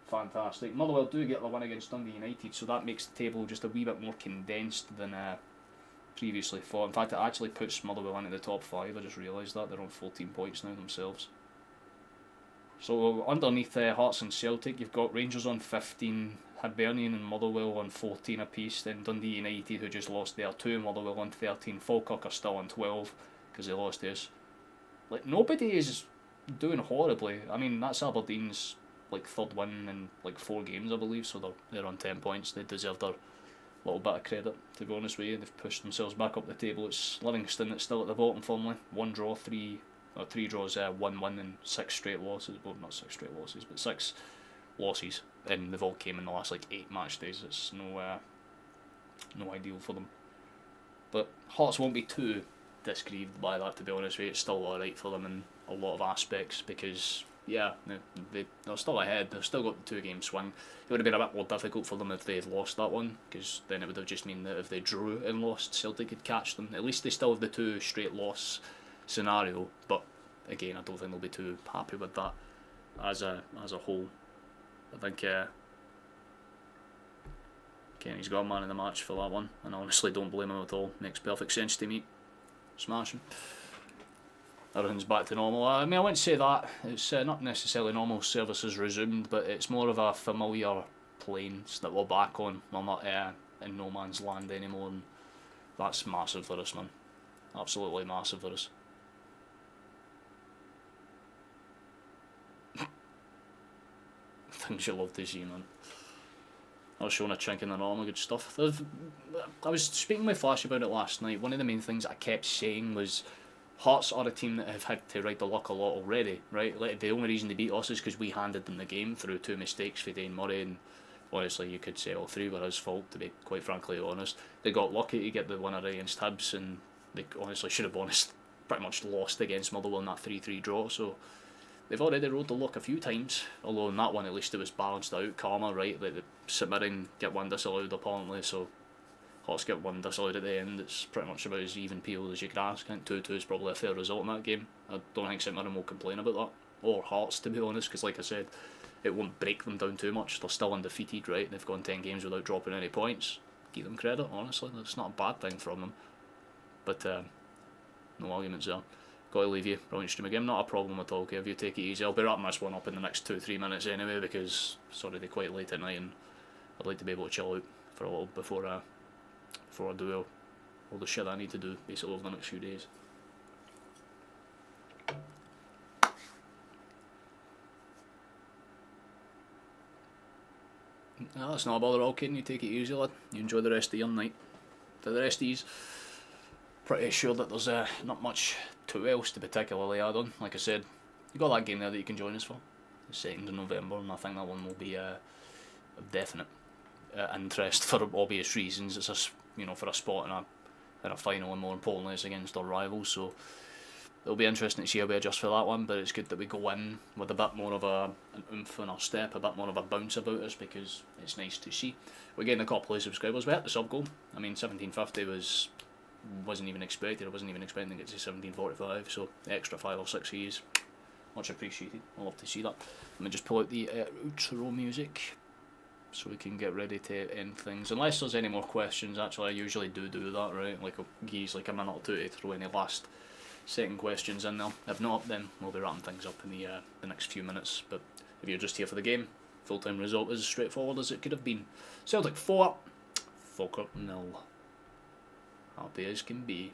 fantastic. Motherwell do get the win against Dundee United, so that makes the table just a wee bit more condensed than previously thought. In fact, it actually puts Motherwell into the top 5. I just realised that. They're on 14 points now themselves. So underneath Hearts and Celtic, you've got Rangers on 15, Hibernian and Motherwell on 14 apiece, then Dundee United, who just lost their 2, Motherwell on 13, Falkirk are still on 12 because they lost this. Like, nobody is doing horribly. I mean, that's Aberdeen's like 3rd win in like 4 games, I believe, so they're on 10 points. They deserve their little bit of credit, to be honest with you. They've pushed themselves back up the table. It's Livingston that's still at the bottom firmly. 1 draw, 3 draws, 1 win and 6 straight losses. Well, not 6 straight losses, but 6 losses, and they've all came in the last like 8 match days. It's no ideal for them. But Hearts won't be too disgrieved by that, to be honest with you. It's still alright for them in a lot of aspects because, yeah, they're still ahead. They've still got the 2-game swing. It would have been a bit more difficult for them if they had lost that one, because then it would have just meant that if they drew and lost, Celtic could catch them. At least they still have the 2 straight loss scenario, but again, I don't think they'll be too happy with that as a whole. I think Kenny's got a man in the match for that one, and I honestly don't blame him at all. Makes perfect sense to me. Smashing. Everything's back to normal. I mean, I wouldn't say that. It's not necessarily normal services resumed, but it's more of a familiar planes that we're back on. We're not in no man's land anymore, and that's massive for us, man. Absolutely massive for us. Things you love to see, man. I was showing a chink in the armour, good stuff. I was speaking with Flash about it last night. One of the main things I kept saying was Hearts are a team that have had to ride the luck a lot already, right? Like, the only reason they beat us is because we handed them the game through 2 mistakes for Dane Murray, and honestly you could say all 3 were his fault, to be quite frankly honest. They got lucky to get the winner against Hibs, and they honestly should have pretty much lost against Motherwell in that 3-3 draw, so they've already rode the luck a few times, although in that one at least it was balanced out, karma, right? Like, the St Mirren get 1 disallowed apparently, so Hearts get 1 disallowed at the end. It's pretty much about as even peeled as you could ask. I think 2-2 is probably a fair result in that game. I don't think St Mirren will complain about that, or Hearts, to be honest, because like I said, it won't break them down too much. They're still undefeated, right? They've gone 10 games without dropping any points. Give them credit, honestly. That's not a bad thing from them. But no arguments there. Got to leave you. Brilliant stream again. Not a problem at all, okay? If you take it easy. I'll be wrapping this one up in the next 2-3 minutes anyway, because it's already quite late at night and I'd like to be able to chill out for a little before I do all the shit I need to do basically over the next few days. No, that's not a bother at all, kidding. You take it easy, lad. You enjoy the rest of your night. To the rest of these, pretty sure that there's not much too else to particularly add on. Like I said, you got that game there that you can join us for, the 2nd of November, and I think that one will be of definite interest for obvious reasons. It's for a spot in a final, and more importantly, it's against our rivals. So it'll be interesting to see how we adjust for that one, but it's good that we go in with a bit more of an oomph in our step, a bit more of a bounce about us, because it's nice to see. We're getting a couple of subscribers. We hit the sub goal. I mean, 1750 wasn't even expected. I wasn't even expecting to get to 1745, so the extra 5 or 6 E's, much appreciated. I love to see that. Let me just pull out the outro music so we can get ready to end things. Unless there's any more questions, actually I usually do that, right? Like I'll use like a minute or two to throw any last second questions in there. If not, then we'll be wrapping things up in the next few minutes. But if you're just here for the game, full-time result is as straightforward as it could have been. Celtic 4, Falkirk 0. Happy as can be.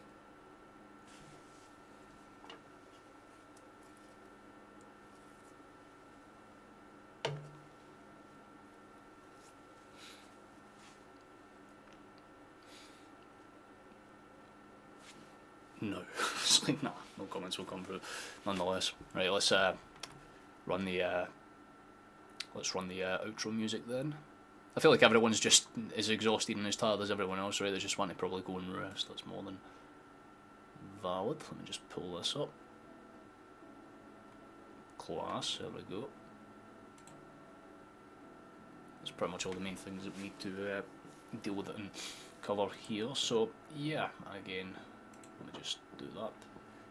No, it's like, nah, no comments will come through. Nonetheless, right, let's run the outro music then. I feel like everyone's just as exhausted and as tired as everyone else, right? They just want to probably go and rest. That's more than valid. Let me just pull this up. Class, there we go. That's pretty much all the main things that we need to deal with it and cover here. So yeah, again, let me just do that.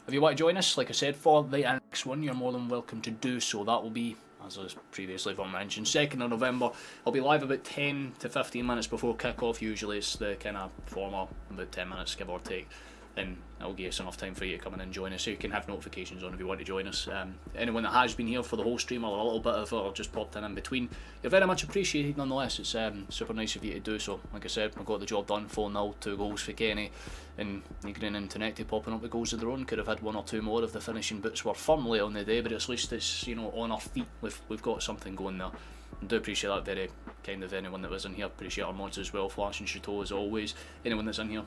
If you want to join us, like I said, for the next one, you're more than welcome to do so. That will be, as I previously mentioned, 2nd of November. I'll be live about 10 to 15 minutes before kick-off. Usually it's the kind of former, about 10 minutes, give or take. Then it'll give us enough time for you to come in and join us, so you can have notifications on if you want to join us. Anyone that has been here for the whole stream or a little bit of it or just popped in between, you're very much appreciated nonetheless. It's super nice of you to do so. Like I said, we got the job done, 4-0, 2 goals for Kenny, and Negrin and Tonecti popping up with goals of their own. Could have had 1 or 2 more if the finishing boots were firmly on the day, but at least it's, you know, on our feet. We've got something going there. I do appreciate that very kind of anyone that was in here. Appreciate our mods as well, Flash and Chateau as always. Anyone that's in here,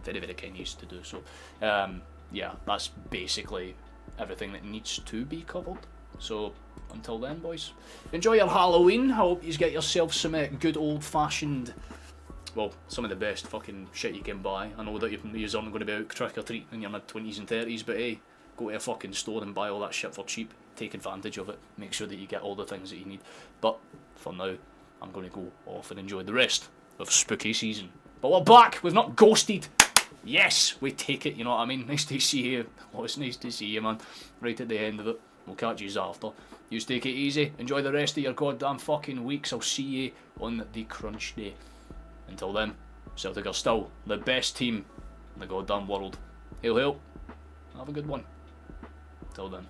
very, very kind used to do so. Yeah, that's basically everything that needs to be covered. So until then, boys, enjoy your Halloween. I hope you get yourself some good old-fashioned, well, some of the best fucking shit you can buy. I know that you aren't going to be out trick-or-treating in your mid-20s and 30s, but hey, go to a fucking store and buy all that shit for cheap. Take advantage of it. Make sure that you get all the things that you need. But for now, I'm going to go off and enjoy the rest of spooky season. But we're back. We've not ghosted. Yes, we take it, you know what I mean? Nice to see you. Oh, it's nice to see you, man. Right at the end of it. We'll catch you after. You take it easy. Enjoy the rest of your goddamn fucking weeks. I'll see you on the crunch day. Until then, Celtic are still the best team in the goddamn world. Hail, hail. Have a good one. Till then.